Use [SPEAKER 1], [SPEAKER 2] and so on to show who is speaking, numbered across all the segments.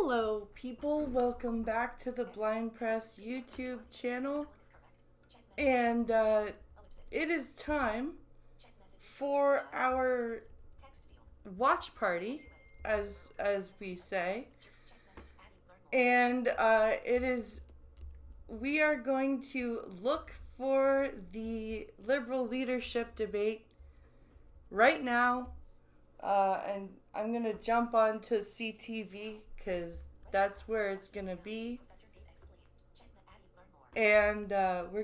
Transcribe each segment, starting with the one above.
[SPEAKER 1] Hello people, welcome back to the Blind Press YouTube channel, and it is time for our watch party, as we say, and we are going to look for the Liberal leadership debate right now, and I'm gonna jump onto CTV because that's where it's gonna be, and we're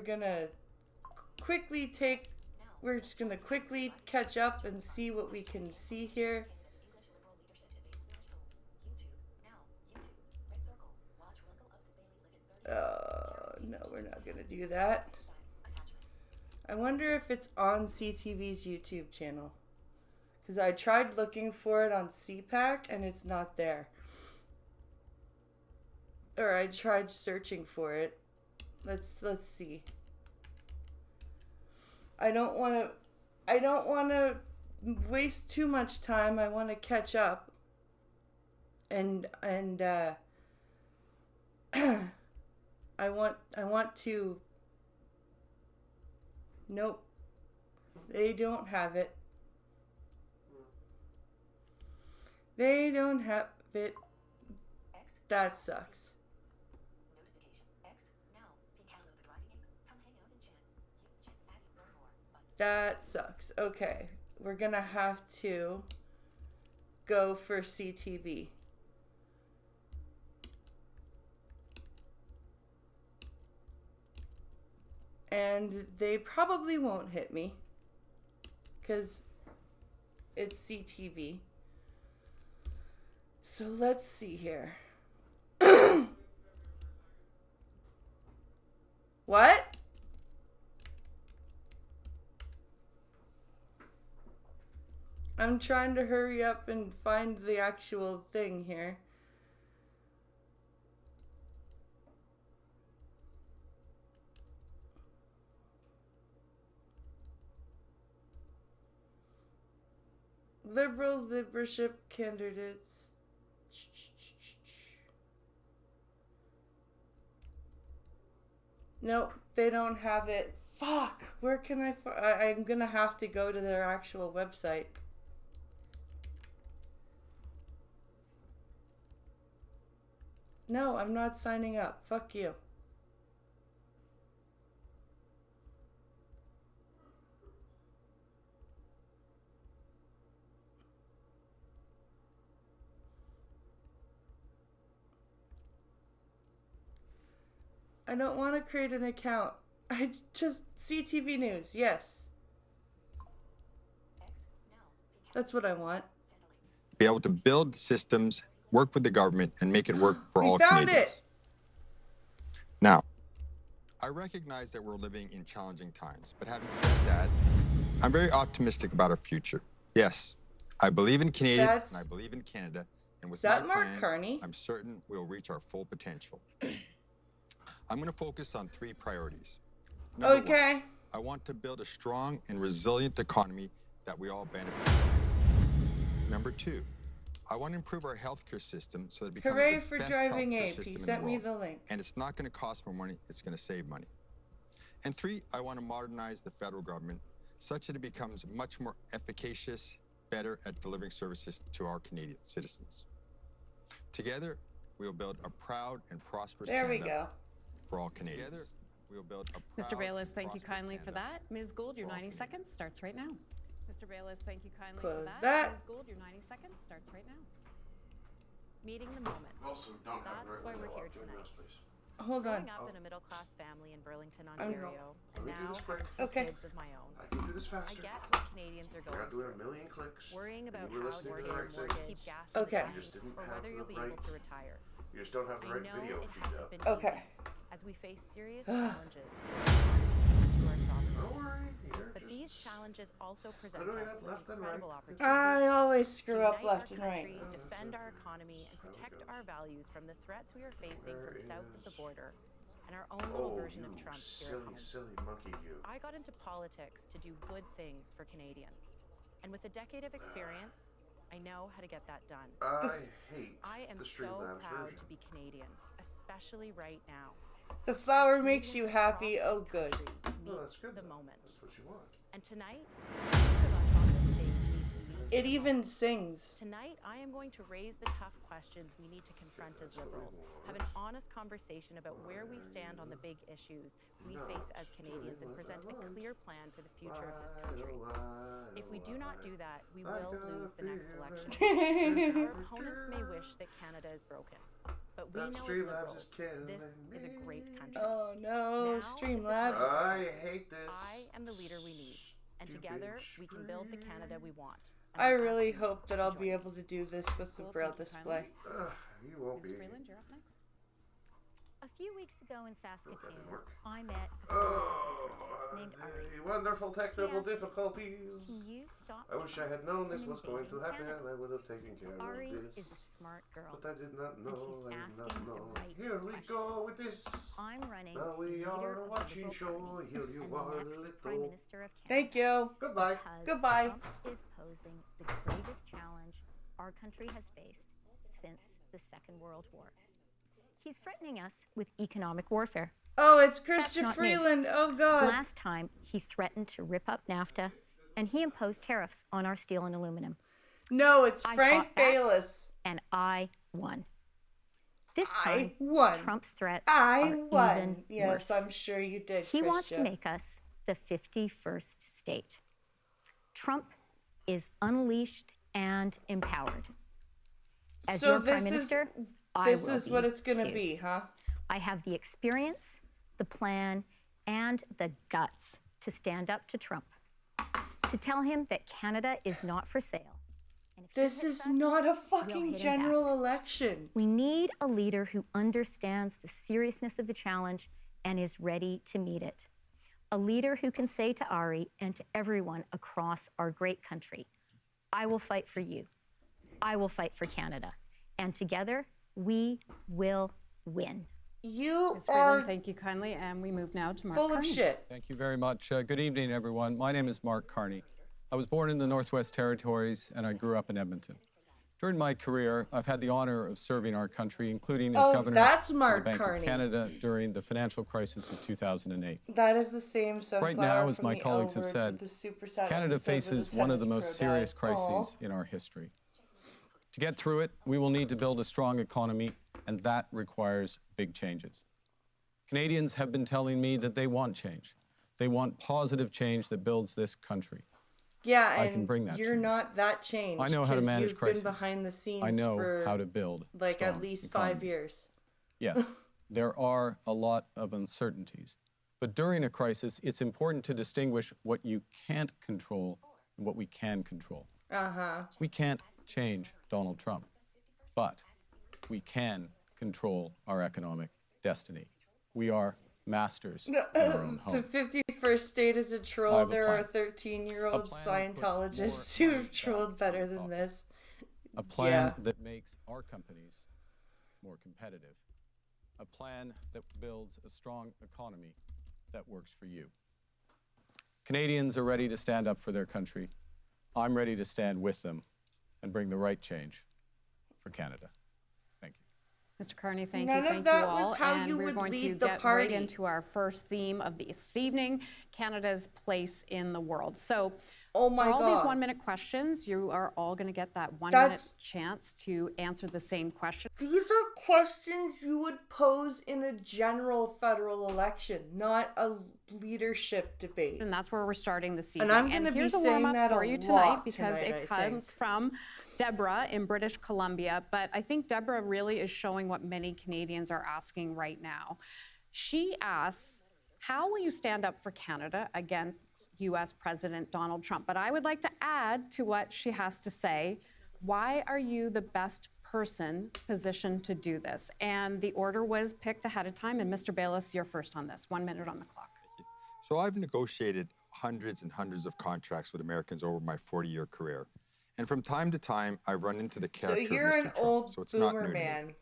[SPEAKER 1] just gonna quickly catch up and see what we can see here. No, we're not gonna do that. I wonder if it's on CTV's YouTube channel, because I tried looking for it on CPAC and it's not there. Or I tried searching for it. Let's see. I don't want to waste too much time. I want to catch up. And I want to. Nope. They don't have it. They don't have it. That sucks. That sucks. Okay. We're gonna have to go for CTV. And they probably won't hit me, because it's CTV. So let's see here. What? I'm trying to hurry up and find the actual thing here. Liberal leadership candidates. Nope, they don't have it. Fuck, where can I'm gonna have to go to their actual website. No, I'm not signing up. Fuck you. I don't want to create an account. I just CTV News. Yes. That's what I want.
[SPEAKER 2] Be able to build systems, work with the government, and make it work for all Canadians. Now, I recognize that we're living in challenging times, but having said that, I'm very optimistic about our future. Yes, I believe in Canadians and I believe in Canada, and with my plan, I'm certain we'll reach our full potential. I'm going to focus on 3 priorities. Number one, I want to build a strong and resilient economy that we all benefit from. Number 2, I want to improve our healthcare system so that it becomes the best healthcare system in the world. The link. And it's not going to cost more money, it's going to save money. And 3, I want to modernize the federal government such that it becomes much more efficacious, better at delivering services to our Canadian citizens. Together, we will build a proud and prosperous Canada for all Canadians. Together, we will build a proud
[SPEAKER 3] Mr. Bayless, thank you kindly for that. Ms. Gould, your 90 seconds starts right now. Mr. Bayless, thank you kindly for that. Ms. Gould, your 90 seconds starts right now. Meeting the moment.
[SPEAKER 4] Also, don't
[SPEAKER 3] That's why we're here tonight.
[SPEAKER 1] Hold on.
[SPEAKER 3] Growing up in a middle-class family in Burlington, Ontario, and now having 2 kids of my own,
[SPEAKER 4] I can do this faster.
[SPEAKER 3] I get what Canadians are going
[SPEAKER 4] We're not doing
[SPEAKER 3] through.
[SPEAKER 4] a million clicks.
[SPEAKER 3] Worrying about
[SPEAKER 4] You were
[SPEAKER 3] how
[SPEAKER 4] listening
[SPEAKER 3] to
[SPEAKER 4] to the right
[SPEAKER 3] afford
[SPEAKER 4] thing.
[SPEAKER 3] to keep gas in the tank,
[SPEAKER 4] You just didn't
[SPEAKER 3] or
[SPEAKER 4] have
[SPEAKER 3] whether
[SPEAKER 4] the
[SPEAKER 3] you'll be
[SPEAKER 4] right-
[SPEAKER 3] able to retire.
[SPEAKER 4] You just don't have the
[SPEAKER 3] I
[SPEAKER 4] right
[SPEAKER 3] know
[SPEAKER 4] video
[SPEAKER 3] it
[SPEAKER 4] feed
[SPEAKER 3] hasn't
[SPEAKER 4] up.
[SPEAKER 3] been
[SPEAKER 1] Okay.
[SPEAKER 3] easy as we face serious challenges to our sovereignty.
[SPEAKER 4] Don't worry. You're
[SPEAKER 3] But
[SPEAKER 4] just
[SPEAKER 3] these challenges also present
[SPEAKER 4] screw it
[SPEAKER 3] us
[SPEAKER 4] up
[SPEAKER 3] with
[SPEAKER 4] left and
[SPEAKER 3] incredible
[SPEAKER 4] right.
[SPEAKER 3] opportunities.
[SPEAKER 1] I always screw
[SPEAKER 3] to
[SPEAKER 1] up
[SPEAKER 3] unite
[SPEAKER 1] left
[SPEAKER 3] our
[SPEAKER 1] and right.
[SPEAKER 3] country, defend our economy, and protect our values from the threats we are facing from south of the border and our own little version of Trump here at home.
[SPEAKER 4] silly monkey you.
[SPEAKER 3] I got into politics to do good things for Canadians. And with a decade of experience,
[SPEAKER 5] I know how to get that done.
[SPEAKER 4] I hate
[SPEAKER 5] I am
[SPEAKER 4] the
[SPEAKER 5] so
[SPEAKER 4] Streamlabs
[SPEAKER 5] proud
[SPEAKER 4] version.
[SPEAKER 5] to be Canadian, especially right now.
[SPEAKER 1] The flower makes you happy. Oh, good.
[SPEAKER 4] No, that's good.
[SPEAKER 5] The
[SPEAKER 4] though.
[SPEAKER 5] moment.
[SPEAKER 4] That's what you want.
[SPEAKER 5] And tonight, each of us on this stage need to meet
[SPEAKER 1] It
[SPEAKER 5] the
[SPEAKER 1] even
[SPEAKER 5] moment.
[SPEAKER 1] sings.
[SPEAKER 5] Tonight, I am going to raise the tough questions we need to confront as Liberals, have an honest conversation about where we stand on the big issues we face as Canadians, and present a clear plan for the future of this country. If we do not do that, we will lose the next election. Our opponents may wish that Canada is broken, but we know as Liberals, this is a great country.
[SPEAKER 1] Oh no,
[SPEAKER 5] Now is the
[SPEAKER 1] Streamlabs.
[SPEAKER 5] time.
[SPEAKER 4] I hate this.
[SPEAKER 5] I am the leader we need, and together we can build the Canada we want. And
[SPEAKER 1] I
[SPEAKER 5] I'm
[SPEAKER 1] really
[SPEAKER 5] asking you
[SPEAKER 1] hope that
[SPEAKER 5] to
[SPEAKER 1] I'll
[SPEAKER 5] join
[SPEAKER 1] be
[SPEAKER 5] me.
[SPEAKER 1] able to do this with the Braille display.
[SPEAKER 4] You won't
[SPEAKER 3] Ms.
[SPEAKER 4] be.
[SPEAKER 3] Freeland, you're up next.
[SPEAKER 6] A few weeks ago in Saskatoon,
[SPEAKER 4] didn't work.
[SPEAKER 6] I met a
[SPEAKER 4] Oh,
[SPEAKER 6] named Ari.
[SPEAKER 4] wonderful technical
[SPEAKER 6] She asked me,
[SPEAKER 4] difficulties.
[SPEAKER 6] Can you stop?
[SPEAKER 4] I wish I had known this
[SPEAKER 6] and
[SPEAKER 4] was going to
[SPEAKER 6] invading
[SPEAKER 4] happen.
[SPEAKER 6] Canada?
[SPEAKER 4] I would have taken care
[SPEAKER 6] Ari
[SPEAKER 4] of
[SPEAKER 6] is
[SPEAKER 4] this.
[SPEAKER 6] a smart girl.
[SPEAKER 4] But I did not know.
[SPEAKER 6] she's
[SPEAKER 4] I did not
[SPEAKER 6] asking the
[SPEAKER 4] know.
[SPEAKER 6] right
[SPEAKER 4] Here we
[SPEAKER 6] question.
[SPEAKER 4] go with this.
[SPEAKER 6] I'm running
[SPEAKER 4] Now
[SPEAKER 6] to be
[SPEAKER 4] we
[SPEAKER 6] leader
[SPEAKER 4] are
[SPEAKER 6] of the
[SPEAKER 4] watching
[SPEAKER 6] Liberal
[SPEAKER 4] show.
[SPEAKER 6] Party
[SPEAKER 4] Here you
[SPEAKER 6] and
[SPEAKER 4] are,
[SPEAKER 6] the next Prime
[SPEAKER 4] little.
[SPEAKER 6] Minister of Canada.
[SPEAKER 1] Thank you.
[SPEAKER 4] Goodbye.
[SPEAKER 6] Because
[SPEAKER 1] Goodbye.
[SPEAKER 6] Trump is posing the gravest challenge our country has faced since the Second World War. He's threatening us with economic warfare.
[SPEAKER 1] Oh, it's Christian
[SPEAKER 6] not new.
[SPEAKER 1] Freeland. Oh God.
[SPEAKER 6] Last time, he threatened to rip up NAFTA, and he imposed tariffs on our steel and aluminum.
[SPEAKER 1] No, it's
[SPEAKER 6] I
[SPEAKER 1] Frank
[SPEAKER 6] fought back.
[SPEAKER 1] Bayless.
[SPEAKER 6] And I won. This
[SPEAKER 1] I
[SPEAKER 6] time,
[SPEAKER 1] won.
[SPEAKER 6] Trump's threats
[SPEAKER 1] I
[SPEAKER 6] are
[SPEAKER 1] won.
[SPEAKER 6] even
[SPEAKER 1] Yes,
[SPEAKER 6] worse.
[SPEAKER 1] I'm sure you did.
[SPEAKER 6] He wants to
[SPEAKER 1] Christian.
[SPEAKER 6] make us the 51st state. Trump is unleashed and empowered. As
[SPEAKER 1] So
[SPEAKER 6] your Prime
[SPEAKER 1] this is-
[SPEAKER 6] Minister,
[SPEAKER 1] This
[SPEAKER 6] I will
[SPEAKER 1] is what
[SPEAKER 6] be
[SPEAKER 1] it's gonna
[SPEAKER 6] too.
[SPEAKER 1] be, huh?
[SPEAKER 6] I have the experience, the plan, and the guts to stand up to Trump, to tell him that Canada is not for sale. And if he
[SPEAKER 1] This
[SPEAKER 6] hits
[SPEAKER 1] is
[SPEAKER 6] us,
[SPEAKER 1] not a
[SPEAKER 6] we'll
[SPEAKER 1] fucking
[SPEAKER 6] hit him
[SPEAKER 1] general
[SPEAKER 6] back.
[SPEAKER 1] election.
[SPEAKER 6] We need a leader who understands the seriousness of the challenge and is ready to meet it. A leader who can say to Ari and to everyone across our great country, I will fight for you. I will fight for Canada. And together, we will win.
[SPEAKER 1] You
[SPEAKER 3] Ms.
[SPEAKER 1] are
[SPEAKER 3] Freeland, thank you kindly. And we move now to Mark
[SPEAKER 1] full of
[SPEAKER 3] Carney.
[SPEAKER 1] shit.
[SPEAKER 7] Thank you very much. Good evening, everyone. My name is Mark Carney. I was born in the Northwest Territories, and I grew up in Edmonton. During my career, I've had the honor of serving our country, including as
[SPEAKER 1] Oh,
[SPEAKER 7] governor
[SPEAKER 1] that's
[SPEAKER 7] of the
[SPEAKER 1] Mark
[SPEAKER 7] Bank
[SPEAKER 1] Carney.
[SPEAKER 7] of Canada during the financial crisis of 2008.
[SPEAKER 1] That is the same sunflower.
[SPEAKER 7] Right now, as
[SPEAKER 1] from
[SPEAKER 7] my
[SPEAKER 1] the
[SPEAKER 7] colleagues have
[SPEAKER 1] L Word
[SPEAKER 7] said,
[SPEAKER 1] with the super sad
[SPEAKER 7] Canada
[SPEAKER 1] episode with
[SPEAKER 7] faces
[SPEAKER 1] the
[SPEAKER 7] one of the
[SPEAKER 1] tennis
[SPEAKER 7] most
[SPEAKER 1] pro
[SPEAKER 7] serious
[SPEAKER 1] guys.
[SPEAKER 7] crises
[SPEAKER 1] Aw.
[SPEAKER 7] in our history. To get through it, we will need to build a strong economy, and that requires big changes. Canadians have been telling me that they want change. They want positive change that builds this country.
[SPEAKER 1] Yeah,
[SPEAKER 7] I
[SPEAKER 1] and
[SPEAKER 7] can bring that
[SPEAKER 1] you're
[SPEAKER 7] change.
[SPEAKER 1] not that change.
[SPEAKER 7] I know how to
[SPEAKER 1] 'cause
[SPEAKER 7] manage
[SPEAKER 1] you've
[SPEAKER 7] crises.
[SPEAKER 1] been behind the scenes
[SPEAKER 7] I know
[SPEAKER 1] for
[SPEAKER 7] how to build
[SPEAKER 1] like at
[SPEAKER 7] strong
[SPEAKER 1] least 5
[SPEAKER 7] economies.
[SPEAKER 1] years.
[SPEAKER 7] Yes, there are a lot of uncertainties. But during a crisis, it's important to distinguish what you can't control and what we can control. We can't change Donald Trump, but we can control our economic destiny. We are masters in our own
[SPEAKER 1] The
[SPEAKER 7] home.
[SPEAKER 1] 51st state is a
[SPEAKER 7] I
[SPEAKER 1] troll.
[SPEAKER 7] have a
[SPEAKER 1] There are
[SPEAKER 7] plan.
[SPEAKER 1] 13-year-old
[SPEAKER 7] A plan that puts
[SPEAKER 1] Scientologists
[SPEAKER 7] more
[SPEAKER 1] who have
[SPEAKER 7] money
[SPEAKER 1] trolled
[SPEAKER 7] back
[SPEAKER 1] better
[SPEAKER 7] in
[SPEAKER 1] than
[SPEAKER 7] pocket.
[SPEAKER 1] this.
[SPEAKER 7] A plan
[SPEAKER 1] Yeah.
[SPEAKER 7] that makes our companies more competitive. A plan that builds a strong economy that works for you. Canadians are ready to stand up for their country. I'm ready to stand with them and bring the right change for Canada. Thank you.
[SPEAKER 3] Mr. Carney, thank
[SPEAKER 1] None
[SPEAKER 3] you.
[SPEAKER 1] of
[SPEAKER 3] Thank
[SPEAKER 1] that
[SPEAKER 3] you all.
[SPEAKER 1] was how
[SPEAKER 3] and
[SPEAKER 1] you
[SPEAKER 3] we're
[SPEAKER 1] would
[SPEAKER 3] going to
[SPEAKER 1] lead the
[SPEAKER 3] get
[SPEAKER 1] party.
[SPEAKER 3] right into our first theme of this evening, Canada's place in the world. So
[SPEAKER 1] Oh my
[SPEAKER 3] for all these
[SPEAKER 1] God.
[SPEAKER 3] 1-minute questions, you are all going to get that 1-minute
[SPEAKER 1] That's-
[SPEAKER 3] chance to answer the same question.
[SPEAKER 1] These are questions you would pose in a general federal election, not a leadership debate.
[SPEAKER 3] And that's where we're starting this evening.
[SPEAKER 1] And I'm gonna be
[SPEAKER 3] here's a
[SPEAKER 1] saying
[SPEAKER 3] warm-up
[SPEAKER 1] that
[SPEAKER 3] for
[SPEAKER 1] a
[SPEAKER 3] you tonight
[SPEAKER 1] lot
[SPEAKER 3] because
[SPEAKER 1] tonight,
[SPEAKER 3] it
[SPEAKER 1] I
[SPEAKER 3] comes
[SPEAKER 1] think.
[SPEAKER 3] from Deborah in British Columbia. But I think Deborah really is showing what many Canadians are asking right now. She asks, how will you stand up for Canada against U.S. President Donald Trump? But I would like to add to what she has to say, why are you the best person positioned to do this? And the order was picked ahead of time. And Mr. Bayless, you're first on this. 1 minute on the clock.
[SPEAKER 2] So I've negotiated hundreds and hundreds of contracts with Americans over my 40-year career. And from time to time, I run into the
[SPEAKER 1] So
[SPEAKER 2] character
[SPEAKER 1] you're
[SPEAKER 2] of Mr.
[SPEAKER 1] an
[SPEAKER 2] Trump,
[SPEAKER 1] old
[SPEAKER 2] so it's not
[SPEAKER 1] boomer
[SPEAKER 2] new to me.
[SPEAKER 1] man.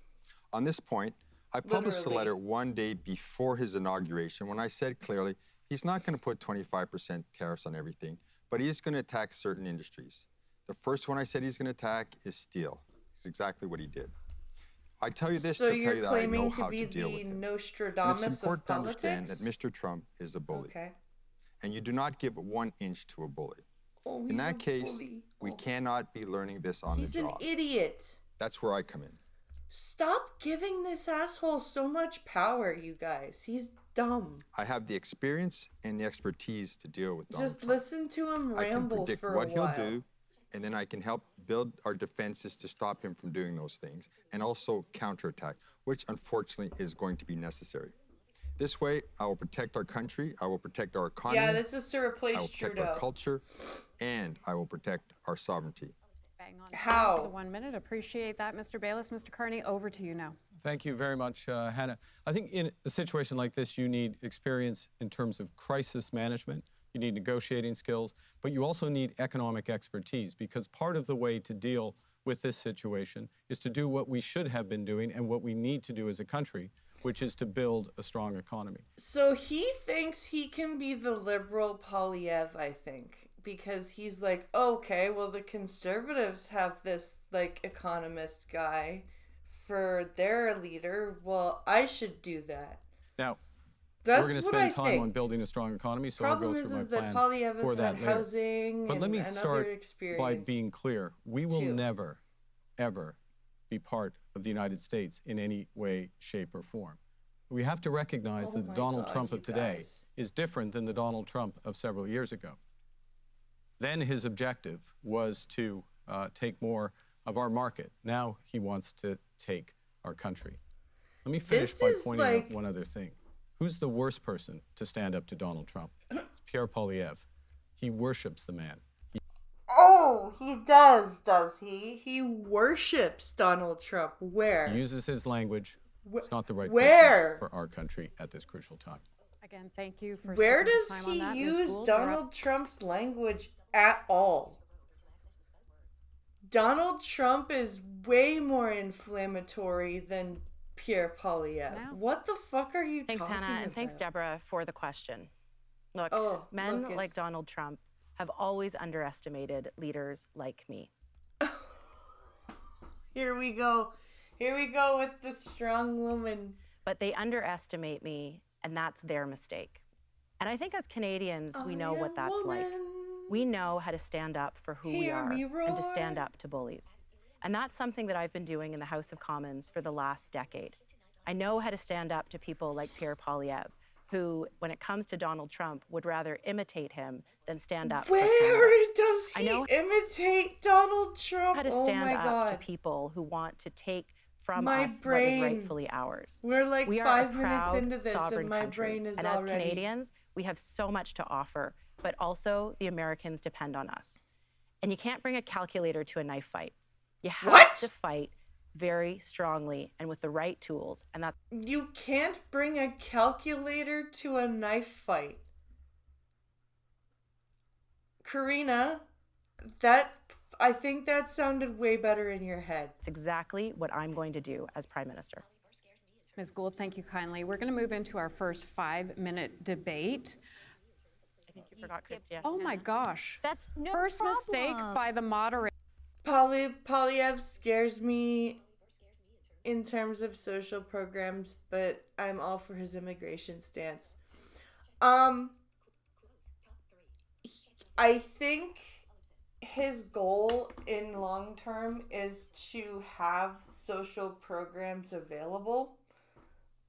[SPEAKER 2] On this point, I published
[SPEAKER 1] Literally.
[SPEAKER 2] a letter one day before his inauguration when I said clearly he's not going to put 25% tariffs on everything, but he is going to attack certain industries. The first one I said he's going to attack is steel. It's exactly what he did. I tell you this
[SPEAKER 1] So
[SPEAKER 2] to tell
[SPEAKER 1] you're
[SPEAKER 2] you that I know
[SPEAKER 1] claiming
[SPEAKER 2] how
[SPEAKER 1] to be
[SPEAKER 2] to deal
[SPEAKER 1] the
[SPEAKER 2] with it. And
[SPEAKER 1] Nostradamus
[SPEAKER 2] it's important
[SPEAKER 1] of
[SPEAKER 2] to understand
[SPEAKER 1] politics?
[SPEAKER 2] that Mr. Trump is a bully.
[SPEAKER 1] Okay.
[SPEAKER 2] And you do not give 1 inch to a bully.
[SPEAKER 1] Oh,
[SPEAKER 2] In
[SPEAKER 1] he's
[SPEAKER 2] that
[SPEAKER 1] a
[SPEAKER 2] case,
[SPEAKER 1] bully.
[SPEAKER 2] we
[SPEAKER 1] Oh.
[SPEAKER 2] cannot be learning this on
[SPEAKER 1] He's
[SPEAKER 2] the
[SPEAKER 1] an
[SPEAKER 2] job.
[SPEAKER 1] idiot.
[SPEAKER 2] That's where I come in.
[SPEAKER 1] Stop giving this asshole so much power, you guys. He's dumb.
[SPEAKER 2] I have the experience and the expertise to deal with Donald
[SPEAKER 1] Just
[SPEAKER 2] Trump.
[SPEAKER 1] listen to him
[SPEAKER 2] I can
[SPEAKER 1] ramble
[SPEAKER 2] predict
[SPEAKER 1] for
[SPEAKER 2] what
[SPEAKER 1] a while.
[SPEAKER 2] he'll do, and then I can help build our defenses to stop him from doing those things, and also counterattack, which unfortunately is going to be necessary. This way, I will protect our country, I will protect our economy,
[SPEAKER 1] Yeah, this is to
[SPEAKER 2] I will
[SPEAKER 1] replace
[SPEAKER 2] protect
[SPEAKER 1] Trudeau.
[SPEAKER 2] our culture, and I will protect our sovereignty.
[SPEAKER 3] Bang on
[SPEAKER 1] How?
[SPEAKER 3] time for the 1 minute. Appreciate that, Mr. Bayless. Mr. Carney, over to you now.
[SPEAKER 7] Thank you very much, Hannah. I think in a situation like this, you need experience in terms of crisis management. You need negotiating skills, but you also need economic expertise, because part of the way to deal with this situation is to do what we should have been doing and what we need to do as a country, which is to build a strong economy.
[SPEAKER 1] So he thinks he can be the liberal Polyev, I think, because he's like, okay, well, the conservatives have this, like, economist guy for their leader. Well, I should do that.
[SPEAKER 7] Now,
[SPEAKER 1] That's
[SPEAKER 7] we're going to
[SPEAKER 1] what
[SPEAKER 7] spend
[SPEAKER 1] I
[SPEAKER 7] time
[SPEAKER 1] think.
[SPEAKER 7] on building a strong economy, so
[SPEAKER 1] Problem
[SPEAKER 7] I'll go
[SPEAKER 1] is
[SPEAKER 7] through my
[SPEAKER 1] that
[SPEAKER 7] plan
[SPEAKER 1] Polyev
[SPEAKER 7] for
[SPEAKER 1] has
[SPEAKER 7] that
[SPEAKER 1] had
[SPEAKER 7] later.
[SPEAKER 1] housing
[SPEAKER 7] But let me
[SPEAKER 1] and
[SPEAKER 7] start
[SPEAKER 1] other experience.
[SPEAKER 7] by being clear. We will
[SPEAKER 1] too.
[SPEAKER 7] never, ever be part of the United States in any way, shape, or form. We have to recognize
[SPEAKER 1] Oh
[SPEAKER 7] that the
[SPEAKER 1] my
[SPEAKER 7] Donald
[SPEAKER 1] God,
[SPEAKER 7] Trump
[SPEAKER 1] you
[SPEAKER 7] of today
[SPEAKER 1] guys.
[SPEAKER 7] is different than the Donald Trump of several years ago. Then his objective was to take more of our market. Now he wants to take our country. Let me finish
[SPEAKER 1] This
[SPEAKER 7] by
[SPEAKER 1] is
[SPEAKER 7] pointing
[SPEAKER 1] like-
[SPEAKER 7] out one other thing. Who's the worst person to stand up to Donald Trump? It's Pierre Poilievre. He worships the man.
[SPEAKER 1] Oh, he does he? He worships Donald Trump. Where?
[SPEAKER 7] He uses his language. It's not the right
[SPEAKER 1] Where?
[SPEAKER 7] person for our country at this crucial time.
[SPEAKER 3] Again, thank you for
[SPEAKER 1] Where
[SPEAKER 3] sticking to
[SPEAKER 1] does
[SPEAKER 3] time on
[SPEAKER 1] he
[SPEAKER 3] that. Ms.
[SPEAKER 1] use
[SPEAKER 3] Gould, you're up.
[SPEAKER 1] Donald Trump's language at all? Donald Trump is way more inflammatory than Pierre Poilievre.
[SPEAKER 3] No.
[SPEAKER 1] What the fuck are you
[SPEAKER 5] Thanks,
[SPEAKER 1] talking
[SPEAKER 5] Hannah,
[SPEAKER 1] about?
[SPEAKER 5] and thanks, Deborah, for the question. Look,
[SPEAKER 1] Oh,
[SPEAKER 5] men
[SPEAKER 1] look,
[SPEAKER 5] like
[SPEAKER 1] it's-
[SPEAKER 5] Donald Trump have always underestimated leaders like me.
[SPEAKER 1] Here we go. Here we go with the strong woman.
[SPEAKER 5] But they underestimate me, and that's their mistake. And I think as Canadians, we know what that's like. We know how to stand up for who we
[SPEAKER 1] Hear
[SPEAKER 5] are
[SPEAKER 1] me
[SPEAKER 5] and to stand
[SPEAKER 1] roar.
[SPEAKER 5] up to bullies. And that's something that I've been doing in the House of Commons for the last decade. I know how to stand up to people like Pierre Poilievre, who, when it comes to Donald Trump, would rather imitate him than stand up for
[SPEAKER 1] Where
[SPEAKER 5] Canada.
[SPEAKER 1] does
[SPEAKER 5] I
[SPEAKER 1] he
[SPEAKER 5] know
[SPEAKER 1] imitate Donald Trump?
[SPEAKER 5] How to
[SPEAKER 1] Oh
[SPEAKER 5] stand
[SPEAKER 1] my
[SPEAKER 5] up
[SPEAKER 1] God.
[SPEAKER 5] to people who want to take from
[SPEAKER 1] My
[SPEAKER 5] us
[SPEAKER 1] brain.
[SPEAKER 5] what is rightfully ours.
[SPEAKER 1] We're like
[SPEAKER 5] We are
[SPEAKER 1] 5
[SPEAKER 5] a
[SPEAKER 1] minutes
[SPEAKER 5] proud,
[SPEAKER 1] into this
[SPEAKER 5] sovereign
[SPEAKER 1] and my
[SPEAKER 5] country.
[SPEAKER 1] brain is
[SPEAKER 5] and as
[SPEAKER 1] already...
[SPEAKER 5] Canadians, we have so much to offer, but also the Americans depend on us. And you can't bring a calculator to a knife fight. You have
[SPEAKER 1] What?
[SPEAKER 5] to fight very strongly and with the right tools. And that's
[SPEAKER 1] You can't bring a calculator to a knife fight. Karina, I think that sounded way better in your head.
[SPEAKER 5] exactly what I'm going to do as Prime Minister.
[SPEAKER 3] Ms. Gould, thank you kindly. We're going to move into our first 5-minute debate.
[SPEAKER 5] I think you forgot Christia.
[SPEAKER 3] Oh my gosh.
[SPEAKER 6] That's no
[SPEAKER 3] First mistake
[SPEAKER 6] problem.
[SPEAKER 3] by the moderator.
[SPEAKER 1] Polyev scares me in terms of social programs, but I'm all for his immigration stance. I think his goal in long term is to have social programs available.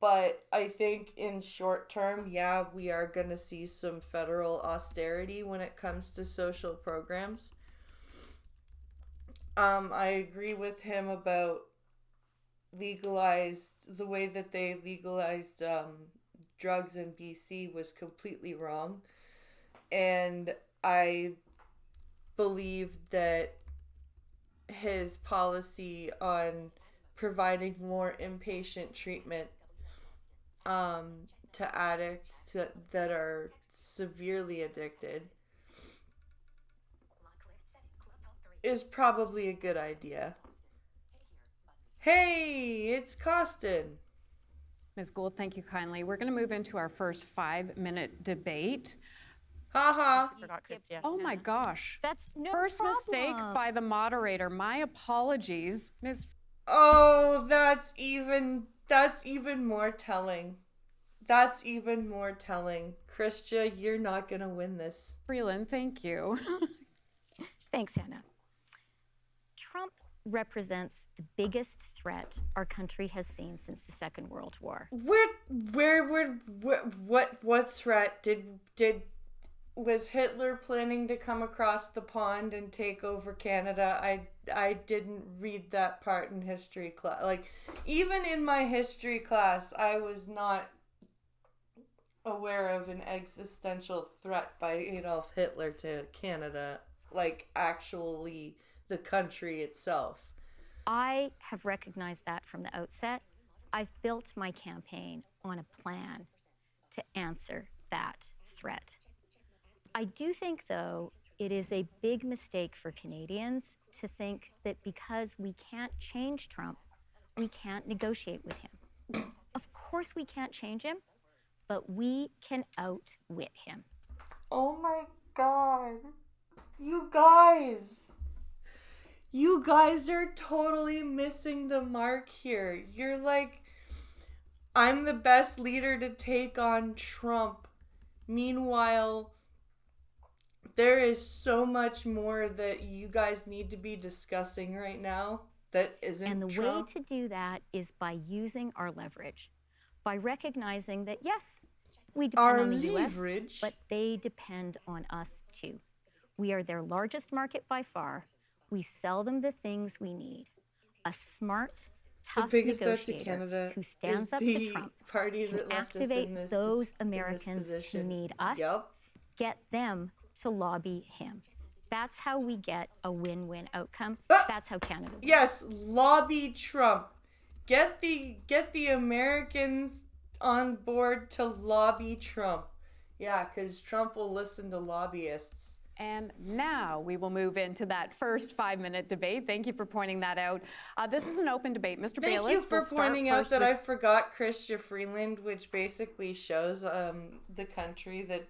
[SPEAKER 1] But I think in short term, yeah, we are going to see some federal austerity when it comes to social programs. I agree with him about the way that they legalized drugs in BC was completely wrong. And I believe that his policy on providing more inpatient treatment to addicts that are severely addicted is probably a good idea. Hey, it's Costin.
[SPEAKER 3] Ms. Gould, thank you kindly. We're going to move into our first 5-minute debate.
[SPEAKER 1] Haha.
[SPEAKER 5] I forgot, Christia.
[SPEAKER 3] Oh my gosh.
[SPEAKER 6] That's no
[SPEAKER 3] First
[SPEAKER 6] problem.
[SPEAKER 3] mistake by the moderator. My apologies, Ms.
[SPEAKER 1] Oh, that's even more telling. That's even more telling. Christia, you're not gonna win this.
[SPEAKER 3] Freeland, thank you.
[SPEAKER 6] Thanks, Hannah. Trump represents the biggest threat our country has seen since the Second World War.
[SPEAKER 1] What threat was Hitler planning to come across the pond and take over Canada? I didn't read that part in history class. Like, even in my history class, I was not aware of an existential threat by Adolf Hitler to Canada, like actually the country itself.
[SPEAKER 6] I have recognized that from the outset. I've built my campaign on a plan to answer that threat. I do think, though, it is a big mistake for Canadians to think that because we can't change Trump, we can't negotiate with him. Of course we can't change him, but we can outwit him.
[SPEAKER 1] Oh my God. You guys are totally missing the mark here. You're like, I'm the best leader to take on Trump. Meanwhile, there is so much more that you guys need to be discussing right now that isn't
[SPEAKER 6] And the
[SPEAKER 1] Trump.
[SPEAKER 6] way to do that is by using our leverage, by recognizing that, yes, we depend
[SPEAKER 1] Our
[SPEAKER 6] on the
[SPEAKER 1] leverage?
[SPEAKER 6] U.S., but they depend on us too. We are their largest market by far. We sell them the things we need. A smart,
[SPEAKER 1] The
[SPEAKER 6] tough
[SPEAKER 1] biggest threat to
[SPEAKER 6] negotiator
[SPEAKER 1] Canada
[SPEAKER 6] who stands
[SPEAKER 1] is
[SPEAKER 6] up
[SPEAKER 1] the
[SPEAKER 6] to Trump
[SPEAKER 1] party
[SPEAKER 6] can
[SPEAKER 1] that left us
[SPEAKER 6] activate
[SPEAKER 1] in this
[SPEAKER 6] those
[SPEAKER 1] in this
[SPEAKER 6] Americans who
[SPEAKER 1] position.
[SPEAKER 6] need us,
[SPEAKER 1] Yep.
[SPEAKER 6] get them to lobby him. That's how we get a win-win outcome. That's how Canada wins.
[SPEAKER 1] Yes, lobby Trump. Get the Americans on board to lobby Trump. Yeah, because Trump will listen to lobbyists.
[SPEAKER 3] And now we will move into that first 5-minute debate. Thank you for pointing that out. This is an open debate. Mr.
[SPEAKER 1] Thank
[SPEAKER 3] Bayless,
[SPEAKER 1] you for
[SPEAKER 3] we'll start
[SPEAKER 1] pointing out
[SPEAKER 3] first
[SPEAKER 1] that
[SPEAKER 3] with-
[SPEAKER 1] I forgot Christia Freeland, which basically shows the country that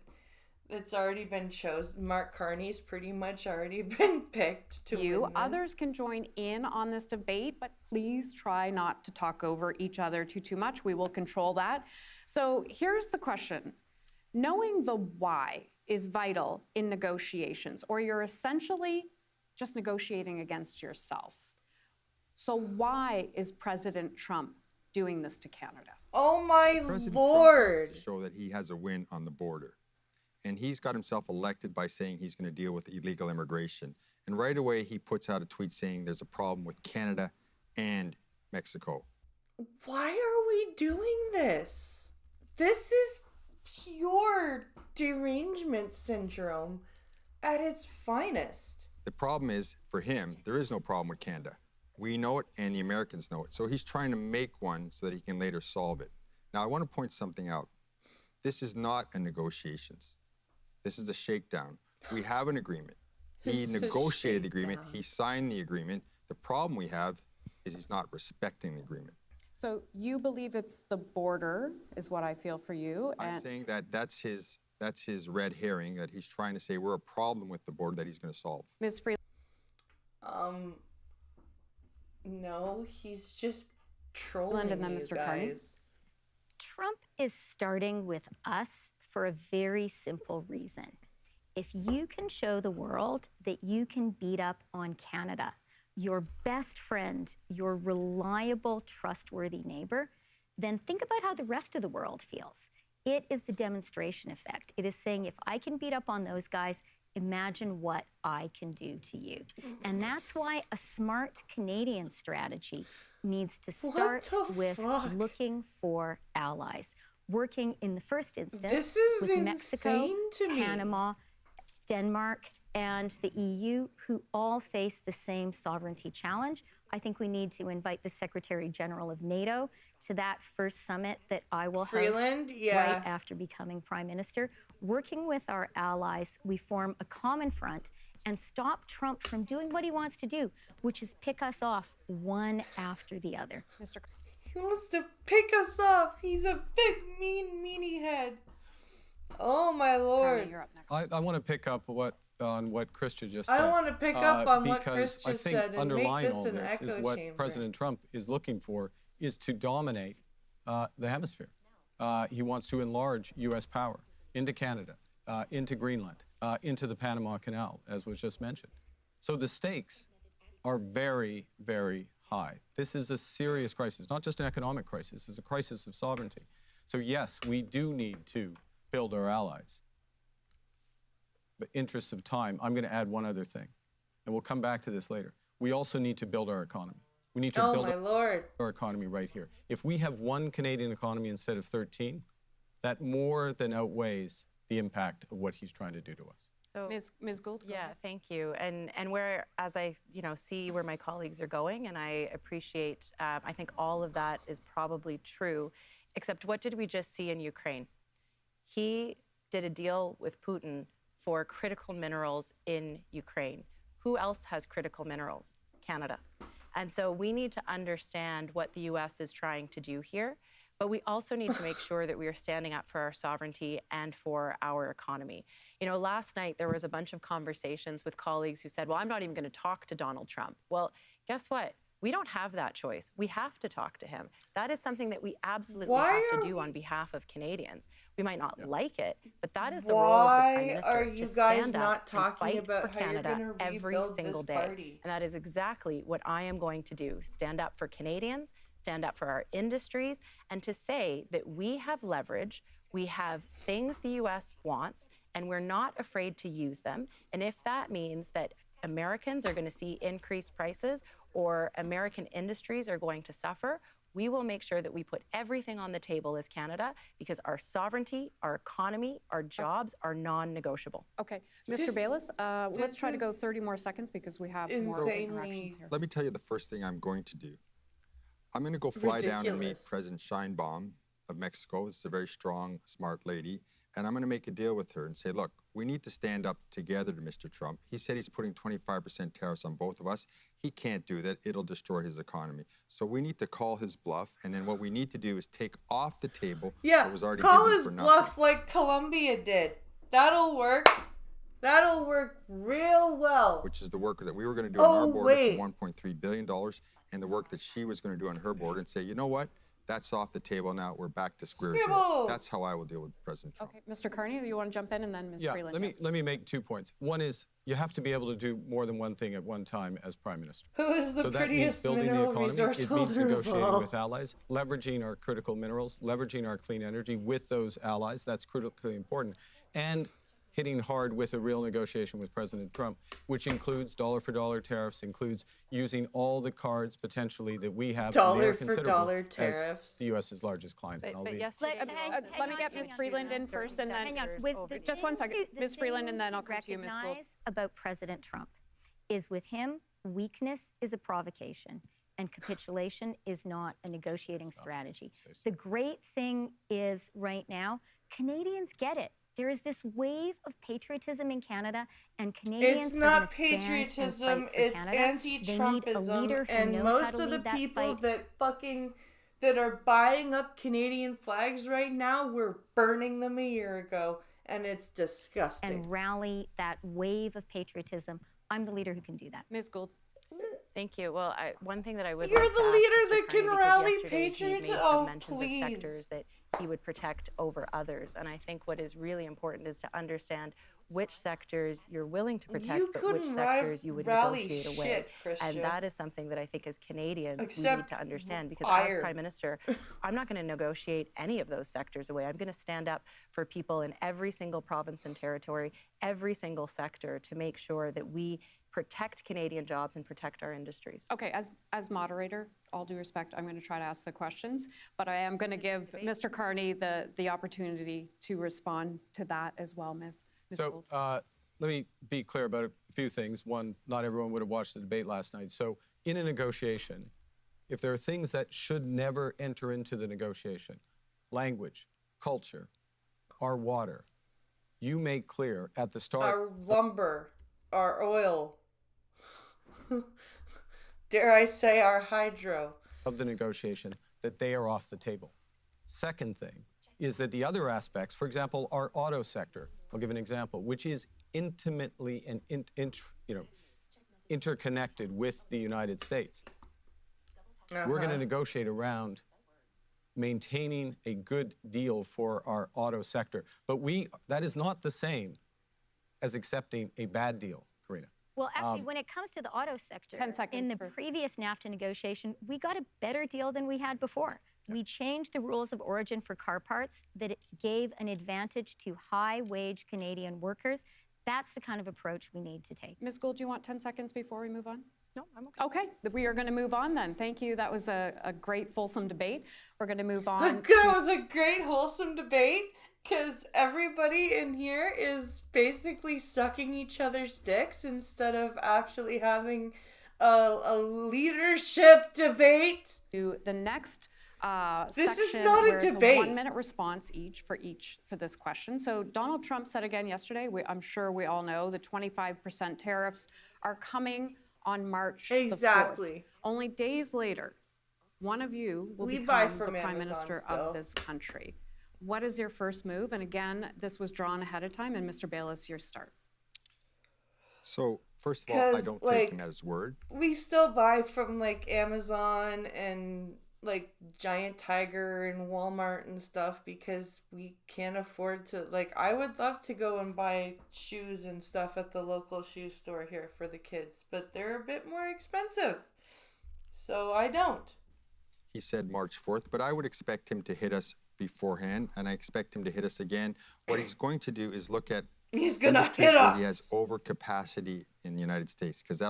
[SPEAKER 1] it's already been chosen. Mark Carney's pretty much already been picked to
[SPEAKER 3] you.
[SPEAKER 1] win this.
[SPEAKER 3] Others can join in on this debate, but please try not to talk over each other too much. We will control that. So here's the question. Knowing the why is vital in negotiations, or you're essentially just negotiating against yourself. So why is President Trump doing this to Canada?
[SPEAKER 1] Oh my
[SPEAKER 2] President
[SPEAKER 1] Lord.
[SPEAKER 2] Trump wants to show that he has a win on the border. And he's got himself elected by saying he's going to deal with illegal immigration. And right away, he puts out a tweet saying there's a problem with Canada and Mexico.
[SPEAKER 1] Why are we doing this? This is pure derangement syndrome at its finest.
[SPEAKER 2] The problem is, for him, there is no problem with Canada. We know it, and the Americans know it. So he's trying to make one so that he can later solve it. Now, I want to point something out. This is not a negotiations. This is a shakedown. We have an agreement. He negotiated the agreement. He signed the agreement. The problem we have is he's not respecting the agreement.
[SPEAKER 3] So you believe it's the border, is what I feel for you.
[SPEAKER 2] I'm saying that that's his red herring, that he's trying to say we're a problem with the border that he's going to solve.
[SPEAKER 3] Ms. Freeland.
[SPEAKER 1] No, he's just trolling
[SPEAKER 3] And then
[SPEAKER 1] you
[SPEAKER 3] Mr.
[SPEAKER 1] guys.
[SPEAKER 3] Carney.
[SPEAKER 6] Trump is starting with us for a very simple reason. If you can show the world that you can beat up on Canada, your best friend, your reliable, trustworthy neighbor, then think about how the rest of the world feels. It is the demonstration effect. It is saying, if I can beat up on those guys, imagine what I can do to you. And that's why a smart Canadian strategy needs to start with looking for allies, working in the first instance
[SPEAKER 1] This is
[SPEAKER 6] with Mexico,
[SPEAKER 1] insane to me.
[SPEAKER 6] Panama, Denmark, and the EU, who all face the same sovereignty challenge. I think we need to invite the Secretary General of NATO to that first summit that I will host right after becoming Prime Minister. Working with our allies, we form a common front and stop Trump from doing what he wants to do, which is pick us off one after the other.
[SPEAKER 3] Mr.
[SPEAKER 1] He wants to pick us off. He's a big, mean, meanie head. Oh my
[SPEAKER 3] Carney,
[SPEAKER 1] lord.
[SPEAKER 3] you're up next.
[SPEAKER 7] I want to pick up on what Krista just said.
[SPEAKER 1] I want to pick up on what
[SPEAKER 7] because
[SPEAKER 1] Chris
[SPEAKER 7] I
[SPEAKER 1] just
[SPEAKER 7] think
[SPEAKER 1] said and make
[SPEAKER 7] underlying
[SPEAKER 1] this
[SPEAKER 7] all
[SPEAKER 1] an
[SPEAKER 7] this is
[SPEAKER 1] echo
[SPEAKER 7] what
[SPEAKER 1] chamber.
[SPEAKER 7] President Trump is looking for is to dominate the hemisphere. He wants to enlarge U.S. power into Canada, into Greenland, into the Panama Canal, as was just mentioned. So the stakes are very, very high. This is a serious crisis, not just an economic crisis, it's a crisis of sovereignty. So yes, we do need to build our allies. But interests of time, I'm going to add one other thing, and we'll come back to this later. We also need to build our economy. We need to build our economy right here. If we have one Canadian economy instead of 13, that more than outweighs the impact of what he's trying to do to us.
[SPEAKER 5] So,
[SPEAKER 3] Ms. Gould?
[SPEAKER 5] yeah, thank you. And where, as I see where my colleagues are going, and I appreciate, I think all of that is probably true, except what did we just see in Ukraine? He did a deal with Putin for critical minerals in Ukraine. Who else has critical minerals? Canada. And so we need to understand what the U.S. is trying to do here, but we also need to make sure that we are standing up for our sovereignty and for our economy. You know, last night there was a bunch of conversations with colleagues who said, well, I'm not even going to talk to Donald Trump. Well, guess what? We don't have that choice. We have to talk to him. That is something that we absolutely have to do on behalf of Canadians. We might not like it, but that is the role of the Prime Minister to stand up and fight for Canada every single day. And that is exactly what I am going to do. Stand up for Canadians, stand up for our industries, and to say that we have leverage, we have things the U.S. wants, and we're not afraid to use them. And if that means that Americans are going to see increased prices or American industries are going to suffer, we will make sure that we put everything on the table as Canada because our sovereignty, our economy, our jobs are non-negotiable.
[SPEAKER 3] Okay, Mr. Bayless, let's try to go 30 more seconds because we have more interactions here.
[SPEAKER 2] Let me tell you the first thing I'm going to do. I'm going to go fly down and meet President Sheinbaum of Mexico. It's a very strong, smart lady. And I'm going to make a deal with her and say, look, we need to stand up together to Mr. Trump. He said he's putting 25% tariffs on both of us. He can't do that. It'll destroy his economy. So we need to call his bluff. And then what we need to do is take off the table what was already
[SPEAKER 1] call
[SPEAKER 2] given
[SPEAKER 1] his
[SPEAKER 2] for
[SPEAKER 1] bluff
[SPEAKER 2] nothing.
[SPEAKER 1] like Colombia did. That'll work. That'll work real well.
[SPEAKER 2] Which is the work that we were going to do on our border for $1.3 billion and the work that she was going to do on her border and say, you know what? That's off the table now. We're back to square zero. That's how I will deal with President Trump.
[SPEAKER 3] Okay, Mr. Carney, you want to jump in, and then Ms. Freeland.
[SPEAKER 7] Let me make 2 points. One is you have to be able to do more than one thing at one time as Prime Minister.
[SPEAKER 1] Who is the
[SPEAKER 7] so that means
[SPEAKER 1] prettiest
[SPEAKER 7] building the
[SPEAKER 1] mineral
[SPEAKER 7] economy.
[SPEAKER 1] resource
[SPEAKER 7] It
[SPEAKER 1] holder
[SPEAKER 7] means
[SPEAKER 1] of
[SPEAKER 7] negotiating
[SPEAKER 1] all?
[SPEAKER 7] with allies, leveraging our critical minerals, leveraging our clean energy with those allies. That's critically important. And hitting hard with a real negotiation with President Trump, which includes dollar-for-dollar tariffs, includes using all the cards potentially that we have.
[SPEAKER 1] Dollar-for-dollar tariffs.
[SPEAKER 7] As the U.S.'s largest client.
[SPEAKER 5] But yesterday,
[SPEAKER 3] let me get Ms. Freeland in first, and then just 1 second, Ms. Freeland, and then I'll come to you, Ms. Gould.
[SPEAKER 6] Recognize about President Trump is with him, weakness is a provocation, and capitulation is not a negotiating strategy. The great thing is right now, Canadians get it. There is this wave of patriotism in Canada, and Canadians
[SPEAKER 1] it's not
[SPEAKER 6] are going to stand and fight for
[SPEAKER 1] it's
[SPEAKER 6] Canada.
[SPEAKER 1] anti-Trumpism, and most of the people that are buying up Canadian flags right now were burning them a year ago, and it's disgusting.
[SPEAKER 6] And rally that wave of patriotism. I'm the leader who can do that.
[SPEAKER 3] Ms. Gould.
[SPEAKER 5] Thank you. Well, one thing that I would
[SPEAKER 1] You're
[SPEAKER 5] like to
[SPEAKER 1] the
[SPEAKER 5] ask
[SPEAKER 1] leader
[SPEAKER 5] Mr.
[SPEAKER 1] that
[SPEAKER 5] Carney,
[SPEAKER 1] can
[SPEAKER 5] because
[SPEAKER 1] rally
[SPEAKER 5] yesterday
[SPEAKER 1] patriots.
[SPEAKER 5] he made
[SPEAKER 1] Oh,
[SPEAKER 5] some mentions
[SPEAKER 1] please.
[SPEAKER 5] of sectors that he would protect over others. And I think what is really important is to understand which sectors you're willing to protect, but which sectors you would negotiate away. And that is something that I think as Canadians we need to understand, because as Prime Minister, I'm not going to negotiate any of those sectors away. I'm going to stand up for people in every single province and territory, every single sector, to make sure that we protect Canadian jobs and protect our industries.
[SPEAKER 3] Okay, as moderator, all due respect, I'm going to try to ask the questions, but I am going to give Mr. Carney the opportunity to respond to that as well, Ms.
[SPEAKER 7] So let me be clear about a few things. One, not everyone would have watched the debate last night. So in a negotiation, if there are things that should never enter into the negotiation, language, culture, our water, you make clear at the start.
[SPEAKER 1] Our lumber, our oil, dare I say our hydro.
[SPEAKER 7] Of the negotiation, that they are off the table. Second thing is that the other aspects, for example, our auto sector, I'll give an example, which is intimately and interconnected with the United States. We're going to negotiate around maintaining a good deal for our auto sector. But that is not the same as accepting a bad deal, Karina.
[SPEAKER 6] Well, actually, when it comes to the auto sector,
[SPEAKER 3] 10 seconds
[SPEAKER 6] in the previous NAFTA negotiation, we got a better deal than we had before. We changed the rules of origin for car parts that it gave an advantage to high-wage Canadian workers. That's the kind of approach we need to take.
[SPEAKER 3] Ms. Gould, do you want 10 seconds before we move on?
[SPEAKER 5] No, I'm okay.
[SPEAKER 3] Okay, we are going to move on then. Thank you. That was a great, fulsome debate. We're going to move on.
[SPEAKER 1] That was a great, wholesome debate, because everybody in here is basically sucking each other's dicks instead of actually having a leadership debate.
[SPEAKER 3] To the next
[SPEAKER 1] This
[SPEAKER 3] section
[SPEAKER 1] is not a
[SPEAKER 3] where it's
[SPEAKER 1] debate.
[SPEAKER 3] a 1-minute response for this question. So Donald Trump said again yesterday, I'm sure we all know, the 25% tariffs are coming on March the 4th.
[SPEAKER 1] Exactly.
[SPEAKER 3] Only days later, one of you will
[SPEAKER 1] We buy
[SPEAKER 3] become the
[SPEAKER 1] from
[SPEAKER 3] prime
[SPEAKER 1] Amazon
[SPEAKER 3] minister
[SPEAKER 1] still.
[SPEAKER 3] of this country. What is your first move? And again, this was drawn ahead of time. And Mr. Bayless, your start.
[SPEAKER 2] So, first of all, I
[SPEAKER 1] 'Cause,
[SPEAKER 2] don't
[SPEAKER 1] like,
[SPEAKER 2] take him at his word.
[SPEAKER 1] We still buy from like Amazon and like Giant Tiger and Walmart and stuff because we can't afford to, like, I would love to go and buy shoes and stuff at the local shoe store here for the kids, but they're a bit more expensive. So I don't.
[SPEAKER 2] He said March 4th, but I would expect him to hit us beforehand, and I expect him to hit us again. What he's going to do is look at
[SPEAKER 1] He's gonna
[SPEAKER 2] industries
[SPEAKER 1] hit
[SPEAKER 2] where
[SPEAKER 1] us.
[SPEAKER 2] he has overcapacity in the United States, because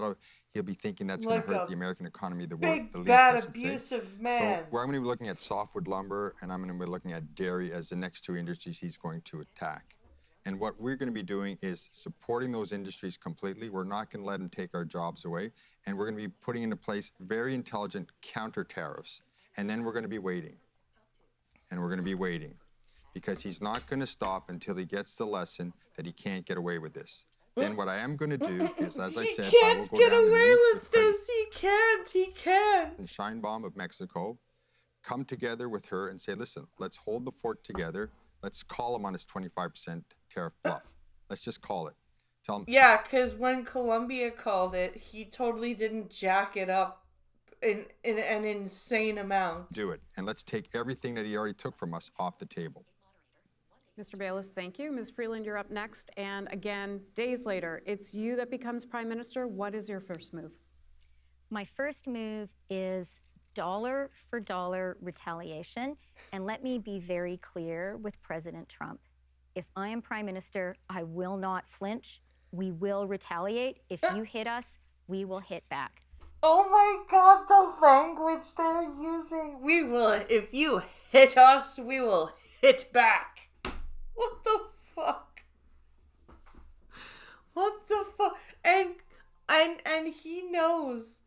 [SPEAKER 2] he'll be thinking that's going
[SPEAKER 1] Like
[SPEAKER 2] to hurt
[SPEAKER 1] a
[SPEAKER 2] the American economy the
[SPEAKER 1] Big,
[SPEAKER 2] least,
[SPEAKER 1] bad,
[SPEAKER 2] I should say.
[SPEAKER 1] abusive man.
[SPEAKER 2] So where I'm going to be looking at softwood lumber, and I'm going to be looking at dairy as the next two industries he's going to attack. And what we're going to be doing is supporting those industries completely. We're not going to let him take our jobs away. And we're going to be putting into place very intelligent counter tariffs. And then we're going to be waiting. And we're going to be waiting. Because he's not going to stop until he gets the lesson that he can't get away with this. Then what I am going to do is, as I said, I will go
[SPEAKER 1] He can't get
[SPEAKER 2] down and
[SPEAKER 1] away
[SPEAKER 2] meet
[SPEAKER 1] with this. He can't.
[SPEAKER 2] and Scheinbaum of Mexico, come together with her and say, listen, let's hold the fort together. Let's call him on his 25% tariff bluff. Let's just call it. Tell him.
[SPEAKER 1] Yeah, because when Colombia called it, he totally didn't jack it up in an insane amount.
[SPEAKER 2] Do it. And let's take everything that he already took from us off the table.
[SPEAKER 3] Mr. Bayless, thank you. Ms. Freeland, you're up next. And again, days later, it's you that becomes prime minister. What is your first move?
[SPEAKER 6] My first move is dollar for dollar retaliation. And let me be very clear with President Trump. If I am prime minister, I will not flinch. We will retaliate. If you hit us, we will hit back.
[SPEAKER 1] Oh my God, the language they're using. We will, if you hit us, we will hit back. What the fuck? What the fuck? And he knows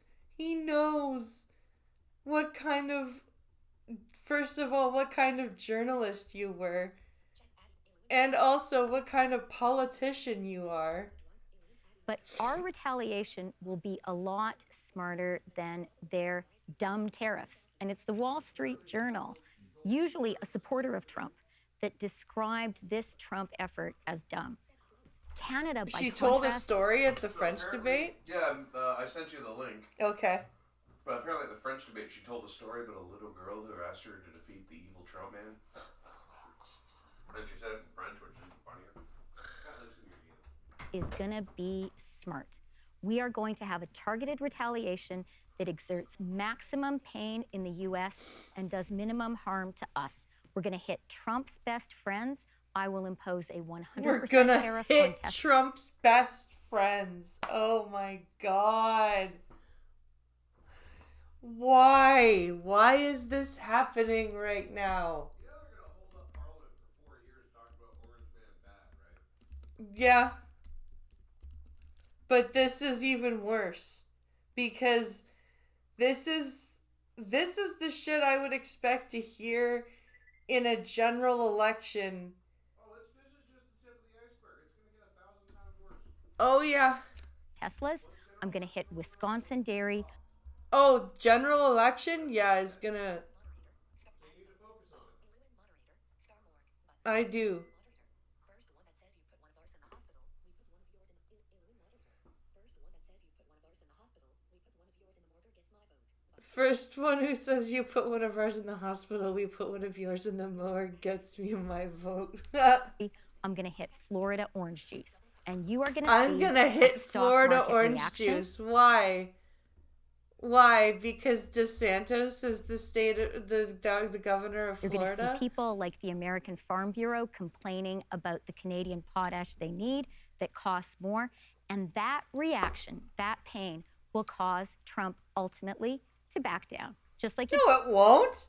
[SPEAKER 1] what kind of, first of all, what kind of journalist you were. And also what kind of politician you are.
[SPEAKER 6] But our retaliation will be a lot smarter than their dumb tariffs. And it's the Wall Street Journal, usually a supporter of Trump, that described this Trump effort as dumb. Canada, by
[SPEAKER 1] She
[SPEAKER 6] contrast,
[SPEAKER 1] told a story at the French debate?
[SPEAKER 4] Yeah, I sent you the link.
[SPEAKER 1] Okay.
[SPEAKER 4] But apparently at the French debate, she told a story about a little girl who asked her to defeat the evil Trump man. And she said it in French, which is funnier.
[SPEAKER 6] is going to be smart. We are going to have a targeted retaliation that exerts maximum pain in the U.S. and does minimum harm to us. We're going to hit Trump's best friends. I will impose a 100%
[SPEAKER 1] We're gonna
[SPEAKER 6] tariff
[SPEAKER 1] hit
[SPEAKER 6] on Tesla.
[SPEAKER 1] Trump's best friends. Oh my God. Why? Why is this happening right now?
[SPEAKER 4] You know they're going to hold up Parliament for 4 years talking about Orange Man bad, right?
[SPEAKER 1] Yeah. But this is even worse. Because this is the shit I would expect to hear in a general election.
[SPEAKER 4] Oh, this is just the tip of the iceberg. It's going to get 1,000 times worse.
[SPEAKER 1] Oh yeah.
[SPEAKER 6] Teslas. I'm going to hit Wisconsin dairy.
[SPEAKER 1] Oh, general election? Yeah, is gonna... I do. First one who says you put one of ours in the hospital, we put one of yours in the morgue gets me my vote.
[SPEAKER 6] I'm going to hit Florida orange juice. And you are going to
[SPEAKER 1] I'm going to hit Florida orange juice. Why? Why? Because DeSantis is the governor of Florida?
[SPEAKER 6] You're going to see people like the American Farm Bureau complaining about the Canadian potash they need that costs more. And that reaction, that pain, will cause Trump ultimately to back down. Just like
[SPEAKER 1] No, it won't.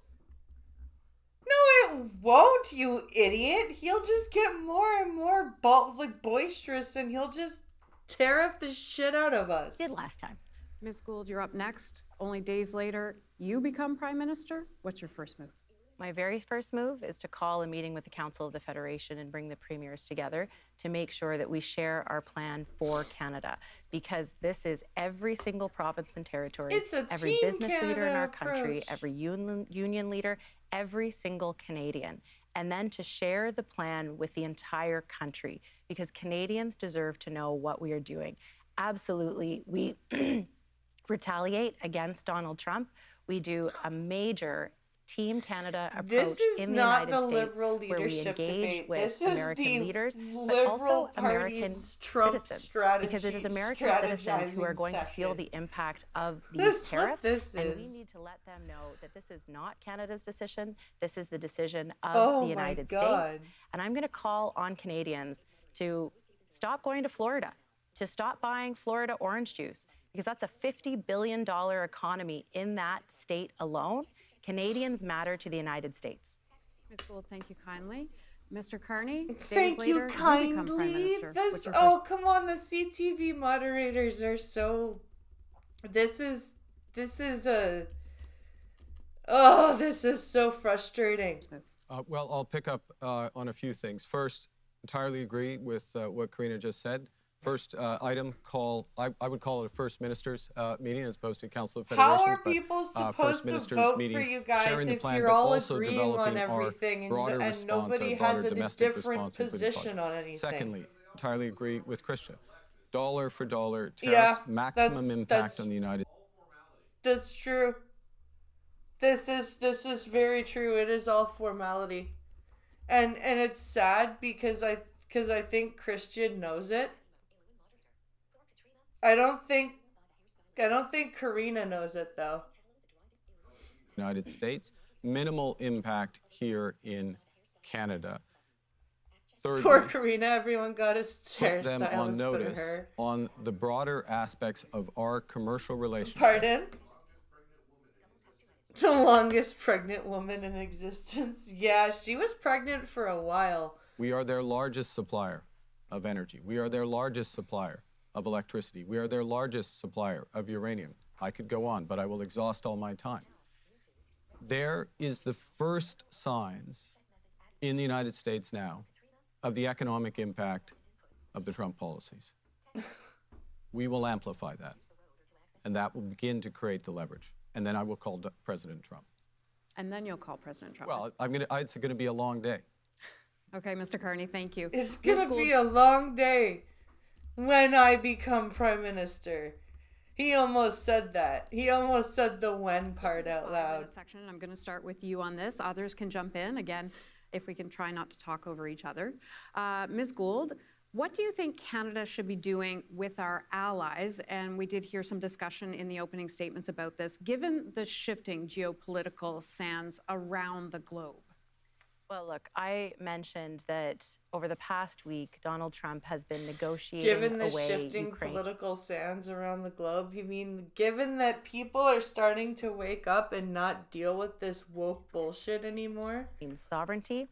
[SPEAKER 1] No, it won't, you idiot. He'll just get more and more boisterous, and he'll just tear up the shit out of us.
[SPEAKER 6] Did last time.
[SPEAKER 3] Ms. Gould, you're up next. Only days later, you become Prime Minister. What's your first move?
[SPEAKER 5] My very first move is to call a meeting with the Council of the Federation and bring the premiers together to make sure that we share our plan for Canada, because this is every single province and territory, every business leader in our country, every union leader, every single Canadian, and then to share the plan with the entire country, because Canadians deserve to know what we are doing. Absolutely, we retaliate against Donald Trump. We do a major Team Canada approach in the United States, where we engage with American leaders, but also American citizens, because it is American citizens who are going to feel the impact of these tariffs, and we need to let them know that this is not Canada's decision. This is the decision of the United States, and I'm going to call on Canadians to stop going to Florida, to stop buying Florida orange juice, because that's a $50 billion economy in that state alone. Canadians matter to the United States.
[SPEAKER 3] Ms. Gould, thank you kindly. Mr. Carney, days
[SPEAKER 1] thank
[SPEAKER 3] later,
[SPEAKER 1] you kindly.
[SPEAKER 3] You become Prime Minister.
[SPEAKER 1] Come on, the CTV moderators are so... This is so frustrating.
[SPEAKER 7] Well, I'll pick up on a few things. First, entirely agree with what Karina just said. First item, I would call it a First Ministers meeting as opposed to Council of Federations.
[SPEAKER 1] How are people supposed to vote for you guys if you're all agreeing on everything and nobody has a different position on anything?
[SPEAKER 7] Secondly, entirely agree with Christian. Dollar for dollar tariffs, maximum impact on the United States.
[SPEAKER 1] That's true. This is very true. It is all formality. And it's sad because I think Christian knows it. I don't think Karina knows it though.
[SPEAKER 7] United States, minimal impact here in Canada. Thirdly,
[SPEAKER 1] poor Karina, everyone got his hairstylist.
[SPEAKER 7] Put them on notice on the broader aspects of our commercial relationship.
[SPEAKER 1] Pardon? The longest pregnant woman in existence. Yeah, she was pregnant for a while.
[SPEAKER 7] We are their largest supplier of energy. We are their largest supplier of electricity. We are their largest supplier of uranium. I could go on, but I will exhaust all my time. There is the first signs in the United States now of the economic impact of the Trump policies. We will amplify that, and that will begin to create the leverage. And then I will call President Trump.
[SPEAKER 3] And then you'll call President Trump.
[SPEAKER 7] Well, it's going to be a long day.
[SPEAKER 3] Okay, Mr. Carney, thank you.
[SPEAKER 1] It's going to be a long day. When I become Prime Minister. He almost said that. He almost said the when part out loud.
[SPEAKER 3] Section. I'm going to start with you on this. Others can jump in. Again, if we can try not to talk over each other. Ms. Gould, what do you think Canada should be doing with our allies? And we did hear some discussion in the opening statements about this, given the shifting geopolitical sands around the globe.
[SPEAKER 5] Well, look, I mentioned that over the past week, Donald Trump has been negotiating
[SPEAKER 1] given the
[SPEAKER 5] away
[SPEAKER 1] shifting
[SPEAKER 5] Ukraine.
[SPEAKER 1] Political sands around the globe, you mean given that people are starting to wake up and not deal with this woke bullshit anymore?
[SPEAKER 5] Sovereignty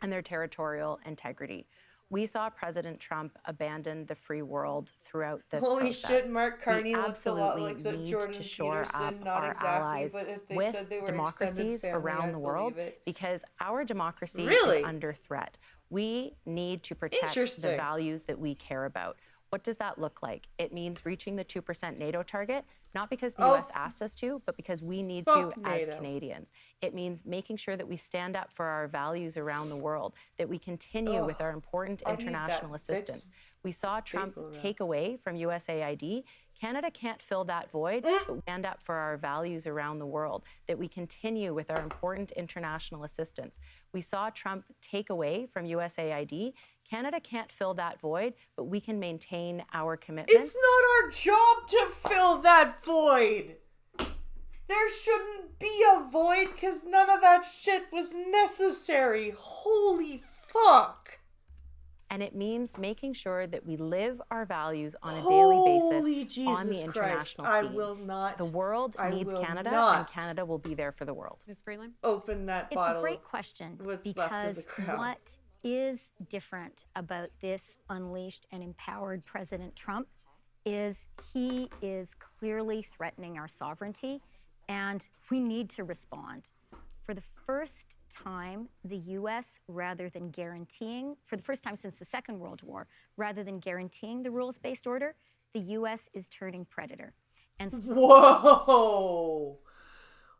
[SPEAKER 5] and their territorial integrity. We saw President Trump abandon the free world throughout this process.
[SPEAKER 1] Holy shit, Mark Carney looks a lot like Jordan
[SPEAKER 5] to shore
[SPEAKER 1] Peterson,
[SPEAKER 5] up
[SPEAKER 1] not
[SPEAKER 5] our
[SPEAKER 1] exactly,
[SPEAKER 5] allies
[SPEAKER 1] but if they
[SPEAKER 5] with
[SPEAKER 1] said they were
[SPEAKER 5] democracies around the world, because our democracy
[SPEAKER 1] Really?
[SPEAKER 5] is under threat. We need to protect the values that we care about. What does that look like? It means reaching the 2% NATO target, not because the U.S. asked us to, but because we need to as Canadians. It means making sure that we stand up for our values around the world, that we continue with our important international assistance. We saw Trump take away from USAID. Canada can't fill that void, but we stand up for our values around the world, that we continue with our important international assistance. We saw Trump take away from USAID. Canada can't fill that void, but we can maintain our commitments.
[SPEAKER 1] It's not our job to fill that void. There shouldn't be a void because none of that shit was necessary. Holy fuck.
[SPEAKER 5] And it means making sure that we live our values on a daily basis on the international scene.
[SPEAKER 1] I will not.
[SPEAKER 5] The world needs Canada, and Canada will be there for the world.
[SPEAKER 3] Ms. Freeland?
[SPEAKER 1] Open that bottle.
[SPEAKER 6] It's a great question because what is different about this unleashed and empowered President Trump is he is clearly threatening our sovereignty, and we need to respond. For the first time, the U.S., rather than guaranteeing, for the first time since the Second World War, rather than guaranteeing the rules-based order, the U.S. is turning predator. And
[SPEAKER 1] whoa!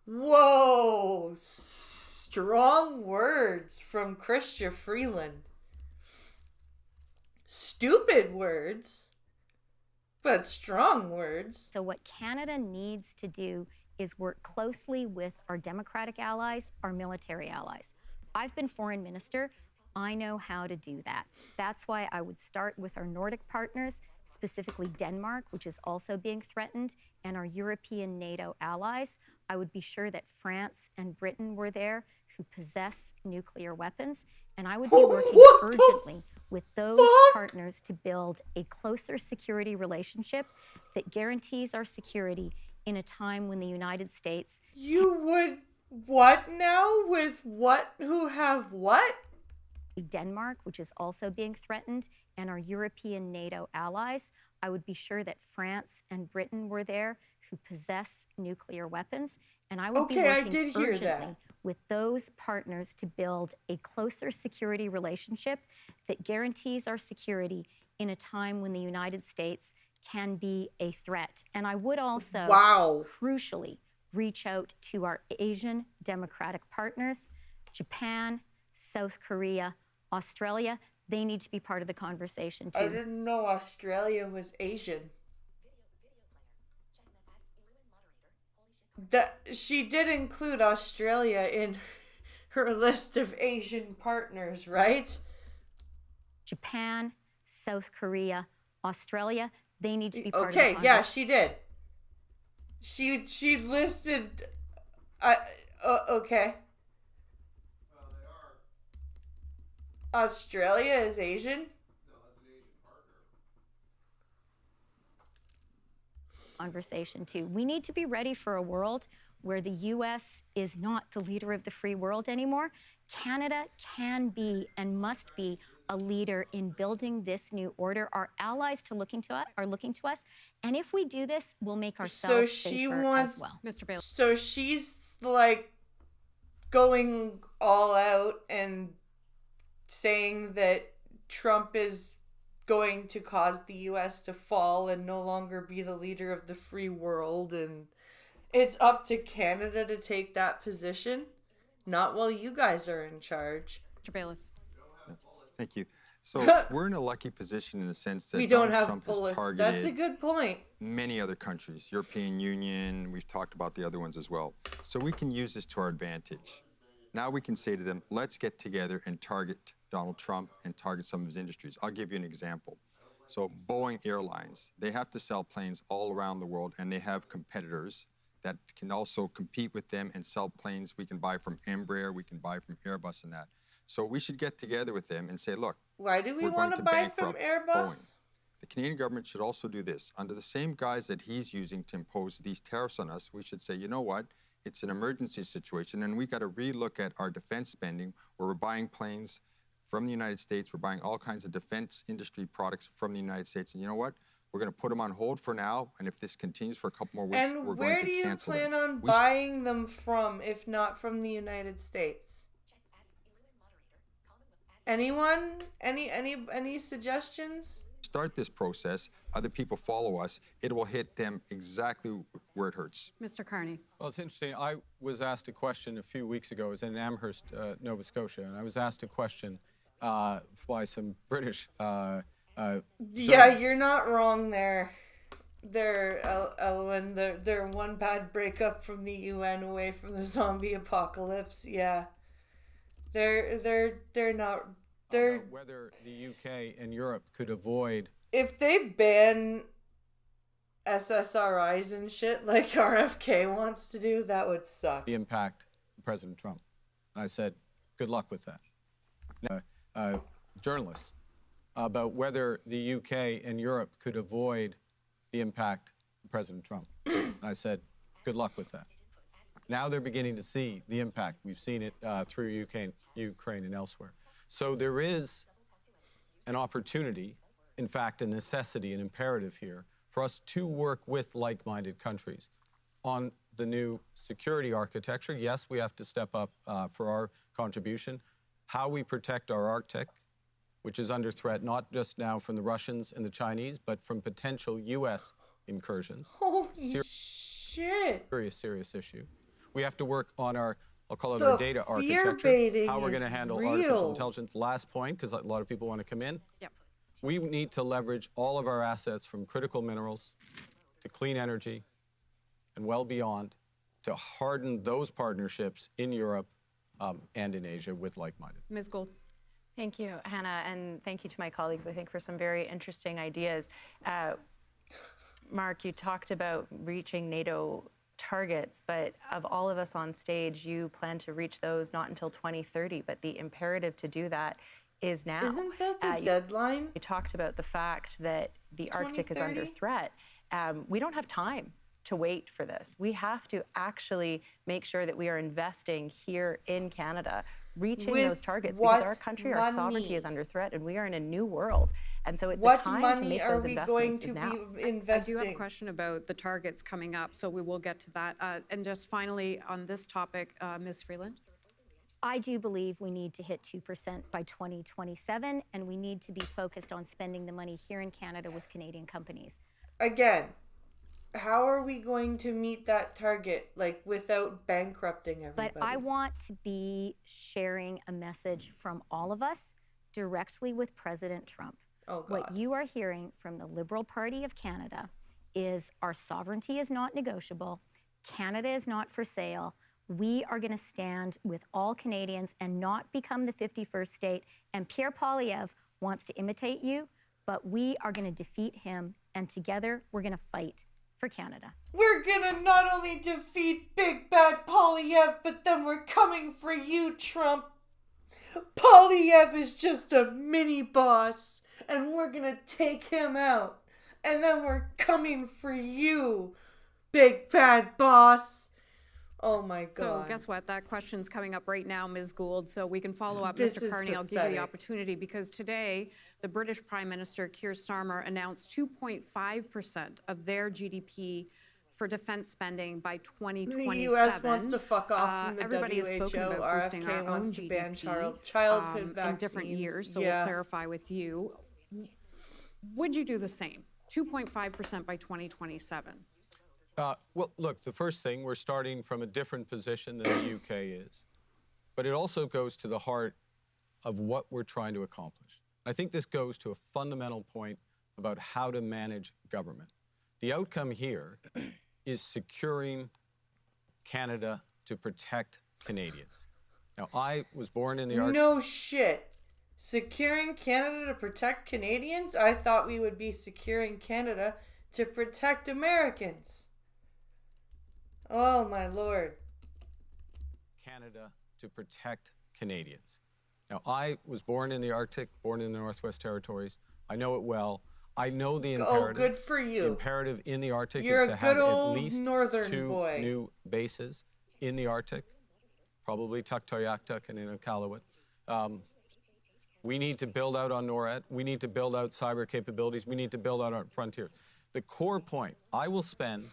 [SPEAKER 1] Whoa! Strong words from Chrystia Freeland. Stupid words, but strong words.
[SPEAKER 6] So what Canada needs to do is work closely with our democratic allies, our military allies. I've been foreign minister. I know how to do that. That's why I would start with our Nordic partners, specifically Denmark, which is also being threatened, and our European NATO allies. I would be sure that France and Britain were there, who possess nuclear weapons, and I would be working urgently with those partners to build a closer security relationship that guarantees our security in a time when the United States...
[SPEAKER 1] You would what now? With what? Who have what?
[SPEAKER 6] Denmark, which is also being threatened, and our European NATO allies. I would be sure that France and Britain were there, who possess nuclear weapons, and I would be working urgently with those partners to build a closer security relationship that guarantees our security in a time when the United States can be a threat. And I would also, crucially, reach out to our Asian democratic partners, Japan, South Korea, Australia. They need to be part of the conversation too.
[SPEAKER 1] I didn't know Australia was Asian. She did include Australia in her list of Asian partners, right?
[SPEAKER 6] Japan, South Korea, Australia. They need to be part of the
[SPEAKER 1] conversation. Okay, yeah, she did. She listed... okay.
[SPEAKER 4] Well, they are.
[SPEAKER 1] Australia is Asian?
[SPEAKER 4] No, that's an Asian partner.
[SPEAKER 6] Conversation too. We need to be ready for a world where the U.S. is not the leader of the free world anymore. Canada can be and must be a leader in building this new order. Our allies are looking to us, and if we do this, we'll make ourselves safer as well.
[SPEAKER 3] Mr. Bailey.
[SPEAKER 1] So she's like going all out and saying that Trump is going to cause the U.S. to fall and no longer be the leader of the free world, and it's up to Canada to take that position, not while you guys are in charge.
[SPEAKER 3] Mr. Bayless.
[SPEAKER 2] Thank you. So we're in a lucky position in the sense that
[SPEAKER 1] we don't have
[SPEAKER 2] Trump
[SPEAKER 1] bullets.
[SPEAKER 2] has targeted
[SPEAKER 1] That's a good point.
[SPEAKER 2] Many other countries, European Union, we've talked about the other ones as well. So we can use this to our advantage. Now we can say to them, let's get together and target Donald Trump and target some of his industries. I'll give you an example. So Boeing Airlines, they have to sell planes all around the world, and they have competitors that can also compete with them and sell planes. We can buy from Embraer, we can buy from Airbus and that. So we should get together with them and say, look,
[SPEAKER 1] why do we want to buy from Airbus?
[SPEAKER 2] Boeing. The Canadian government should also do this. Under the same guise that he's using to impose these tariffs on us, we should say, you know what? It's an emergency situation, and we got to relook at our defense spending, where we're buying planes from the United States. We're buying all kinds of defense industry products from the United States. And you know what? We're going to put them on hold for now, and if this continues for a couple more weeks, we're going to cancel them.
[SPEAKER 1] And where do you plan on buying them from, if not from the United States? Anyone? Any suggestions?
[SPEAKER 2] start this process, other people follow us, it will hit them exactly where it hurts.
[SPEAKER 3] Mr. Carney.
[SPEAKER 7] Well, it's interesting. I was asked a question a few weeks ago. I was in Amherst, Nova Scotia, and I was asked a question by some British
[SPEAKER 1] Yeah,
[SPEAKER 7] journalists.
[SPEAKER 1] you're not wrong there. Elwyn, they're one bad breakup from the UN away from the zombie apocalypse. Yeah, they're not. They're
[SPEAKER 7] About whether the UK and Europe could avoid.
[SPEAKER 1] If they ban SSRIs and shit like RFK wants to do, that would suck.
[SPEAKER 7] The impact of President Trump. And I said, good luck with that. Journalists about whether the UK and Europe could avoid the impact of President Trump. And I said, good luck with that. Now they're beginning to see the impact. We've seen it through Ukraine and elsewhere. So there is an opportunity, in fact, a necessity, an imperative here, for us to work with like-minded countries on the new security architecture. Yes, we have to step up for our contribution. How we protect our Arctic, which is under threat not just now from the Russians and the Chinese, but from potential U.S. incursions.
[SPEAKER 1] Holy shit.
[SPEAKER 7] Serious issue. We have to work on our, I'll call it
[SPEAKER 1] The
[SPEAKER 7] our data
[SPEAKER 1] fear
[SPEAKER 7] architecture,
[SPEAKER 1] baiting
[SPEAKER 7] how we're
[SPEAKER 1] is
[SPEAKER 7] going to handle
[SPEAKER 1] real.
[SPEAKER 7] artificial intelligence. Last point, because a lot of people want to come in.
[SPEAKER 3] Yep.
[SPEAKER 7] We need to leverage all of our assets from critical minerals to clean energy and well beyond to harden those partnerships in Europe and in Asia with like-minded.
[SPEAKER 3] Ms. Gould.
[SPEAKER 5] Thank you, Hannah, and thank you to my colleagues, I think, for some very interesting ideas. Mark, you talked about reaching NATO targets, but of all of us on stage, you plan to reach those not until 2030, but the imperative to do that is now.
[SPEAKER 1] Isn't that the deadline?
[SPEAKER 5] You talked about the fact that the Arctic is under
[SPEAKER 1] 2030?
[SPEAKER 5] threat. We don't have time to wait for this. We have to actually make sure that we are investing here in Canada, reaching
[SPEAKER 1] With
[SPEAKER 5] those targets, because
[SPEAKER 1] what
[SPEAKER 5] our country, our
[SPEAKER 1] money?
[SPEAKER 5] sovereignty is under threat, and we are in a new world. And so the
[SPEAKER 1] What
[SPEAKER 5] time to
[SPEAKER 1] money
[SPEAKER 5] make
[SPEAKER 1] are
[SPEAKER 5] those
[SPEAKER 1] we going
[SPEAKER 5] investments
[SPEAKER 1] to
[SPEAKER 5] is now.
[SPEAKER 1] be
[SPEAKER 3] I
[SPEAKER 1] investing?
[SPEAKER 3] do have a question about the targets coming up, so we will get to that. And just finally on this topic, Ms. Freeland.
[SPEAKER 6] I do believe we need to hit 2% by 2027, and we need to be focused on spending the money here in Canada with Canadian companies.
[SPEAKER 1] Again, how are we going to meet that target, like, without bankrupting everybody?
[SPEAKER 6] But I want to be sharing a message from all of us directly with President Trump.
[SPEAKER 1] Oh, God.
[SPEAKER 6] What you are hearing from the Liberal Party of Canada is our sovereignty is not negotiable. Canada is not for sale. We are going to stand with all Canadians and not become the 51st state. And Pierre Poilievre wants to imitate you, but we are going to defeat him, and together we're going to fight for Canada.
[SPEAKER 1] We're gonna not only defeat Big Bad Poilievre, but then we're coming for you, Trump. Poilievre is just a mini boss, and we're gonna take him out. And then we're coming for you, Big Bad Boss. Oh my God.
[SPEAKER 3] So guess what? That question's coming up right now, Ms. Gould, so we can follow up.
[SPEAKER 1] This
[SPEAKER 3] Mr.
[SPEAKER 1] is
[SPEAKER 3] Carney, I'll give you
[SPEAKER 1] pathetic.
[SPEAKER 3] the opportunity, because today the British Prime Minister Keir Starmer announced 2.5% of their GDP for defense spending by 2027.
[SPEAKER 1] The U.S. wants to fuck off from the
[SPEAKER 3] Everybody has
[SPEAKER 1] WHO.
[SPEAKER 3] spoken about boosting
[SPEAKER 1] RFK
[SPEAKER 3] our
[SPEAKER 1] wants
[SPEAKER 3] own
[SPEAKER 1] to ban
[SPEAKER 3] GDP
[SPEAKER 1] childhood
[SPEAKER 3] in
[SPEAKER 1] vaccines.
[SPEAKER 3] different years, so
[SPEAKER 1] Yeah.
[SPEAKER 3] we'll clarify with you. Would you do the same? 2.5% by 2027.
[SPEAKER 7] Well, look, the first thing, we're starting from a different position than the UK is. But it also goes to the heart of what we're trying to accomplish. I think this goes to a fundamental point about how to manage government. The outcome here is securing Canada to protect Canadians. Now, I was born in the Arctic.
[SPEAKER 1] No shit. Securing Canada to protect Canadians? I thought we would be securing Canada to protect Americans. Oh my Lord.
[SPEAKER 7] Canada to protect Canadians. Now, I was born in the Arctic, born in the Northwest Territories. I know it well. I know the imperative.
[SPEAKER 1] Oh, good for you.
[SPEAKER 7] The imperative in the Arctic
[SPEAKER 1] You're
[SPEAKER 7] is
[SPEAKER 1] a
[SPEAKER 7] to have
[SPEAKER 1] good
[SPEAKER 7] at
[SPEAKER 1] old
[SPEAKER 7] least
[SPEAKER 1] northern
[SPEAKER 7] 2
[SPEAKER 1] boy.
[SPEAKER 7] new bases in the Arctic, probably Tuktoyaktuk and Inuktitut. We need to build out on NORAD. We need to build out cyber capabilities. We need to build out our frontier. The core point, I will spend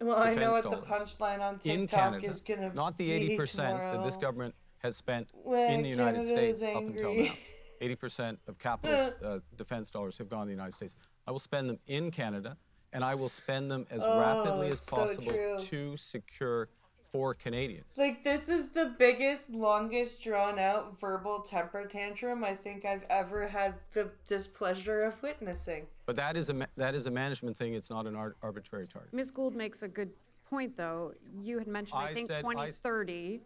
[SPEAKER 1] Well, I know
[SPEAKER 7] defense
[SPEAKER 1] what the
[SPEAKER 7] dollars
[SPEAKER 1] punchline on
[SPEAKER 7] in
[SPEAKER 1] TikTok
[SPEAKER 7] Canada,
[SPEAKER 1] is going to be
[SPEAKER 7] not the 80% that this
[SPEAKER 1] tomorrow.
[SPEAKER 7] government has spent
[SPEAKER 1] When
[SPEAKER 7] in the United
[SPEAKER 1] Canada
[SPEAKER 7] States
[SPEAKER 1] is
[SPEAKER 7] up until
[SPEAKER 1] angry.
[SPEAKER 7] now. 80% of capital defense dollars have gone to the United States. I will spend them in Canada, and I will spend them as rapidly as possible to secure for Canadians.
[SPEAKER 1] Like, this is the biggest, longest drawn-out verbal temper tantrum I think I've ever had the displeasure of witnessing.
[SPEAKER 7] But that is a management thing. It's not an arbitrary target.
[SPEAKER 3] Ms. Gould makes a good point, though. You had mentioned, I think, 2030.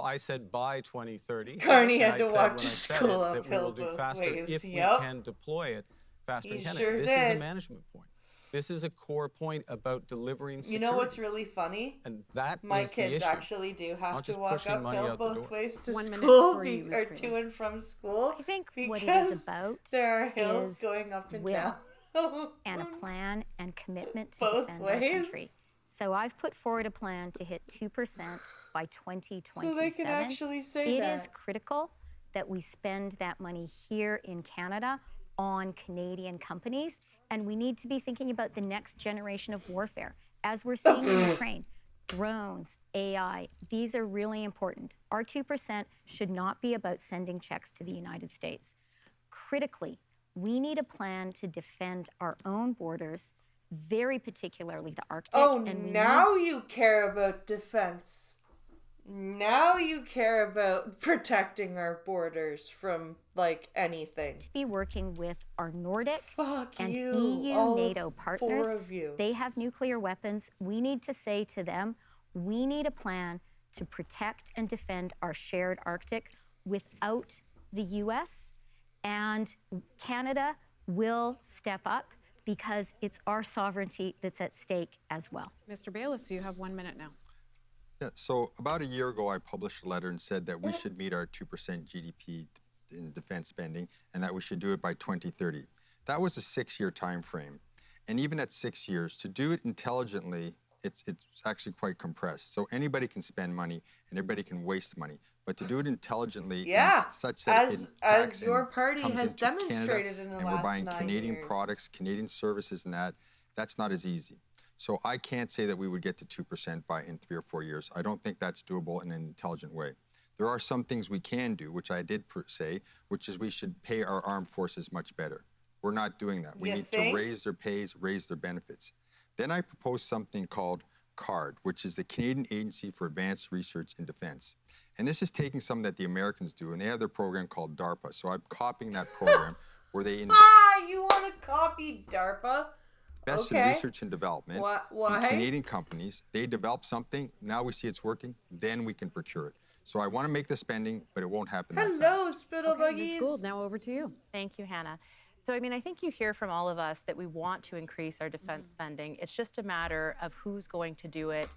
[SPEAKER 7] I said by 2030.
[SPEAKER 1] Carney had to
[SPEAKER 7] walk
[SPEAKER 1] walk
[SPEAKER 7] to
[SPEAKER 1] to school uphill
[SPEAKER 7] that we will do
[SPEAKER 1] both
[SPEAKER 7] faster
[SPEAKER 1] ways.
[SPEAKER 7] if
[SPEAKER 1] Yep.
[SPEAKER 7] we can deploy it faster in
[SPEAKER 1] He
[SPEAKER 7] Canada.
[SPEAKER 1] sure
[SPEAKER 7] This
[SPEAKER 1] did.
[SPEAKER 7] is a management point. This is a core point about delivering security.
[SPEAKER 1] You know what's really funny?
[SPEAKER 7] And that
[SPEAKER 1] My
[SPEAKER 7] is the
[SPEAKER 1] kids
[SPEAKER 7] issue.
[SPEAKER 1] actually do have
[SPEAKER 7] Not
[SPEAKER 1] to
[SPEAKER 7] just
[SPEAKER 1] walk
[SPEAKER 7] pushing money
[SPEAKER 1] uphill
[SPEAKER 7] out the
[SPEAKER 1] both
[SPEAKER 7] door.
[SPEAKER 1] ways to
[SPEAKER 3] 1 minute
[SPEAKER 1] school
[SPEAKER 3] for you,
[SPEAKER 1] or
[SPEAKER 3] Ms.
[SPEAKER 1] to and from school.
[SPEAKER 6] I think what it
[SPEAKER 1] because
[SPEAKER 6] is about
[SPEAKER 1] there are hills
[SPEAKER 6] is
[SPEAKER 1] going up and
[SPEAKER 6] will
[SPEAKER 1] down.
[SPEAKER 6] and a plan and commitment to
[SPEAKER 1] Both
[SPEAKER 6] defend our
[SPEAKER 1] ways.
[SPEAKER 6] country. So I've put forward a plan to hit 2% by 2027.
[SPEAKER 1] So they can actually say
[SPEAKER 6] It
[SPEAKER 1] that.
[SPEAKER 6] is critical that we spend that money here in Canada on Canadian companies, and we need to be thinking about the next generation of warfare. As we're seeing in Ukraine, drones, AI, these are really important. Our 2% should not be about sending checks to the United States. Critically, we need a plan to defend our own borders, very particularly the Arctic.
[SPEAKER 1] Oh,
[SPEAKER 6] and we
[SPEAKER 1] now you care about defense. Now you care about protecting our borders from, like, anything.
[SPEAKER 6] to be working with our Nordic
[SPEAKER 1] Fuck
[SPEAKER 6] and
[SPEAKER 1] you,
[SPEAKER 6] EU
[SPEAKER 1] all
[SPEAKER 6] NATO partners.
[SPEAKER 1] 4 of you.
[SPEAKER 6] They have nuclear weapons. We need to say to them, we need a plan to protect and defend our shared Arctic without the US, and Canada will step up because it's our sovereignty that's at stake as well.
[SPEAKER 3] Mr. Bayless, you have 1 minute now.
[SPEAKER 2] Yeah, so about a year ago, I published a letter and said that we should meet our 2% GDP in defense spending and that we should do it by 2030. That was a 6-year time frame. And even at 6 years, to do it intelligently, it's actually quite compressed. So anybody can spend money and everybody can waste money. But to do it intelligently,
[SPEAKER 1] Yeah,
[SPEAKER 2] such that
[SPEAKER 1] as
[SPEAKER 2] it impacts
[SPEAKER 1] your
[SPEAKER 2] and
[SPEAKER 1] party
[SPEAKER 2] comes
[SPEAKER 1] has
[SPEAKER 2] into Canada,
[SPEAKER 1] demonstrated in the
[SPEAKER 2] and
[SPEAKER 1] last
[SPEAKER 2] we're buying
[SPEAKER 1] 9
[SPEAKER 2] Canadian
[SPEAKER 1] years.
[SPEAKER 2] products, Canadian services, and that's not as easy. So I can't say that we would get to 2% in 3 or 4 years. I don't think that's doable in an intelligent way. There are some things we can do, which I did say, which is we should pay our armed forces much better. We're not doing that. We
[SPEAKER 1] You
[SPEAKER 2] need
[SPEAKER 1] think?
[SPEAKER 2] to raise their pays, raise their benefits. Then I proposed something called CARD, which is the Canadian Agency for Advanced Research in Defense. And this is taking something that the Americans do, and they have their program called DARPA. So I'm copying that program where they invest
[SPEAKER 1] You want to copy DARPA?
[SPEAKER 2] in research and development
[SPEAKER 1] Why?
[SPEAKER 2] in Canadian companies. They develop something, now we see it's working, then we can procure it. So I want to make the spending, but it won't happen that
[SPEAKER 1] Hello,
[SPEAKER 2] fast.
[SPEAKER 1] Spittlebuggies.
[SPEAKER 3] Ms. Gould, now over to you.
[SPEAKER 5] Thank you, Hannah. So, I mean, I think you hear from all of us that we want to increase our defense spending. It's just a matter of who's going to do it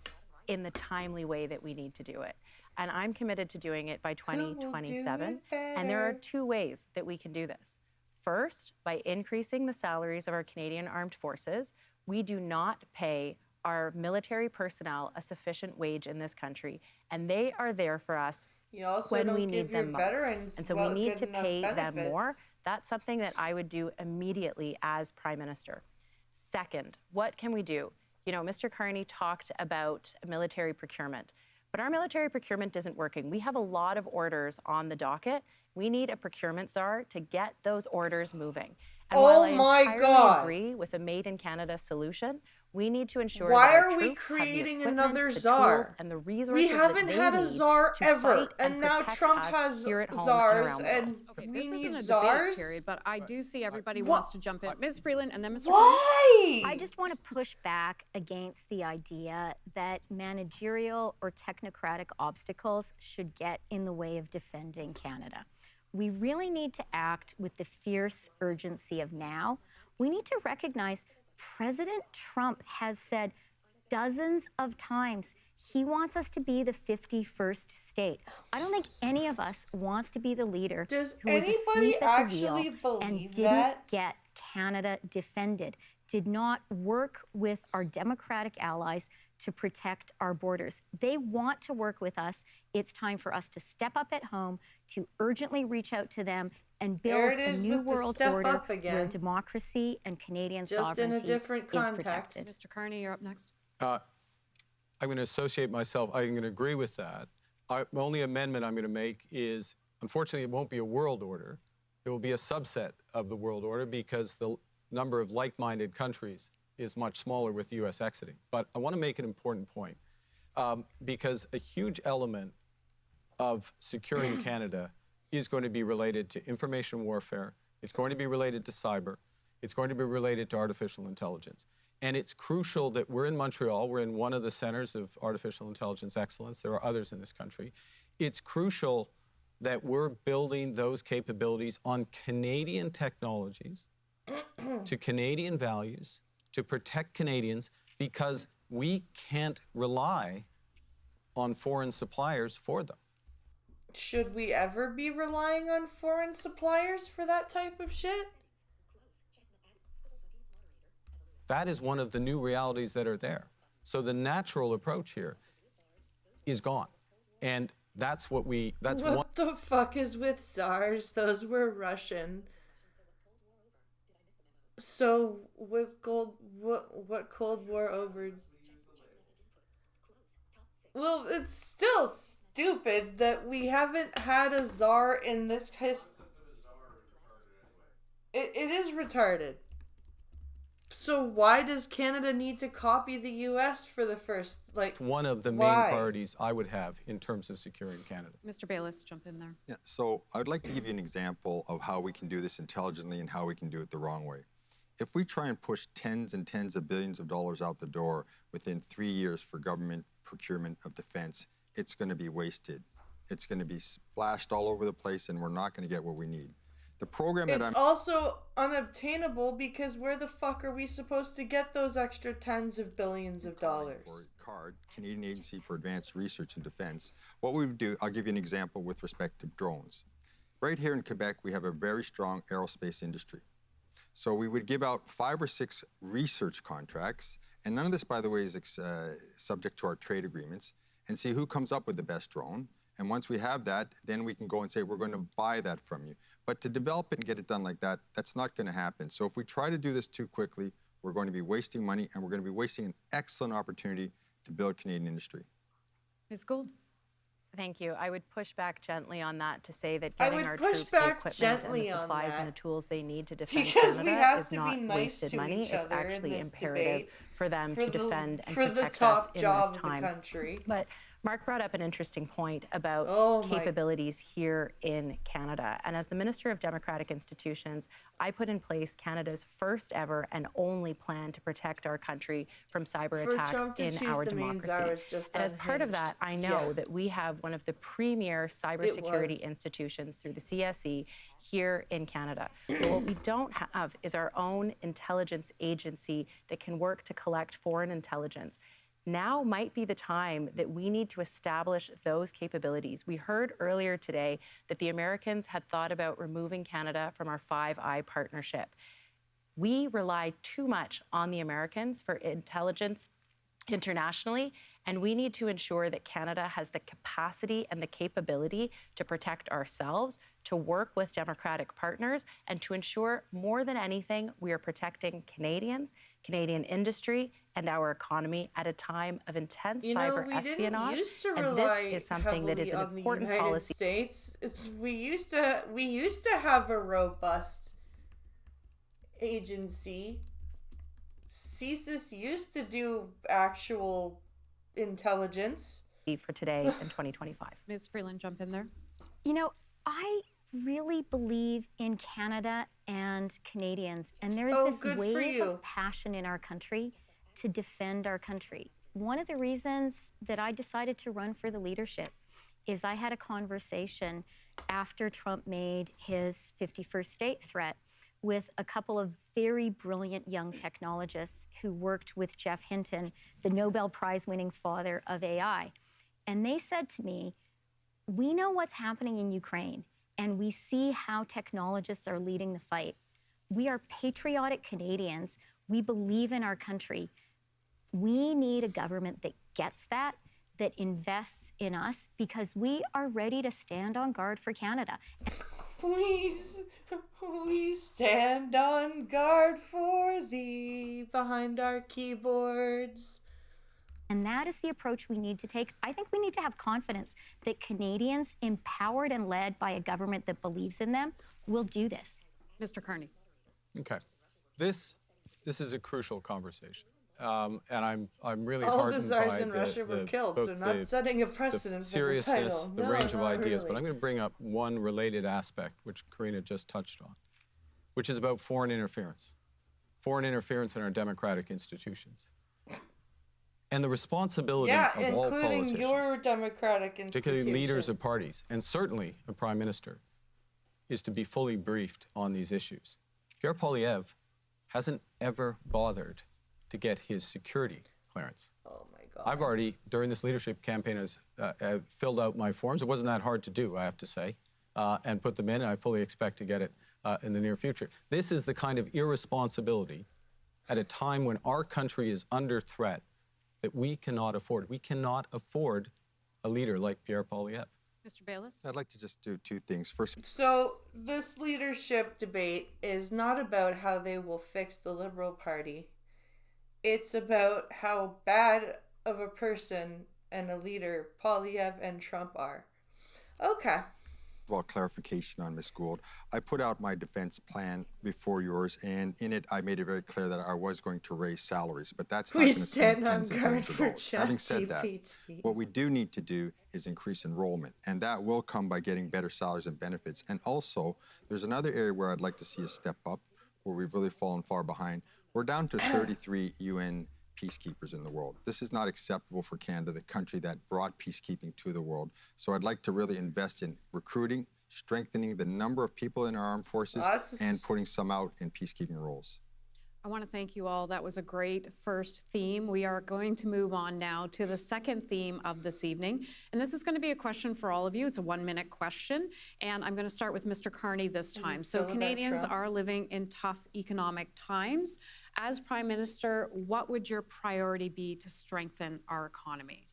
[SPEAKER 5] in the timely way that we need to do it. And I'm committed to doing it by 2027. And there are 2 ways that we can do this. First, by increasing the salaries of our Canadian Armed Forces. We do not pay our military personnel a sufficient wage in this country, and they are there for us
[SPEAKER 1] You also
[SPEAKER 5] when
[SPEAKER 1] don't
[SPEAKER 5] we
[SPEAKER 1] give
[SPEAKER 5] need
[SPEAKER 1] your
[SPEAKER 5] them most.
[SPEAKER 1] veterans
[SPEAKER 5] And so
[SPEAKER 1] well,
[SPEAKER 5] we need
[SPEAKER 1] good
[SPEAKER 5] to
[SPEAKER 1] enough
[SPEAKER 5] pay them
[SPEAKER 1] benefits.
[SPEAKER 5] more. That's something that I would do immediately as Prime Minister. Second, what can we do? You know, Mr. Carney talked about military procurement, but our military procurement isn't working. We have a lot of orders on the docket. We need a procurement czar to get those orders moving. And while I entirely agree with a Made in Canada solution, we need to ensure
[SPEAKER 1] Why
[SPEAKER 5] that our
[SPEAKER 1] are we
[SPEAKER 5] troops have the
[SPEAKER 1] creating
[SPEAKER 5] equipment,
[SPEAKER 1] another
[SPEAKER 5] the
[SPEAKER 1] czar?
[SPEAKER 5] tools, and the resources
[SPEAKER 1] We haven't
[SPEAKER 5] that they
[SPEAKER 1] had a
[SPEAKER 5] need
[SPEAKER 1] czar
[SPEAKER 5] to
[SPEAKER 1] ever,
[SPEAKER 5] fight
[SPEAKER 1] and now
[SPEAKER 5] protect
[SPEAKER 1] Trump
[SPEAKER 5] us
[SPEAKER 1] has
[SPEAKER 5] here at home
[SPEAKER 1] czars,
[SPEAKER 5] around the
[SPEAKER 1] and
[SPEAKER 5] world.
[SPEAKER 3] Okay,
[SPEAKER 1] we
[SPEAKER 3] this
[SPEAKER 1] need
[SPEAKER 3] isn't a
[SPEAKER 1] czars.
[SPEAKER 3] debate period, but I do see everybody
[SPEAKER 1] What?
[SPEAKER 3] wants to jump in. Ms. Freeland and then Mr. Carney.
[SPEAKER 1] Why?
[SPEAKER 6] I just want to push back against the idea that managerial or technocratic obstacles should get in the way of defending Canada. We really need to act with the fierce urgency of now. We need to recognize President Trump has said dozens of times he wants us to be the 51st state. I don't think any of us wants to be the leader
[SPEAKER 1] Does
[SPEAKER 6] who was
[SPEAKER 1] anybody
[SPEAKER 6] asleep at the
[SPEAKER 1] actually
[SPEAKER 6] wheel and
[SPEAKER 1] believe
[SPEAKER 6] didn't
[SPEAKER 1] that?
[SPEAKER 6] get Canada defended, did not work with our democratic allies to protect our borders. They want to work with us. It's time for us to step up at home, to urgently reach out to them and
[SPEAKER 1] There
[SPEAKER 6] build
[SPEAKER 1] it
[SPEAKER 6] a
[SPEAKER 1] is
[SPEAKER 6] new
[SPEAKER 1] with the
[SPEAKER 6] world
[SPEAKER 1] step
[SPEAKER 6] order
[SPEAKER 1] up again.
[SPEAKER 6] where democracy and Canadian
[SPEAKER 1] Just in a
[SPEAKER 6] sovereignty
[SPEAKER 1] different
[SPEAKER 6] is
[SPEAKER 1] context.
[SPEAKER 6] protected.
[SPEAKER 3] Mr. Carney, you're up next.
[SPEAKER 7] I'm going to associate myself, I'm going to agree with that. The only amendment I'm going to make is, unfortunately, it won't be a world order, It will be a subset of the world order because the number of like-minded countries is much smaller with the U.S. exiting. But I want to make an important point because a huge element of securing Canada is going to be related to information warfare. It's going to be related to cyber. It's going to be related to artificial intelligence. And it's crucial that we're in Montreal. We're in one of the centers of artificial intelligence excellence. There are others in this country. It's crucial that we're building those capabilities on Canadian technologies, to Canadian values, to protect Canadians, because we can't rely on foreign suppliers for them.
[SPEAKER 1] Should we ever be relying on foreign suppliers for that type of shit?
[SPEAKER 7] That is one of the new realities that are there. So the natural approach here is gone. And that's what
[SPEAKER 1] What the fuck is with czars? Those were Russian. So with what Cold War over? Well, it's still stupid that we haven't had a czar in this case. It is retarded. So why does Canada need to copy the U.S. for the first,
[SPEAKER 7] one of the main priorities I would have in terms of securing Canada.
[SPEAKER 3] Mr. Bayless, jump in there.
[SPEAKER 2] Yeah, so I'd like to give you an example of how we can do this intelligently and how we can do it the wrong way. If we try and push tens and tens of billions of dollars out the door within 3 years for government procurement of defense, it's going to be wasted. It's going to be splashed all over the place, and we're not going to get what we need. The program that
[SPEAKER 1] It's also unobtainable because where the fuck are we supposed to get those extra tens of billions of dollars?
[SPEAKER 2] Or CARD, Canadian Agency for Advanced Research and Defense. What we would do, I'll give you an example with respect to drones. Right here in Quebec, we have a very strong aerospace industry. So we would give out 5 or 6 research contracts, and none of this, by the way, is subject to our trade agreements, and see who comes up with the best drone. And once we have that, then we can go and say, we're going to buy that from you. But to develop it and get it done like that, that's not going to happen. So if we try to do this too quickly, we're going to be wasting money, and we're going to be wasting an excellent opportunity to build Canadian industry.
[SPEAKER 3] Ms. Gould.
[SPEAKER 5] Thank you. I would push back gently on that to say that getting our troops the equipment and the supplies and the tools they need to defend Canada is not wasted money. It's actually imperative for them to defend and protect us in this time. But Mark brought up an interesting point about capabilities here in Canada. And as the Minister of Democratic Institutions, I put in place Canada's first ever and only plan to protect our country from cyber attacks in our democracy. And as part of that, I know that we have one of the premier cybersecurity institutions through the CSE here in Canada. But what we don't have is our own intelligence agency that can work to collect foreign intelligence. Now might be the time that we need to establish those capabilities. We heard earlier today that the Americans had thought about removing Canada from our Five Eye partnership. We rely too much on the Americans for intelligence internationally, and we need to ensure that Canada has the capacity and the capability to protect ourselves, to work with democratic partners, and to ensure more than anything we are protecting Canadians, Canadian industry, and our economy at a time of intense cyber espionage. And this is something that is an important policy.
[SPEAKER 1] We used to have a robust agency. CSIS used to do actual intelligence.
[SPEAKER 5] For today in 2025.
[SPEAKER 3] Ms. Freeland, jump in there.
[SPEAKER 6] You know, I really believe in Canada and Canadians, and there is this wave of passion in our country to defend our country. One of the reasons that I decided to run for the leadership is I had a conversation after Trump made his 51st state threat with a couple of very brilliant young technologists who worked with Jeff Hinton, the Nobel Prize-winning father of AI. And they said to me, we know what's happening in Ukraine, and we see how technologists are leading the fight. We are patriotic Canadians. We believe in our country. We need a government that gets that invests in us, because we are ready to stand on guard for Canada.
[SPEAKER 1] We stand on guard for thee behind our keyboards.
[SPEAKER 6] And that is the approach we need to take. I think we need to have confidence that Canadians, empowered and led by a government that believes in them, will do this.
[SPEAKER 3] Mr. Carney.
[SPEAKER 7] Okay. This is a crucial conversation. And I'm really
[SPEAKER 1] All the
[SPEAKER 7] heartened
[SPEAKER 1] czars
[SPEAKER 7] by
[SPEAKER 1] in Russia were killed, so
[SPEAKER 7] both
[SPEAKER 1] not setting a precedent
[SPEAKER 7] the
[SPEAKER 1] for
[SPEAKER 7] seriousness,
[SPEAKER 1] the
[SPEAKER 7] the
[SPEAKER 1] title.
[SPEAKER 7] range of
[SPEAKER 1] not
[SPEAKER 7] ideas.
[SPEAKER 1] really.
[SPEAKER 7] But I'm going to bring up one related aspect, which Karina just touched on, which is about foreign interference in our democratic institutions. And the responsibility of all politicians,
[SPEAKER 1] including your democratic institution,
[SPEAKER 7] particularly leaders of parties, and certainly a prime minister, is to be fully briefed on these issues. Pierre Poilievre hasn't ever bothered to get his security clearance.
[SPEAKER 1] Oh my God.
[SPEAKER 7] I've already, during this leadership campaign, filled out my forms. It wasn't that hard to do, I have to say, and put them in, and I fully expect to get it in the near future. This is the kind of irresponsibility at a time when our country is under threat that we cannot afford. We cannot afford a leader like Pierre Poilievre.
[SPEAKER 3] Mr. Bayless?
[SPEAKER 2] I'd like to just do two things. First,
[SPEAKER 1] So this leadership debate is not about how they will fix the Liberal Party. It's about how bad of a person and a leader Poilievre and Trump are. Okay.
[SPEAKER 2] well, clarification on Ms. Gould. I put out my defense plan before yours, and in it, I made it very clear that I was going to raise salaries, but that's not going to spend tens of millions of dollars. Having said that, what we do need to do is increase enrollment, and that will come by getting better salaries and benefits. And also, there's another area where I'd like to see us step up, where we've really fallen far behind. We're down to 33 UN peacekeepers in the world. This is not acceptable for Canada, the country that brought peacekeeping to the world. So I'd like to really invest in recruiting, strengthening the number of people in our armed forces, and putting some out in peacekeeping roles.
[SPEAKER 3] I want to thank you all. That was a great first theme. We are going to move on now to the second theme of this evening. And this is going to be a question for all of you. It's a 1-minute question. And I'm going to start with Mr. Carney this time. So Canadians are living in tough economic times. As Prime Minister, what would your priority be to strengthen our economy?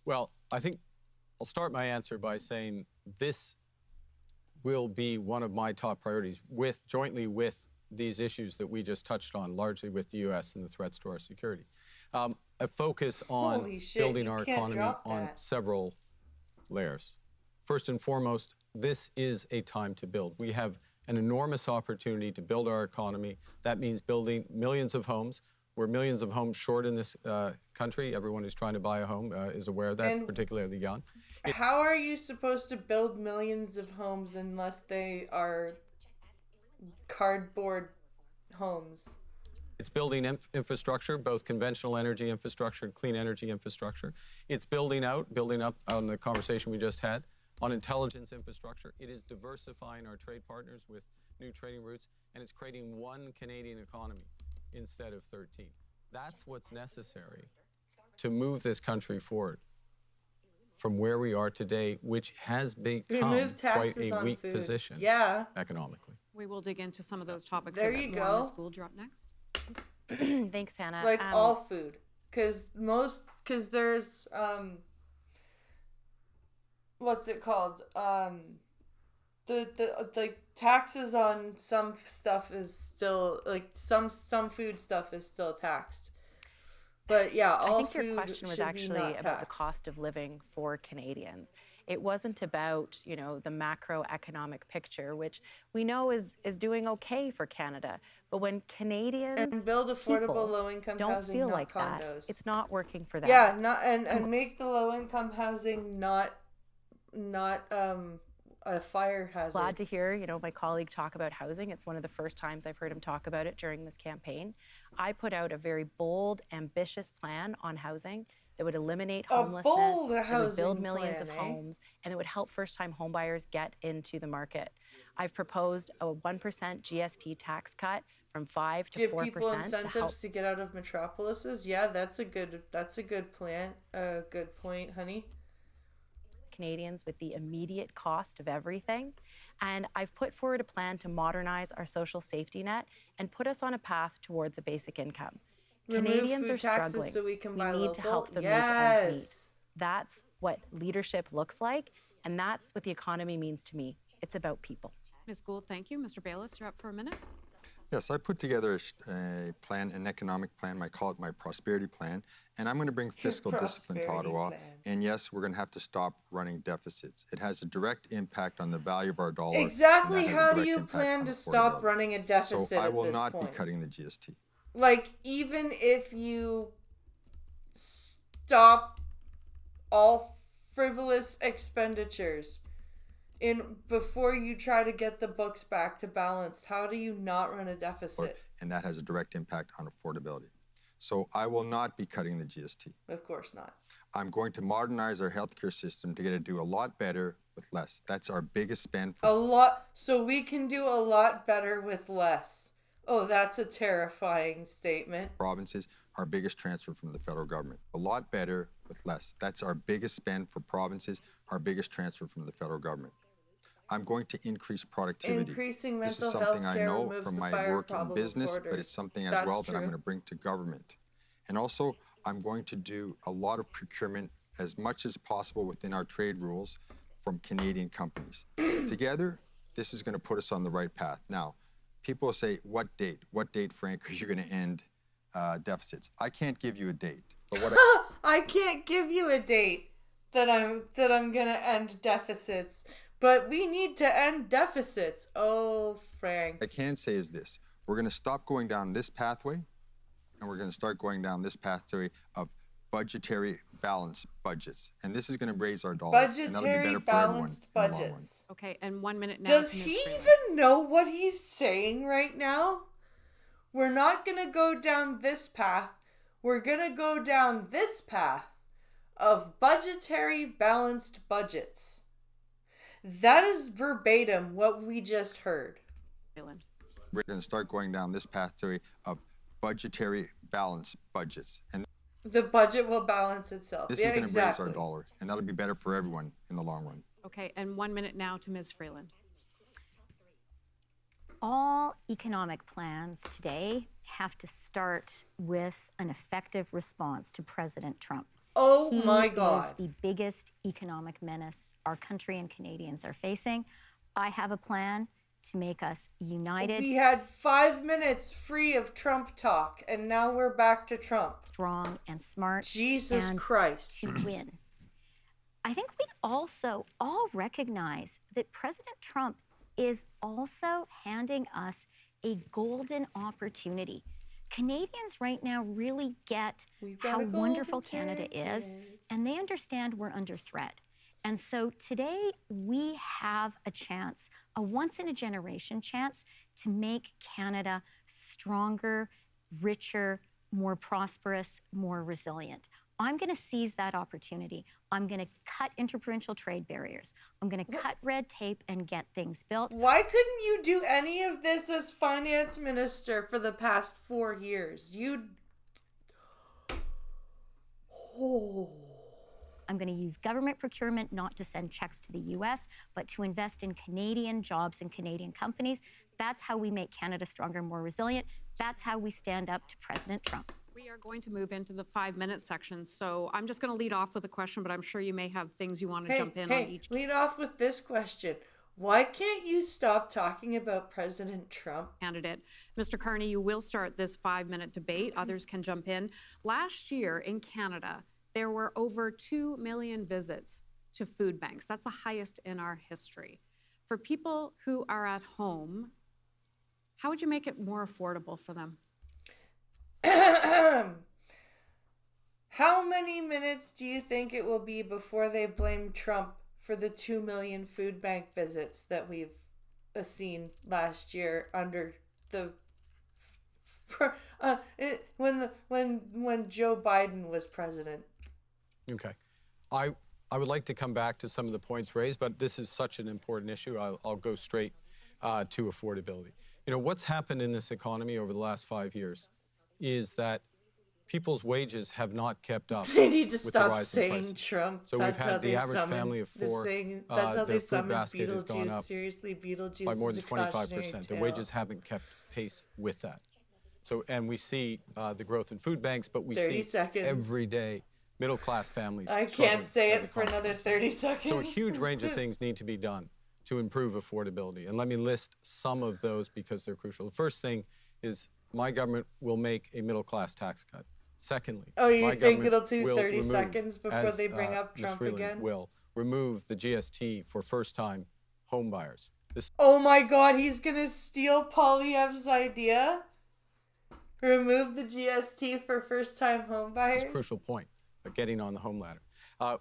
[SPEAKER 7] Well, I think I'll start my answer by saying this will be one of my top priorities, jointly with these issues that we just touched on, largely with the U.S. and the threats to our security. A focus on building our economy on several layers. First and foremost, this is a time to build. We have an enormous opportunity to build our economy. That means building millions of homes. We're millions of homes short in this country. Everyone who's trying to buy a home is aware of that, and particularly young.
[SPEAKER 1] How are you supposed to build millions of homes unless they are cardboard homes?
[SPEAKER 7] It's building infrastructure, both conventional energy infrastructure and clean energy infrastructure. It's building up on the conversation we just had, on intelligence infrastructure. It is diversifying our trade partners with new trading routes, and it's creating one Canadian economy instead of 13. That's what's necessary to move this country forward from where we are today, which has become quite a weak position economically.
[SPEAKER 3] We will dig into some of those topics.
[SPEAKER 1] There you go.
[SPEAKER 3] Ms. Gould, you're up next.
[SPEAKER 5] Thanks, Hannah.
[SPEAKER 1] Like all food, because there's what's it called? The taxes on some stuff is still like some food stuff is still taxed. But yeah, all
[SPEAKER 5] I think
[SPEAKER 1] food
[SPEAKER 5] your question was actually about the cost of living for Canadians. It wasn't about, the macroeconomic picture, which we know is doing okay for Canada. But when Canadians
[SPEAKER 1] and build affordable low-income
[SPEAKER 5] don't
[SPEAKER 1] housing,
[SPEAKER 5] feel
[SPEAKER 1] not
[SPEAKER 5] like
[SPEAKER 1] condos.
[SPEAKER 5] that, it's not working for them.
[SPEAKER 1] Yeah, and make the low-income housing not a fire hazard.
[SPEAKER 5] Glad to hear, my colleague talk about housing. It's one of the first times I've heard him talk about it during this campaign. I put out a very bold, ambitious plan on housing that would eliminate homelessness, that would build millions of homes, and it would help first-time homebuyers get into the market. I've proposed a 1% GST tax cut from 5 to 4%.
[SPEAKER 1] Give people incentives to get out of metropolises. Yeah, that's a good plan. Good point, honey.
[SPEAKER 5] Canadians with the immediate cost of everything. And I've put forward a plan to modernize our social safety net and put us on a path towards a basic income. Canadians are struggling.
[SPEAKER 1] So we can
[SPEAKER 5] need to help them make ends meet. That's what leadership looks like, and that's what the economy means to me. It's about people.
[SPEAKER 3] Ms. Gould, thank you. Mr. Bayless, you're up for a minute.
[SPEAKER 2] Yes, I put together a plan, an economic plan. I call it my prosperity plan. And I'm going to bring fiscal discipline to Ottawa. And yes, we're going to have to stop running deficits. It has a direct impact on the value of our dollar.
[SPEAKER 1] Exactly how do you plan to stop running a deficit
[SPEAKER 2] So I will
[SPEAKER 1] at this
[SPEAKER 2] not
[SPEAKER 1] point?
[SPEAKER 2] be cutting the GST.
[SPEAKER 1] Like, even if you stop all frivolous expenditures before you try to get the books back to balanced, how do you not run a deficit?
[SPEAKER 2] And that has a direct impact on affordability. So I will not be cutting the GST.
[SPEAKER 1] Of course not.
[SPEAKER 2] I'm going to modernize our healthcare system to get it to do a lot better with less. That's our biggest spend.
[SPEAKER 1] So we can do a lot better with less. Oh, that's a terrifying statement.
[SPEAKER 2] Provinces, our biggest transfer from the federal government. A lot better with less. That's our biggest spend for provinces, our biggest transfer from the federal government. I'm going to increase productivity.
[SPEAKER 1] Increasing mental
[SPEAKER 2] this is something I know
[SPEAKER 1] removes
[SPEAKER 2] from
[SPEAKER 1] the
[SPEAKER 2] my
[SPEAKER 1] fire
[SPEAKER 2] work in
[SPEAKER 1] problem
[SPEAKER 2] business,
[SPEAKER 1] borders.
[SPEAKER 2] but it's something as
[SPEAKER 1] That's
[SPEAKER 2] well that I'm
[SPEAKER 1] true.
[SPEAKER 2] going to bring to government. And also, I'm going to do a lot of procurement as much as possible within our trade rules from Canadian companies. Together, this is going to put us on the right path. Now, people say, what date? What date, Frank, are you going to end deficits? I can't give you a date. But what
[SPEAKER 1] I can't give you a date that I'm going to end deficits. But we need to end deficits. Oh, Frank.
[SPEAKER 2] I can say is this. We're going to stop going down this pathway, and we're going to start going down this pathway of budgetary balanced budgets. And this is going to raise our dollar. And that'll be better for everyone in the long run.
[SPEAKER 3] Okay, and 1 minute now.
[SPEAKER 1] Does he even know what he's saying right now? We're not going to go down this path. We're going to go down this path of budgetary balanced budgets. That is verbatim what we just heard.
[SPEAKER 2] We're going to start going down this pathway of budgetary balanced budgets. And
[SPEAKER 1] the budget will balance itself.
[SPEAKER 2] This is going to raise our dollar, and that'll be better for everyone in the long run.
[SPEAKER 3] Okay, and 1 minute now to Ms. Freeland.
[SPEAKER 6] All economic plans today have to start with an effective response to President Trump.
[SPEAKER 1] Oh my God.
[SPEAKER 6] He is the biggest economic menace our country and Canadians are facing. I have a plan to make us united.
[SPEAKER 1] We had 5 minutes free of Trump talk, and now we're back to Trump.
[SPEAKER 6] Strong and smart.
[SPEAKER 1] Jesus Christ.
[SPEAKER 6] To win. I think we also all recognize that President Trump is also handing us a golden opportunity. Canadians right now really get how wonderful Canada is, and they understand we're under threat. And so today we have a chance, a once-in-a-generation chance, to make Canada stronger, richer, more prosperous, more resilient. I'm going to seize that opportunity. I'm going to cut interprovincial trade barriers. I'm going to cut red tape and get things built.
[SPEAKER 1] Why couldn't you do any of this as finance minister for the past 4 years?
[SPEAKER 6] I'm going to use government procurement not to send checks to the U.S., but to invest in Canadian jobs and Canadian companies. That's how we make Canada stronger, more resilient. That's how we stand up to President Trump.
[SPEAKER 3] We are going to move into the 5-minute section, so I'm just going to lead off with a question, but I'm sure you may have things you want to jump in on each.
[SPEAKER 1] Lead off with this question. Why can't you stop talking about President Trump?
[SPEAKER 3] Candidate. Mr. Carney, you will start this 5-minute debate. Others can jump in. Last year in Canada, there were over 2 million visits to food banks. That's the highest in our history. For people who are at home, how would you make it more affordable for them?
[SPEAKER 1] How many minutes do you think it will be before they blame Trump for the 2 million food bank visits that we've seen last year under the when Joe Biden was president?
[SPEAKER 7] Okay. I would like to come back to some of the points raised, but this is such an important issue. I'll go straight to affordability. You know, what's happened in this economy over the last 5 years is that people's wages have not kept up
[SPEAKER 1] They need to
[SPEAKER 7] with the
[SPEAKER 1] stop
[SPEAKER 7] rise in
[SPEAKER 1] saying
[SPEAKER 7] prices.
[SPEAKER 1] Trump.
[SPEAKER 7] So
[SPEAKER 1] that's
[SPEAKER 7] we've had the average family of 4,
[SPEAKER 1] that's how
[SPEAKER 7] their
[SPEAKER 1] they
[SPEAKER 7] food
[SPEAKER 1] summon
[SPEAKER 7] basket has gone up
[SPEAKER 1] Seriously, Beetlejuice
[SPEAKER 7] by more than
[SPEAKER 1] is a cautionary
[SPEAKER 7] 25%. The
[SPEAKER 1] tale.
[SPEAKER 7] wages haven't kept pace with that. So, and we see the growth in food banks, but we
[SPEAKER 1] 30
[SPEAKER 7] see
[SPEAKER 1] seconds.
[SPEAKER 7] every day middle-class families
[SPEAKER 1] I
[SPEAKER 7] struggling
[SPEAKER 1] can't say
[SPEAKER 7] as
[SPEAKER 1] it
[SPEAKER 7] a
[SPEAKER 1] for another
[SPEAKER 7] consequence.
[SPEAKER 1] 30 seconds.
[SPEAKER 7] So a huge range of things need to be done to improve affordability. And let me list some of those because they're crucial. The first thing is my government will make a middle-class tax cut. Secondly,
[SPEAKER 1] Oh, you
[SPEAKER 7] my
[SPEAKER 1] think
[SPEAKER 7] government
[SPEAKER 1] it'll do
[SPEAKER 7] will
[SPEAKER 1] 30
[SPEAKER 7] remove,
[SPEAKER 1] seconds before
[SPEAKER 7] as,
[SPEAKER 1] they bring up
[SPEAKER 7] Ms.
[SPEAKER 1] Trump
[SPEAKER 7] Freeland
[SPEAKER 1] again?
[SPEAKER 7] will remove the GST for first-time home buyers. This
[SPEAKER 1] Oh my God, he's gonna steal Poilievre's idea? Remove the GST for first-time home buyers?
[SPEAKER 7] is a crucial point, getting on the home ladder.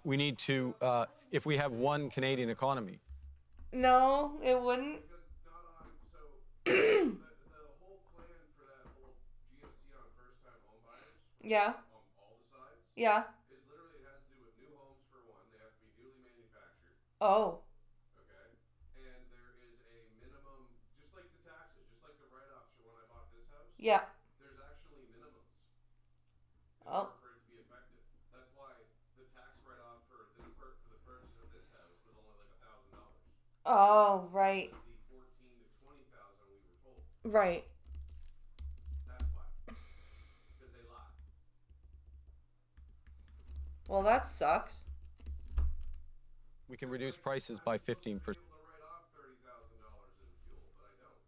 [SPEAKER 7] We need to, if we have one Canadian economy.
[SPEAKER 1] No, it wouldn't.
[SPEAKER 4] The whole plan for that whole GST on first-time home buyers,
[SPEAKER 1] Yeah.
[SPEAKER 4] on all the sides,
[SPEAKER 1] Yeah.
[SPEAKER 4] is literally it has to do with new homes for one. They have to be newly manufactured.
[SPEAKER 1] Oh.
[SPEAKER 4] Okay, and there is a minimum, just like the taxes, just like the write-offs for when I bought this house.
[SPEAKER 1] Yeah.
[SPEAKER 4] There's actually minimums in
[SPEAKER 1] Oh.
[SPEAKER 4] order for it to be effective. That's why the tax write-off for the purchase of this house was only like $1,000.
[SPEAKER 1] Oh, right.
[SPEAKER 4] The 14 to 20,000 we were told.
[SPEAKER 1] Right.
[SPEAKER 4] That's why. Because they lied.
[SPEAKER 1] Well, that sucks.
[SPEAKER 7] We can reduce prices by 15%.
[SPEAKER 4] To write off $30,000 in fuel, but I don't.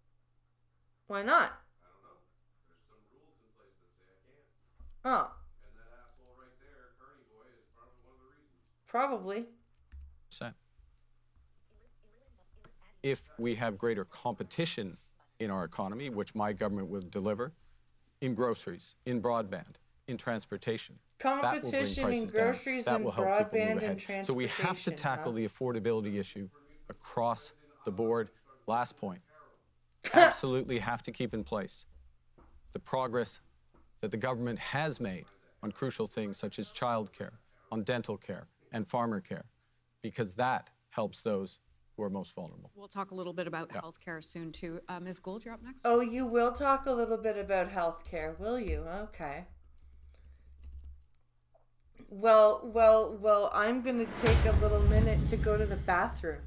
[SPEAKER 1] Why not?
[SPEAKER 4] I don't know. There's some rules in place that say I can't.
[SPEAKER 1] Oh.
[SPEAKER 4] And that asshole right there, Kearney boy, is probably one of the reasons.
[SPEAKER 1] Probably.
[SPEAKER 7] If we have greater competition in our economy, which my government will deliver, in groceries, in broadband, in transportation,
[SPEAKER 1] Competition in groceries
[SPEAKER 7] that
[SPEAKER 1] and
[SPEAKER 7] will help people move
[SPEAKER 1] broadband
[SPEAKER 7] ahead.
[SPEAKER 1] and transportation.
[SPEAKER 7] So we have to tackle the affordability issue across the board. Last point, absolutely have to keep in place the progress that the government has made on crucial things such as childcare, on dental care, and farmer care, because that helps those who are most vulnerable.
[SPEAKER 3] We'll talk a little bit about healthcare soon too. Ms. Gould, you're up next.
[SPEAKER 1] Oh, you will talk a little bit about healthcare, will you? Okay. Well, I'm going to take a little minute to go to the bathroom.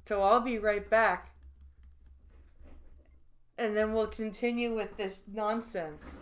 [SPEAKER 1] So I'll be right back. And then we'll continue with this nonsense.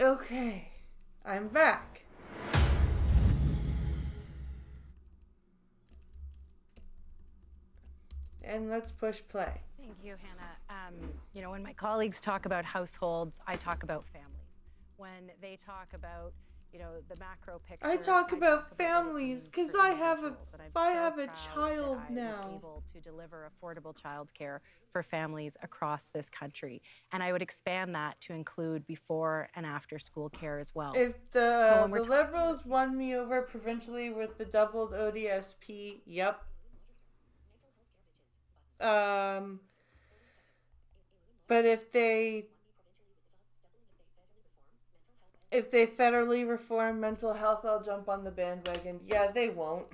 [SPEAKER 1] Okay, I'm back. And let's push play.
[SPEAKER 5] Thank you, Hannah. You know, when my colleagues talk about households, I talk about families. When they talk about, you know, the macro picture,
[SPEAKER 1] I talk about families
[SPEAKER 5] because
[SPEAKER 1] because I have a child
[SPEAKER 5] I
[SPEAKER 1] now.
[SPEAKER 5] was able to deliver affordable childcare for families across this country, and I would expand that to include before and after school care as well.
[SPEAKER 1] If the Liberals won me over provincially with the doubled ODSP, yep. But if they federally reform mental health, I'll jump on the bandwagon. Yeah, they won't.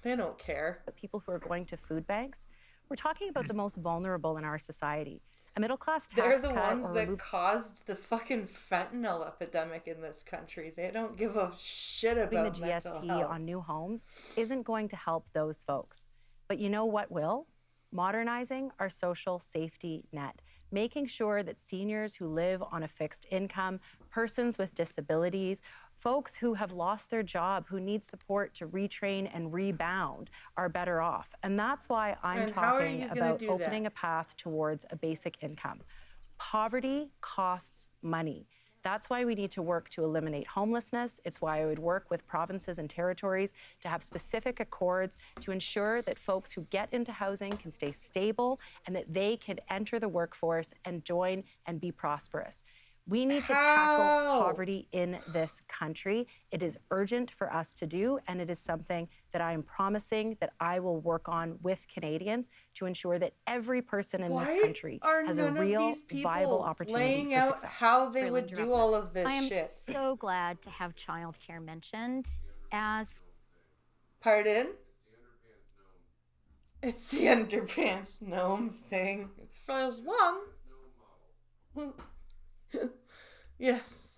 [SPEAKER 1] They don't care.
[SPEAKER 5] The people who are going to food banks, we're talking about the most vulnerable in our society. A middle-class tax
[SPEAKER 1] They're the
[SPEAKER 5] cut
[SPEAKER 1] ones that caused the fucking fentanyl epidemic in this country. They don't give a shit about
[SPEAKER 5] the GST
[SPEAKER 1] mental health.
[SPEAKER 5] on new homes isn't going to help those folks. But you know what will? Modernizing our social safety net, making sure that seniors who live on a fixed income, persons with disabilities, Folks who have lost their job, who need support to retrain and rebound, are better off. And that's why I'm talking about opening a path towards a basic income. Poverty costs money. That's why we need to work to eliminate homelessness. It's why I would work with provinces and territories to have specific accords to ensure that folks who get into housing can stay stable and that they can enter the workforce and join and be prosperous. We need to tackle poverty in this country. It is urgent for us to do, and it is something that I am promising that I will work on with Canadians to ensure that every person in this country has a real, viable opportunity for success.
[SPEAKER 1] How they would do all of this shit.
[SPEAKER 6] I am so glad to have childcare mentioned as...
[SPEAKER 1] Pardon? It's the underpants gnome thing. It feels one. Yes.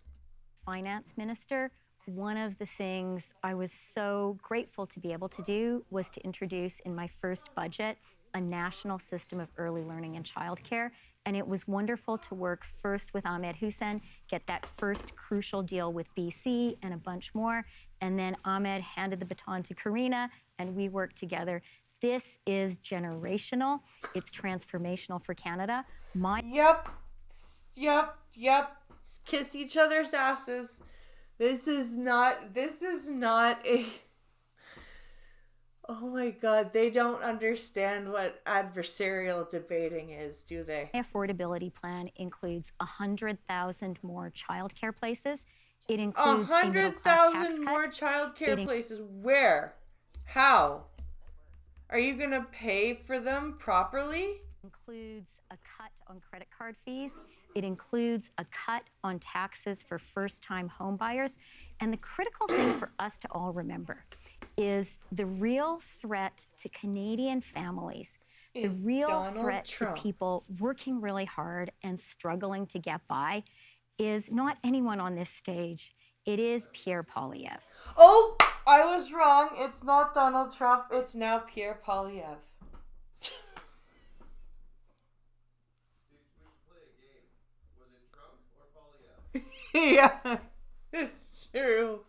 [SPEAKER 6] Finance minister, one of the things I was so grateful to be able to do was to introduce in my first budget a national system of early learning and childcare. And it was wonderful to work first with Ahmed Hussein, get that first crucial deal with BC and a bunch more. And then Ahmed handed the baton to Karina, and we worked together. This is generational. It's transformational for Canada.
[SPEAKER 1] Yep. Kiss each other's asses. This is not a... Oh my God, they don't understand what adversarial debating is, do they?
[SPEAKER 6] My affordability plan includes 100,000 more childcare places. It includes
[SPEAKER 1] 100,000 more childcare places. Where? How? Are you gonna pay for them properly?
[SPEAKER 6] Includes a cut on credit card fees. It includes a cut on taxes for first-time home buyers. And the critical thing for us to all remember is the real threat to Canadian families, the real threat to people working really hard and struggling to get by is not anyone on this stage. It is Pierre Poilievre.
[SPEAKER 1] Oh, I was wrong. It's not Donald Trump. It's now Pierre Poilievre. Yeah, it's true.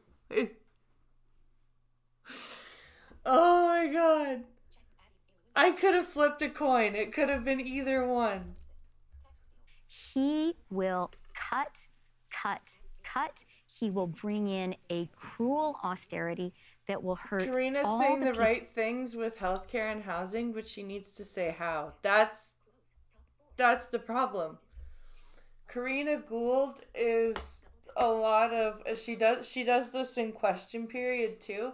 [SPEAKER 1] Oh my God. I could have flipped a coin. It could have been either one.
[SPEAKER 6] He will cut. He will bring in a cruel austerity that will hurt
[SPEAKER 1] Karina's
[SPEAKER 6] all
[SPEAKER 1] saying
[SPEAKER 6] the
[SPEAKER 1] the
[SPEAKER 6] people.
[SPEAKER 1] right things with healthcare and housing, but she needs to say how. That's the problem. Karina Gould is a lot of... She does this in question period too.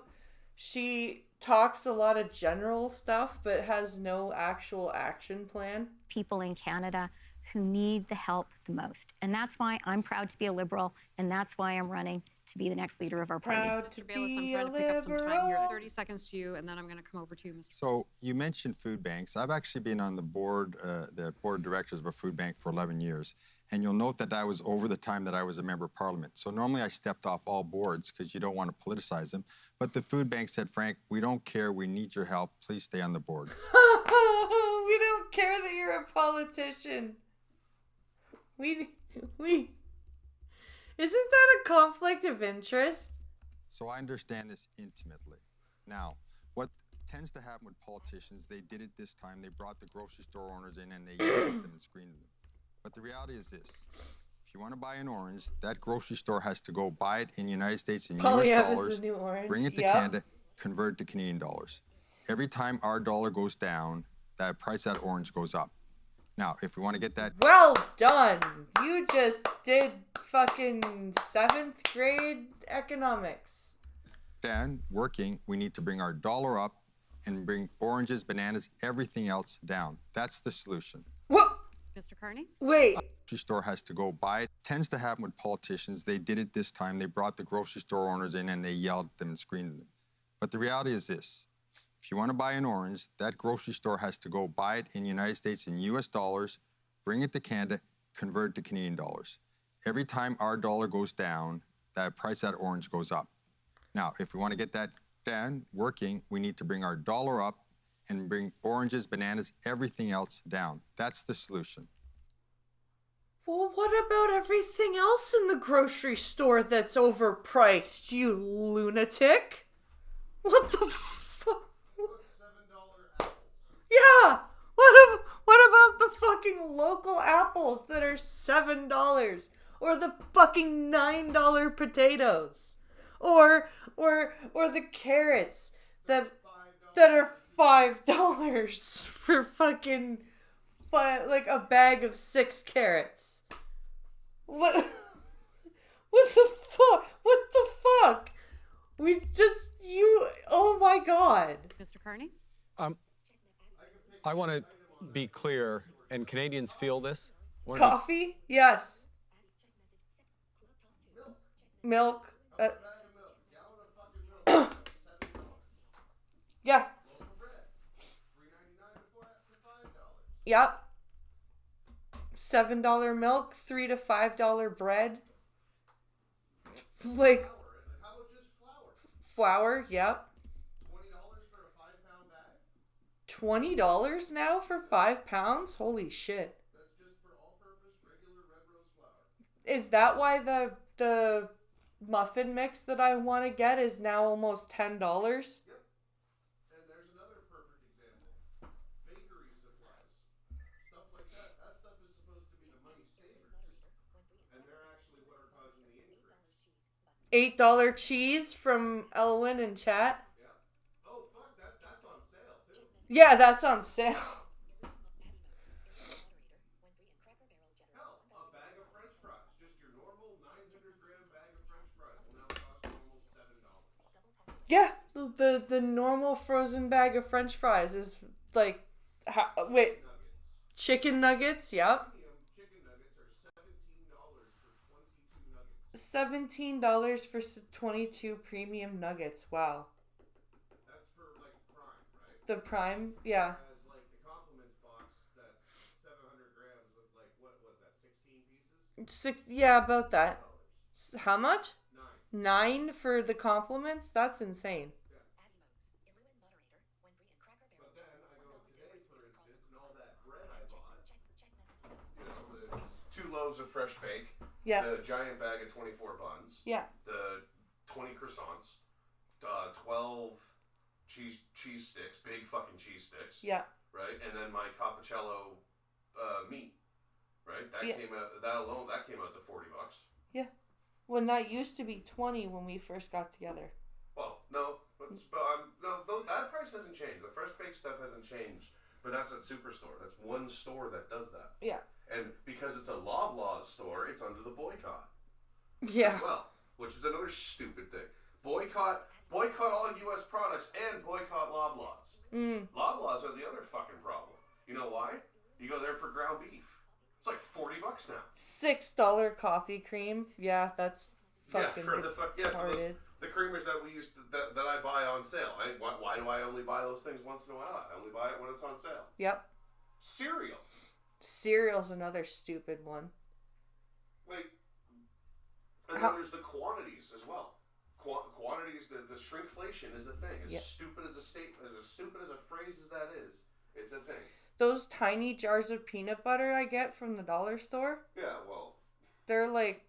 [SPEAKER 1] She talks a lot of general stuff, but has no actual action plan.
[SPEAKER 6] People in Canada who need the help the most. And that's why I'm proud to be a Liberal, and that's why I'm running to be the next leader of our party.
[SPEAKER 1] Proud to
[SPEAKER 3] Mr. Bayless, I'm
[SPEAKER 1] be
[SPEAKER 3] trying
[SPEAKER 1] a
[SPEAKER 3] to pick up some time here.
[SPEAKER 1] Liberal.
[SPEAKER 3] 30 seconds to you, and then I'm going to come over to you, Mr.
[SPEAKER 2] So you mentioned food banks. I've actually been on the board of directors of a food bank for 11 years. And you'll note that that was over the time that I was a member of parliament. So normally I stepped off all boards because you don't want to politicize them. But the food bank said, Frank, we don't care. We need your help. Please stay on the board.
[SPEAKER 1] We don't care that you're a politician. We Isn't that a conflict of interest?
[SPEAKER 2] So I understand this intimately. Now, what tends to happen with politicians, they did it this time. They brought the grocery store owners in and they yelled at them and screamed at them. But the reality is this. If you want to buy an orange, that grocery store has to go buy it in the United States in US dollars, bring it to Canada, convert it to Canadian dollars. Every time our dollar goes down, that price of that orange goes up. Now, if we want to get that...
[SPEAKER 1] Well done! You just did fucking 7th grade economics.
[SPEAKER 2] Down, working, we need to bring our dollar up and bring oranges, bananas, everything else down. That's the solution.
[SPEAKER 1] What?
[SPEAKER 3] Mr. Carney?
[SPEAKER 1] Wait.
[SPEAKER 2] The grocery store has to go buy it. Tends to happen with politicians. They did it this time. They brought the grocery store owners in and they yelled at them and screamed at them. But the reality is this. If you want to buy an orange, that grocery store has to go buy it in the United States in US dollars, bring it to Canada, convert it to Canadian dollars. Every time our dollar goes down, that price of that orange goes up. Now, if we want to get that down, working, we need to bring our dollar up and bring oranges, bananas, everything else down. That's the solution.
[SPEAKER 1] Well, what about everything else in the grocery store that's overpriced, you lunatic? What the fuck? Yeah! What about the fucking local apples that are $7? Or the fucking $9 potatoes? Or the carrots that are $5 for fucking like a bag of 6 carrots. What the fuck? What the fuck? Oh my god.
[SPEAKER 3] Mr. Carney?
[SPEAKER 7] I want to be clear, and Canadians feel this.
[SPEAKER 1] Coffee? Yes. Milk. Yeah. Yep. $7 milk, $3 to $5 bread. Like flour, yep. $20 now for 5 pounds? Holy shit.
[SPEAKER 4] That's just for all-purpose regular red rose flour.
[SPEAKER 1] Is that why the muffin mix that I want to get is now almost $10?
[SPEAKER 4] Yep. And there's another perfect example. Bakery supplies. Stuff like that. That stuff is supposed to be the money savers. And they're actually what are causing the increase.
[SPEAKER 1] $8 cheese from Elwyn in chat.
[SPEAKER 4] Yeah. Oh, fuck, that's on sale, too.
[SPEAKER 1] Yeah, that's on sale.
[SPEAKER 4] Hell, a bag of French fries. Just your normal 900-gram bag of French fries will now cost you almost $7.
[SPEAKER 1] Yeah, the normal frozen bag of French fries is like, chicken nuggets, yep.
[SPEAKER 4] Chicken nuggets are $17 for 22 nuggets.
[SPEAKER 1] $17 for 22 premium nuggets. Wow.
[SPEAKER 4] That's for like prime, right?
[SPEAKER 1] The prime, yeah.
[SPEAKER 4] As like the compliments box that's 700 grams with like, what was that, 16 pieces?
[SPEAKER 1] Yeah, about that. How much?
[SPEAKER 4] 9.
[SPEAKER 1] 9 for the compliments? That's insane.
[SPEAKER 4] But then I go today, for instance, and all that bread I bought, the 2 loaves of fresh bake,
[SPEAKER 1] Yeah.
[SPEAKER 4] the giant bag of 24 buns,
[SPEAKER 1] Yeah.
[SPEAKER 4] the 20 croissants, 12 cheese sticks, big fucking cheese sticks,
[SPEAKER 1] Yeah.
[SPEAKER 4] right? And then my Capuccello meat, right? That
[SPEAKER 1] Yeah.
[SPEAKER 4] came out. That alone, that came out to $40.
[SPEAKER 1] Yeah. When that used to be 20 when we first got together.
[SPEAKER 4] Well, no, that price hasn't changed. The fresh baked stuff hasn't changed, but that's at Superstore. That's one store that does that.
[SPEAKER 1] Yeah.
[SPEAKER 4] And because it's a Loblaws store, it's under the boycott.
[SPEAKER 1] Yeah.
[SPEAKER 4] As well, which is another stupid thing. Boycott all U.S. products and boycott Loblaws. Loblaws are the other fucking problem. You know why? You go there for ground beef. It's like $40 now.
[SPEAKER 1] $6 coffee cream. Yeah, that's fucking
[SPEAKER 4] for
[SPEAKER 1] retarded.
[SPEAKER 4] the creamers that we used to, that I buy on sale. Why do I only buy those things once in a while? I only buy it when it's on sale.
[SPEAKER 1] Yep.
[SPEAKER 4] Cereal.
[SPEAKER 1] Cereal's another stupid one.
[SPEAKER 4] Like, and then there's the quantities as well. Quantities, the shrinkflation is a thing. As stupid as a statement, as stupid as a phrase as that is, it's a thing.
[SPEAKER 1] Those tiny jars of peanut butter I get from the dollar store,
[SPEAKER 4] Yeah, well,
[SPEAKER 1] they're like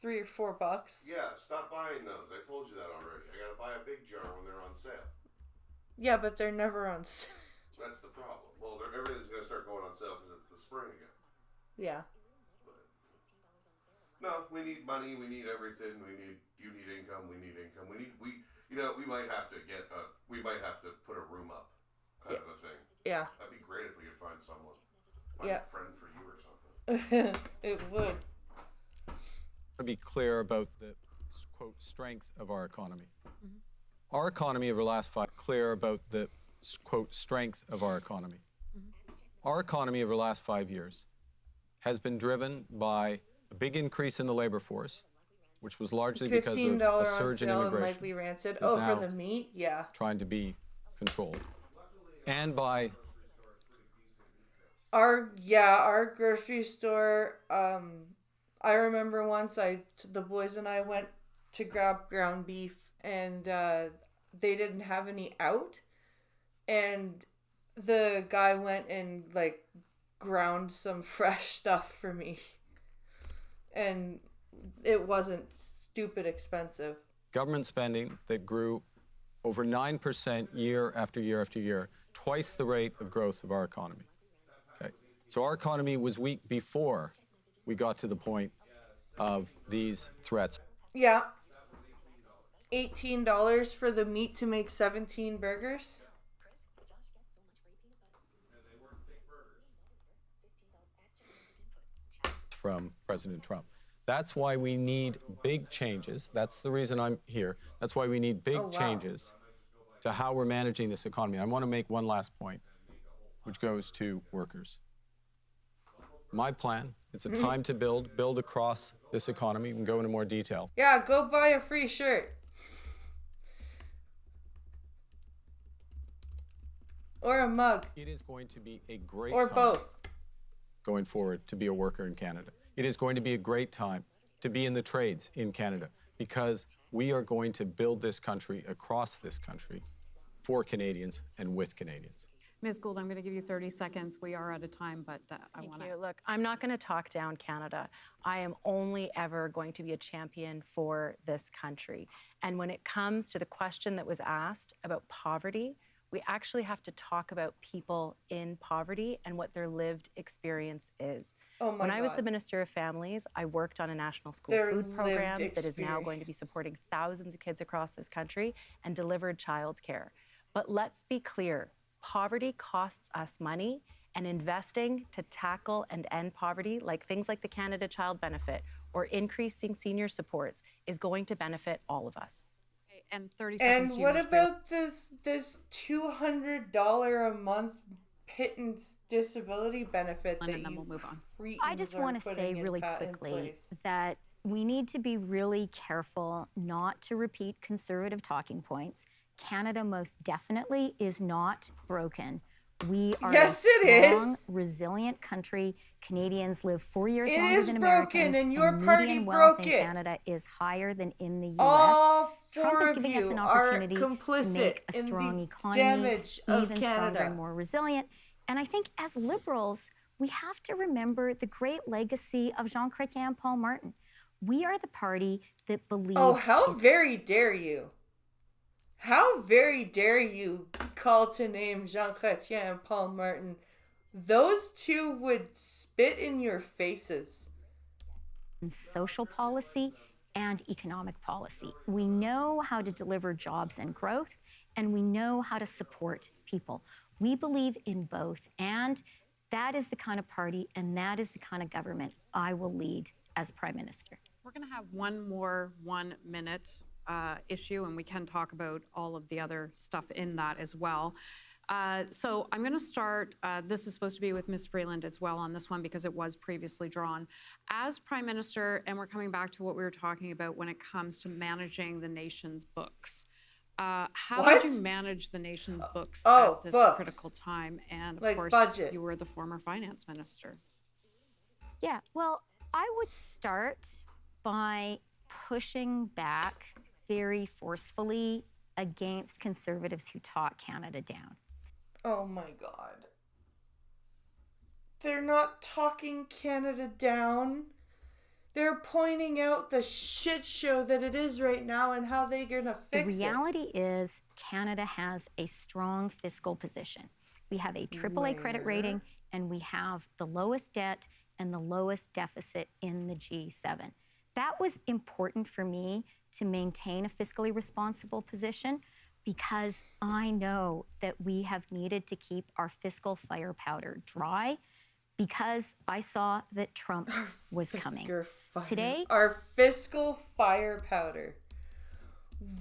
[SPEAKER 1] $3 or $4.
[SPEAKER 4] yeah, stop buying those. I told you that already. I gotta buy a big jar when they're on sale.
[SPEAKER 1] Yeah, but they're never on sale.
[SPEAKER 4] That's the problem. Well, everything's gonna start going on sale because it's the spring again.
[SPEAKER 1] Yeah.
[SPEAKER 4] No, we need money. We need everything. You need income. We need income. We might have to we might have to put a room up, kind of a thing.
[SPEAKER 1] Yeah.
[SPEAKER 4] That'd be great if we could find someone,
[SPEAKER 1] Yeah.
[SPEAKER 4] a friend for you or something.
[SPEAKER 1] It would.
[SPEAKER 7] To be clear about the quote strength of our economy. Our economy over the last 5 Our economy over the last 5 years has been driven by a big increase in the labor force, which was largely because of a surge in immigration.
[SPEAKER 1] Likely rancid. Oh, for the meat? Yeah.
[SPEAKER 7] Trying to be controlled. And by
[SPEAKER 1] our grocery store, I remember once the boys and I went to grab ground beef and they didn't have any out, and the guy went and like ground some fresh stuff for me. And it wasn't stupid expensive.
[SPEAKER 7] Government spending that grew over 9% year after year after year, twice the rate of growth of our economy. Okay? So our economy was weak before we got to the point of these threats.
[SPEAKER 1] Yeah. $18 for the meat to make 17 burgers?
[SPEAKER 7] From President Trump. That's why we need big changes. That's the reason I'm here. That's why we need big changes to how we're managing this economy. I want to make one last point, which goes to workers. My plan, it's a time to build across this economy. We can go into more detail.
[SPEAKER 1] Yeah, go buy a free shirt. Or a mug.
[SPEAKER 7] It is going to be a great
[SPEAKER 1] or
[SPEAKER 7] time
[SPEAKER 1] both
[SPEAKER 7] going forward to be a worker in Canada. It is going to be a great time to be in the trades in Canada because we are going to build this country across this country for Canadians and with Canadians.
[SPEAKER 3] Ms. Gould, I'm going to give you 30 seconds. We are out of time, but I want to...
[SPEAKER 5] Look, I'm not going to talk down Canada. I am only ever going to be a champion for this country. And when it comes to the question that was asked about poverty, we actually have to talk about people in poverty and what their lived experience is. When I was the Minister of Families, I worked on a national school food program that is now going to be supporting thousands of kids across this country and delivered childcare. But let's be clear, poverty costs us money, and investing to tackle and end poverty, like things like the Canada Child Benefit or increasing senior supports, is going to benefit all of us.
[SPEAKER 3] And 30 seconds.
[SPEAKER 1] And what about this $200 a month pittance disability benefit that
[SPEAKER 3] then we'll move on.
[SPEAKER 6] I just want to say really quickly that we need to be really careful not to repeat conservative talking points. Canada most definitely is not broken. We are a strong, resilient country. Canadians live 4 years longer than Americans,
[SPEAKER 1] and your
[SPEAKER 6] median wealth in Canada is higher than in the U.S. Trump is giving us an opportunity to make a strong economy even stronger and more resilient. And I think as Liberals, we have to remember the great legacy of Jean Chrétien and Paul Martin. We are the party that believes...
[SPEAKER 1] Oh, how very dare you! How very dare you call to name Jean Chrétien and Paul Martin? Those two would spit in your faces.
[SPEAKER 6] Social policy and economic policy. We know how to deliver jobs and growth, and we know how to support people. We believe in both, and that is the kind of party and that is the kind of government I will lead as Prime Minister.
[SPEAKER 3] We're going to have one more 1 minute issue, and we can talk about all of the other stuff in that as well. So I'm going to start, this is supposed to be with Ms. Freeland as well on this one because it was previously drawn. As Prime Minister, and we're coming back to what we were talking about when it comes to managing the nation's books. How did you manage the nation's books at this critical time? And of course, you were the former finance minister.
[SPEAKER 6] Yeah, well, I would start by pushing back very forcefully against conservatives who talk Canada down.
[SPEAKER 1] Oh my God. They're not talking Canada down. They're pointing out the shit show that it is right now and how they're going to fix it.
[SPEAKER 6] The reality is Canada has a strong fiscal position. We have a AAA credit rating, and we have the lowest debt and the lowest deficit in the G7. That was important for me to maintain a fiscally responsible position because I know that we have needed to keep our fiscal firepower dry because I saw that Trump was coming. Today,
[SPEAKER 1] our fiscal firepower.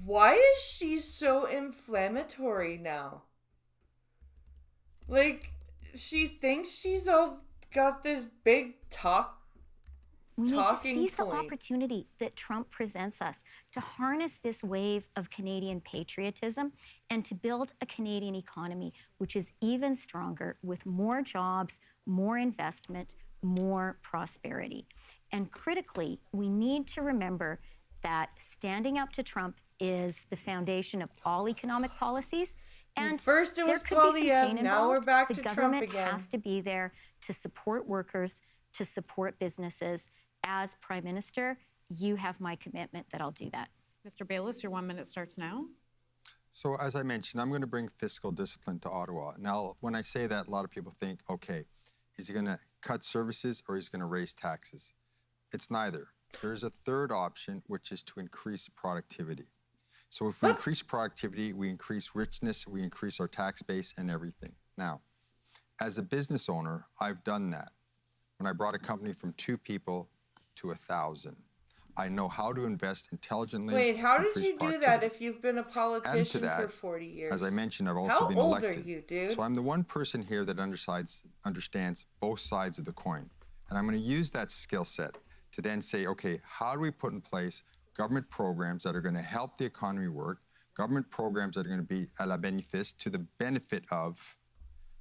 [SPEAKER 1] Why is she so inflammatory now? Like, she thinks she's all got this big
[SPEAKER 6] we need to seize the opportunity that Trump presents us to harness this wave of Canadian patriotism and to build a Canadian economy which is even stronger with more jobs, more investment, more prosperity. And critically, we need to remember that standing up to Trump is the foundation of all economic policies, And
[SPEAKER 1] first it was
[SPEAKER 6] there could be some
[SPEAKER 1] Polyev,
[SPEAKER 6] pain
[SPEAKER 1] now we're
[SPEAKER 6] involved.
[SPEAKER 1] back
[SPEAKER 6] the
[SPEAKER 1] to Trump
[SPEAKER 6] government
[SPEAKER 1] again.
[SPEAKER 6] has to be there to support workers, to support businesses. As Prime Minister, you have my commitment that I'll do that.
[SPEAKER 3] Mr. Bayless, your 1 minute starts now.
[SPEAKER 2] So as I mentioned, I'm going to bring fiscal discipline to Ottawa. Now, when I say that, a lot of people think, okay, is he going to cut services or is he going to raise taxes? It's neither. There's a third option, which is to increase productivity. So if we increase productivity, we increase richness, we increase our tax base and everything. Now, as a business owner, I've done that. When I brought a company from 2 people to 1,000. I know how to invest intelligently.
[SPEAKER 1] Wait, how did
[SPEAKER 2] increase
[SPEAKER 1] you do that
[SPEAKER 2] productivity.
[SPEAKER 1] if you've been a
[SPEAKER 2] And to
[SPEAKER 1] politician
[SPEAKER 2] that,
[SPEAKER 1] for 40 years?
[SPEAKER 2] as I mentioned, I've also
[SPEAKER 1] How
[SPEAKER 2] been
[SPEAKER 1] old
[SPEAKER 2] elected.
[SPEAKER 1] are you, dude?
[SPEAKER 2] So I'm the one person here that understands both sides of the coin. And I'm going to use that skill set to then say, okay, how do we put in place government programs that are going to help the economy work, government programs that are going to be à la bénéfice, to the benefit of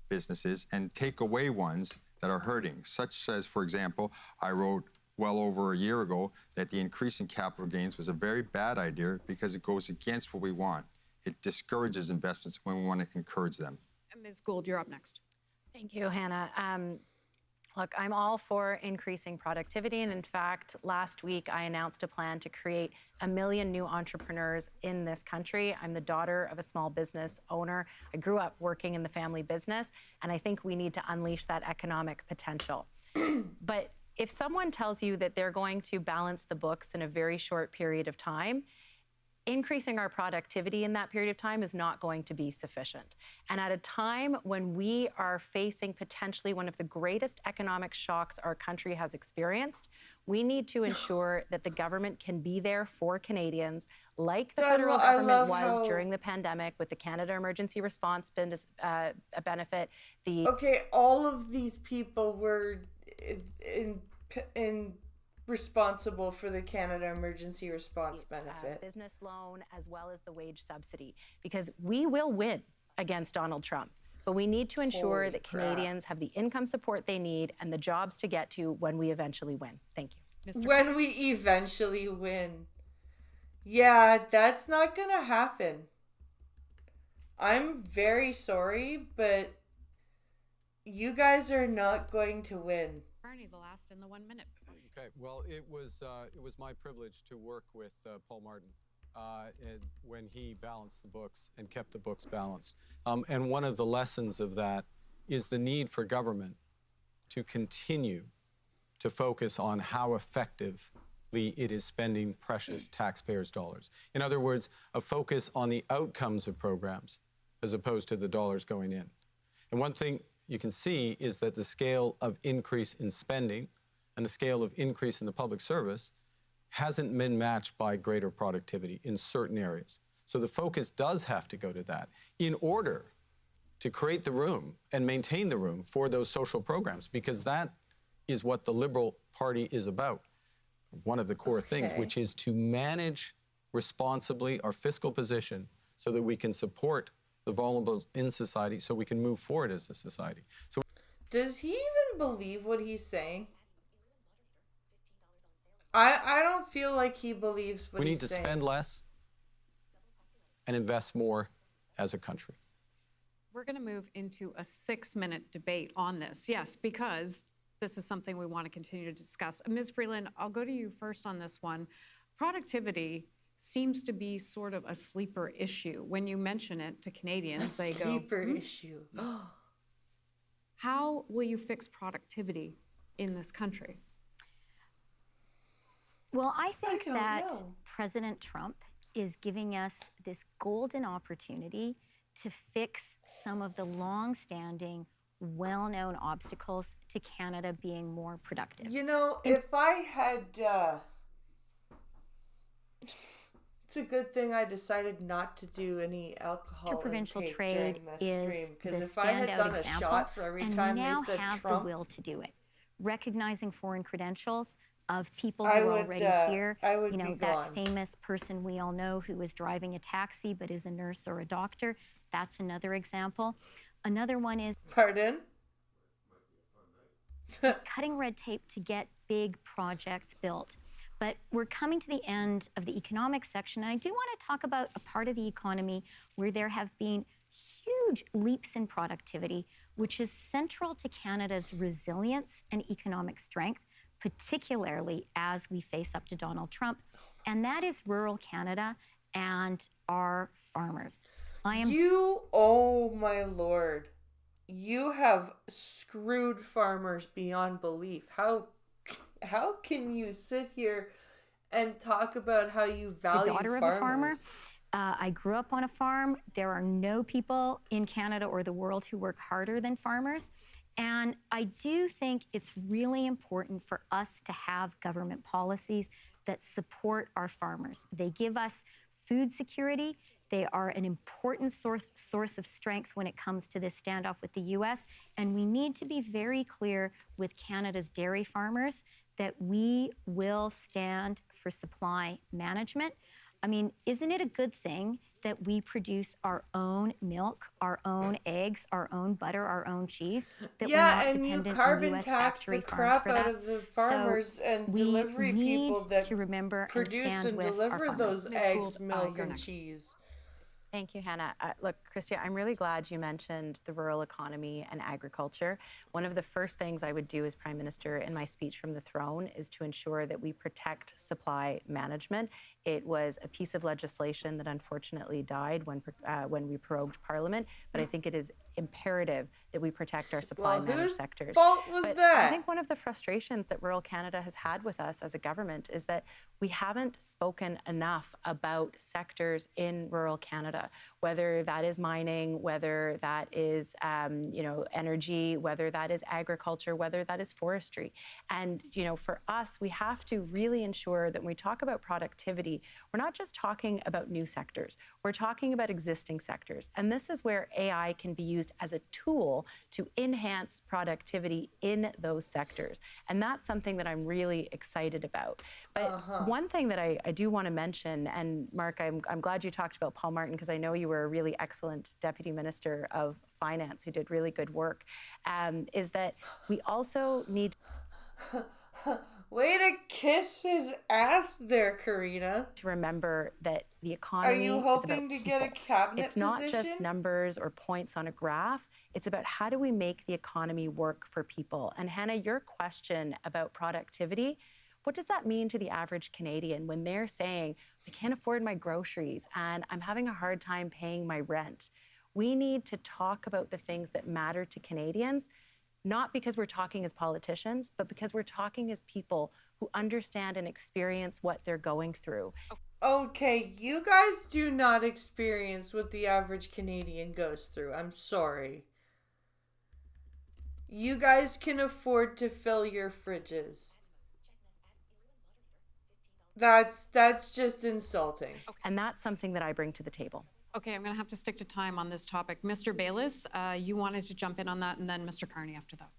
[SPEAKER 2] businesses, and take away ones that are hurting, such as, for example, I wrote well over a year ago that the increase in capital gains was a very bad idea because it goes against what we want. It discourages investments when we want to encourage them.
[SPEAKER 3] Ms. Gould, you're up next.
[SPEAKER 5] Thank you, Hannah. Look, I'm all for increasing productivity. And in fact, last week, I announced a plan to create 1 million new entrepreneurs in this country. I'm the daughter of a small business owner. I grew up working in the family business, and I think we need to unleash that economic potential. But if someone tells you that they're going to balance the books in a very short period of time, increasing our productivity in that period of time is not going to be sufficient. And at a time when we are facing potentially one of the greatest economic shocks our country has experienced, we need to ensure that the government can be there for Canadians, like the federal government was during the pandemic with the Canada Emergency Response benefit.
[SPEAKER 1] Okay, all of these people were responsible for the Canada Emergency Response benefit.
[SPEAKER 5] Business loan as well as the wage subsidy, because we will win against Donald Trump. But we need to ensure that Canadians have the income support they need and the jobs to get to when we eventually win. Thank you.
[SPEAKER 1] When we eventually win. Yeah, that's not going to happen. I'm very sorry, but you guys are not going to win.
[SPEAKER 3] Barney, the last in the 1 minute.
[SPEAKER 7] Okay, well, it was my privilege to work with Paul Martin when he balanced the books and kept the books balanced. And one of the lessons of that is the need for government to continue to focus on how effectively it is spending precious taxpayers' dollars. In other words, a focus on the outcomes of programs as opposed to the dollars going in. And one thing you can see is that the scale of increase in spending and the scale of increase in the public service hasn't been matched by greater productivity in certain areas. So the focus does have to go to that in order to create the room and maintain the room for those social programs, because that is what the Liberal Party is about. One of the core things, which is to manage responsibly our fiscal position so that we can support the vulnerable in society, so we can move forward as a society. So,
[SPEAKER 1] does he even believe what he's saying? I don't feel like he believes what he's saying.
[SPEAKER 7] We need to spend less and invest more as a country.
[SPEAKER 3] We're going to move into a 6-minute debate on this. Yes, because this is something we want to continue to discuss. Ms. Freeland, I'll go to you first on this one. Productivity seems to be sort of a sleeper issue. When you mention it to Canadians, they go,
[SPEAKER 1] sleeper issue.
[SPEAKER 3] How will you fix productivity in this country?
[SPEAKER 6] Well, I think that President Trump is giving us this golden opportunity to fix some of the long-standing, well-known obstacles to Canada being more productive.
[SPEAKER 1] You know, if I had... It's a good thing I decided not to do any alcohol
[SPEAKER 6] Interprovincial
[SPEAKER 1] intake
[SPEAKER 6] trade
[SPEAKER 1] during this stream, because if I had done a shot for every time they said Trump...
[SPEAKER 6] And we now have the will to do it. Recognizing foreign credentials of people who are already here. You know, that famous person we all know who is driving a taxi but is a nurse or a doctor. That's another example. Another one is...
[SPEAKER 1] Pardon?
[SPEAKER 6] Just cutting red tape to get big projects built. But we're coming to the end of the economic section, and I do want to talk about a part of the economy where there have been huge leaps in productivity, which is central to Canada's resilience and economic strength, particularly as we face up to Donald Trump, and that is rural Canada and our farmers.
[SPEAKER 1] Oh my Lord, you have screwed farmers beyond belief. How can you sit here and talk about how you value
[SPEAKER 6] the daughter
[SPEAKER 1] farmers?
[SPEAKER 6] Of a farmer. I grew up on a farm. There are no people in Canada or the world who work harder than farmers. And I do think it's really important for us to have government policies that support our farmers. They give us food security. They are an important source of strength when it comes to this standoff with the U.S. And we need to be very clear with Canada's dairy farmers that we will stand for supply management. I mean, isn't it a good thing that we produce our own milk, our own eggs, our own butter, our own cheese? That we're not dependent
[SPEAKER 1] you carbon
[SPEAKER 6] on US
[SPEAKER 1] tax
[SPEAKER 6] factory
[SPEAKER 1] the crap
[SPEAKER 6] farms for
[SPEAKER 1] out
[SPEAKER 6] that.
[SPEAKER 1] of the farmers and delivery people that
[SPEAKER 6] to remember
[SPEAKER 1] produce and deliver those eggs, milk, and cheese.
[SPEAKER 5] Thank you, Hannah. Look, Christia, I'm really glad you mentioned the rural economy and agriculture. One of the first things I would do as Prime Minister in my speech from the throne is to ensure that we protect supply management. It was a piece of legislation that unfortunately died when we prorogued Parliament, but I think it is imperative that we protect our supply managed sectors.
[SPEAKER 1] Whose fault was that?
[SPEAKER 5] I think one of the frustrations that rural Canada has had with us as a government is that we haven't spoken enough about sectors in rural Canada, whether that is mining, whether that is energy, whether that is agriculture, whether that is forestry. And for us, we have to really ensure that when we talk about productivity, we're not just talking about new sectors, we're talking about existing sectors. And this is where AI can be used as a tool to enhance productivity in those sectors. And that's something that I'm really excited about. But one thing that I do want to mention, and Mark, I'm glad you talked about Paul Martin, because I know you were a really excellent Deputy Minister of Finance who did really good work, is that we also need
[SPEAKER 1] Way to kiss his ass there, Karina.
[SPEAKER 5] To remember that the economy
[SPEAKER 1] Are you hoping to get a cabinet
[SPEAKER 5] It's not
[SPEAKER 1] position?
[SPEAKER 5] just numbers or points on a graph. It's about how do we make the economy work for people. And Hannah, your question about productivity, what does that mean to the average Canadian when they're saying, I can't afford my groceries and I'm having a hard time paying my rent? We need to talk about the things that matter to Canadians, not because we're talking as politicians, but because we're talking as people who understand and experience what they're going through.
[SPEAKER 1] Okay, you guys do not experience what the average Canadian goes through. I'm sorry. You guys can afford to fill your fridges. That's just insulting.
[SPEAKER 5] Okay. And that's something that I bring to the table.
[SPEAKER 3] Okay, I'm going to have to stick to time on this topic. Mr. Bayliss, you wanted to jump in on that, and then Mr. Carney after that.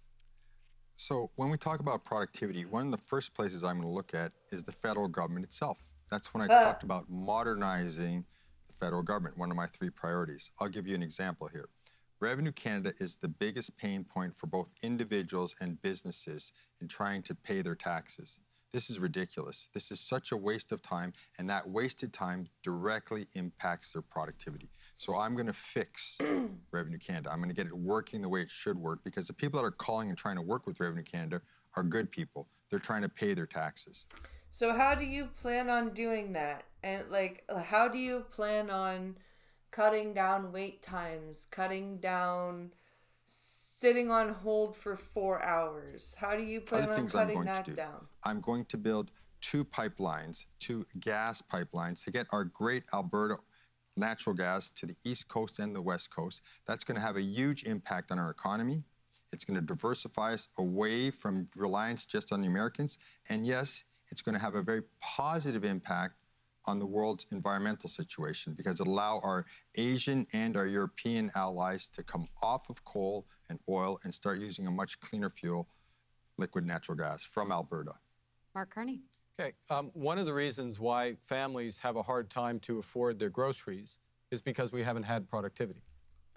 [SPEAKER 2] So when we talk about productivity, one of the first places I'm going to look at is the federal government itself. That's when I talked about modernizing the federal government, one of my 3 priorities. I'll give you an example here. Revenue Canada is the biggest pain point for both individuals and businesses in trying to pay their taxes. This is ridiculous. This is such a waste of time, and that wasted time directly impacts their productivity. So I'm going to fix Revenue Canada. I'm going to get it working the way it should work, because the people that are calling and trying to work with Revenue Canada are good people. They're trying to pay their taxes.
[SPEAKER 1] So how do you plan on doing that? And how do you plan on cutting down wait times, cutting down sitting on hold for 4 hours? How do you plan on cutting that down?
[SPEAKER 2] I'm going to build 2 pipelines, 2 gas pipelines to get our great Alberta natural gas to the East Coast and the West Coast. That's going to have a huge impact on our economy. It's going to diversify us away from reliance just on the Americans. And yes, it's going to have a very positive impact on the world's environmental situation, because it'll allow our Asian and our European allies to come off of coal and oil and start using a much cleaner fuel, liquid natural gas, from Alberta.
[SPEAKER 3] Mark Carney.
[SPEAKER 7] Okay, one of the reasons why families have a hard time to afford their groceries is because we haven't had productivity.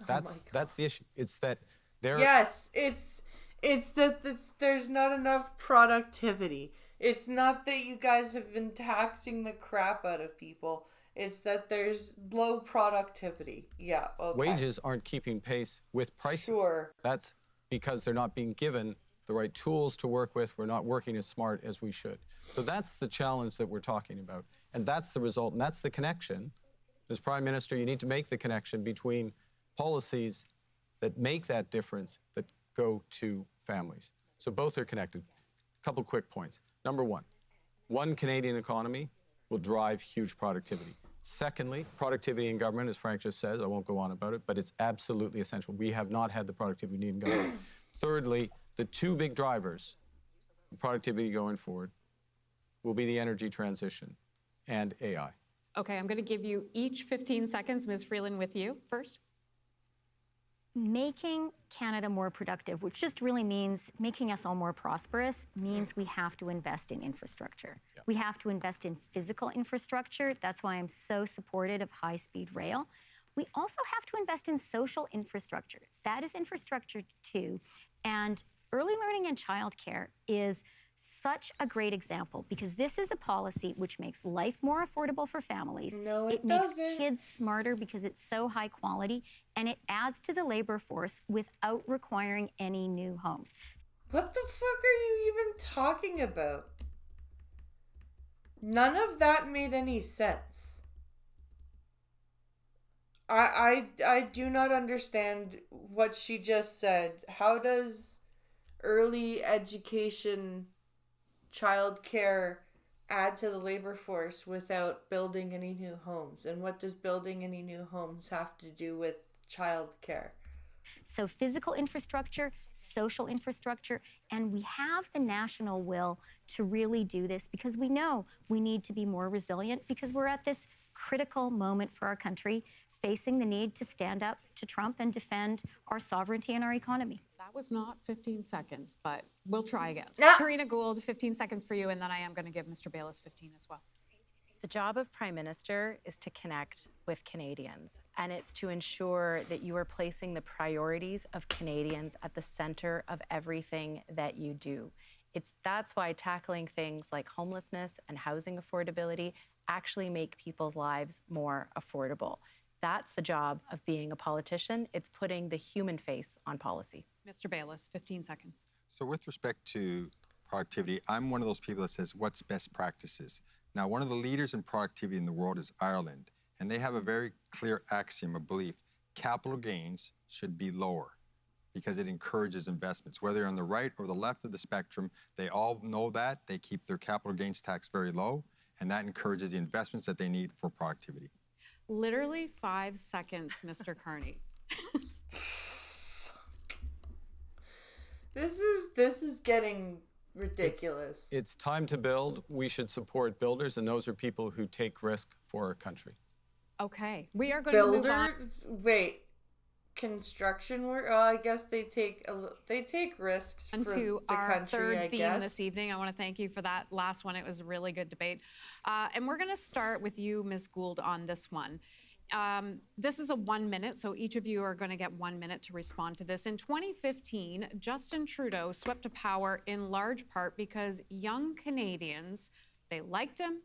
[SPEAKER 7] That's the issue. It's that there.
[SPEAKER 1] Yes, it's that there's not enough productivity. It's not that you guys have been taxing the crap out of people. It's that there's low productivity. Yeah, okay.
[SPEAKER 7] Wages aren't keeping pace with prices.
[SPEAKER 1] Sure.
[SPEAKER 7] That's because they're not being given the right tools to work with. We're not working as smart as we should. So that's the challenge that we're talking about. And that's the result, and that's the connection. As Prime Minister, you need to make the connection between policies that make that difference that go to families. So both are connected. A couple quick points. Number one Canadian economy will drive huge productivity. Secondly, productivity in government, as Frank just says, I won't go on about it, but it's absolutely essential. We have not had the productivity we need in government. Thirdly, the two big drivers of productivity going forward will be the energy transition and AI.
[SPEAKER 3] Okay, I'm going to give you each 15 seconds. Ms. Freeland, with you first.
[SPEAKER 6] Making Canada more productive, which just really means making us all more prosperous, means we have to invest in infrastructure. Yeah. We have to invest in physical infrastructure. That's why I'm so supportive of high-speed rail. We also have to invest in social infrastructure. That is infrastructure too. And early learning and childcare is such a great example because this is a policy which makes life more affordable for families.
[SPEAKER 1] No, it
[SPEAKER 6] makes
[SPEAKER 1] doesn't.
[SPEAKER 6] kids smarter because it's so high quality, and it adds to the labor force without requiring any new homes.
[SPEAKER 1] What the fuck are you even talking about? None of that made any sense. I do not understand what she just said. How does early education childcare add to the labor force without building any new homes? And what does building any new homes have to do with childcare?
[SPEAKER 6] So physical infrastructure, social infrastructure, and we have the national will to really do this because we know we need to be more resilient because we're at this critical moment for our country, facing the need to stand up to Trump and defend our sovereignty and our economy.
[SPEAKER 3] That was not 15 seconds, but we'll try again.
[SPEAKER 1] Yeah.
[SPEAKER 3] Karina Gould, 15 seconds for you, and then I am going to give Mr. Bayless 15 as well.
[SPEAKER 5] The job of Prime Minister is to connect with Canadians, and it's to ensure that you are placing the priorities of Canadians at the center of everything that you do. That's why tackling things like homelessness and housing affordability actually make people's lives more affordable. That's the job of being a politician. It's putting the human face on policy.
[SPEAKER 3] Mr. Bayless, 15 seconds.
[SPEAKER 2] So with respect to productivity, I'm one of those people that says, what's best practices? Now, one of the leaders in productivity in the world is Ireland, and they have a very clear axiom of belief. Capital gains should be lower because it encourages investments. Whether you're on the right or the left of the spectrum, they all know that. They keep their capital gains tax very low, and that encourages the investments that they need for productivity.
[SPEAKER 3] Literally 5 seconds, Mr. Carney.
[SPEAKER 1] This is getting ridiculous.
[SPEAKER 7] It's time to build. We should support builders, and those are people who take risk for our country.
[SPEAKER 3] Okay, we are going to move on.
[SPEAKER 1] Wait, construction work? Oh, I guess they take risks for
[SPEAKER 3] to
[SPEAKER 1] the
[SPEAKER 3] our
[SPEAKER 1] country,
[SPEAKER 3] third
[SPEAKER 1] I
[SPEAKER 3] theme
[SPEAKER 1] guess.
[SPEAKER 3] this evening. I want to thank you for that last one. It was a really good debate. And we're going to start with you, Ms. Gould, on this one. This is a 1 minute, so each of you are going to get 1 minute to respond to this. In 2015, Justin Trudeau swept to power in large part because young Canadians, they liked him,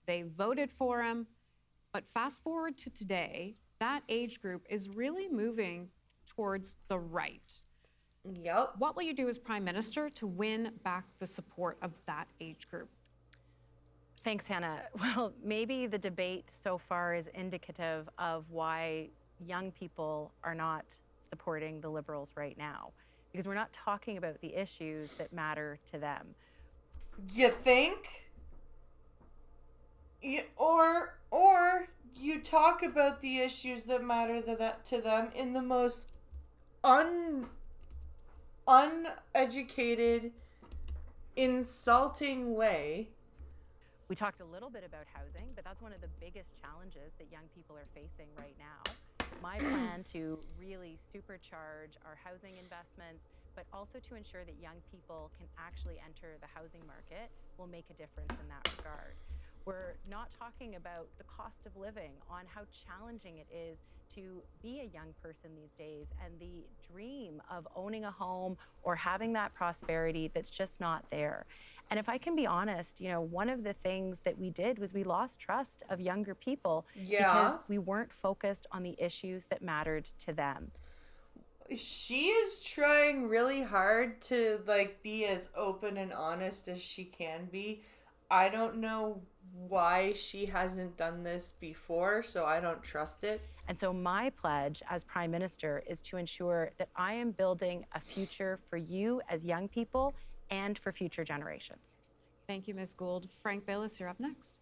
[SPEAKER 3] they voted for him, but fast forward to today, that age group is really moving towards the right.
[SPEAKER 1] Yep.
[SPEAKER 3] What will you do as Prime Minister to win back the support of that age group?
[SPEAKER 5] Thanks, Hannah. Well, maybe the debate so far is indicative of why young people are not supporting the Liberals right now, because we're not talking about the issues that matter to them.
[SPEAKER 1] You think? Or you talk about the issues that matter to them in the most uneducated, insulting way.
[SPEAKER 5] We talked a little bit about housing, but that's one of the biggest challenges that young people are facing right now. My plan to really supercharge our housing investments, but also to ensure that young people can actually enter the housing market will make a difference in that regard. We're not talking about the cost of living, on how challenging it is to be a young person these days, and the dream of owning a home or having that prosperity that's just not there. And if I can be honest, one of the things that we did was we lost trust of younger people because we weren't focused on the issues that mattered to them.
[SPEAKER 1] She is trying really hard to be as open and honest as she can be. I don't know why she hasn't done this before, so I don't trust it.
[SPEAKER 5] And so my pledge as Prime Minister is to ensure that I am building a future for you as young people and for future generations.
[SPEAKER 3] Thank you, Ms. Gould. Frank Baylis, you're up next.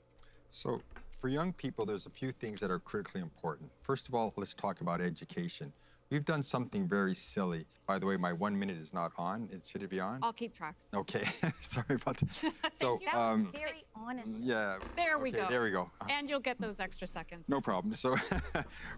[SPEAKER 2] So for young people, there's a few things that are critically important. First of all, let's talk about education. We've done something very silly. By the way, my 1 minute is not on. Should it be on?
[SPEAKER 3] I'll keep track.
[SPEAKER 2] Okay, sorry about that. So,
[SPEAKER 6] That was very honest.
[SPEAKER 2] yeah.
[SPEAKER 3] There we go.
[SPEAKER 2] There we go.
[SPEAKER 3] And you'll get those extra seconds.
[SPEAKER 2] No problem. So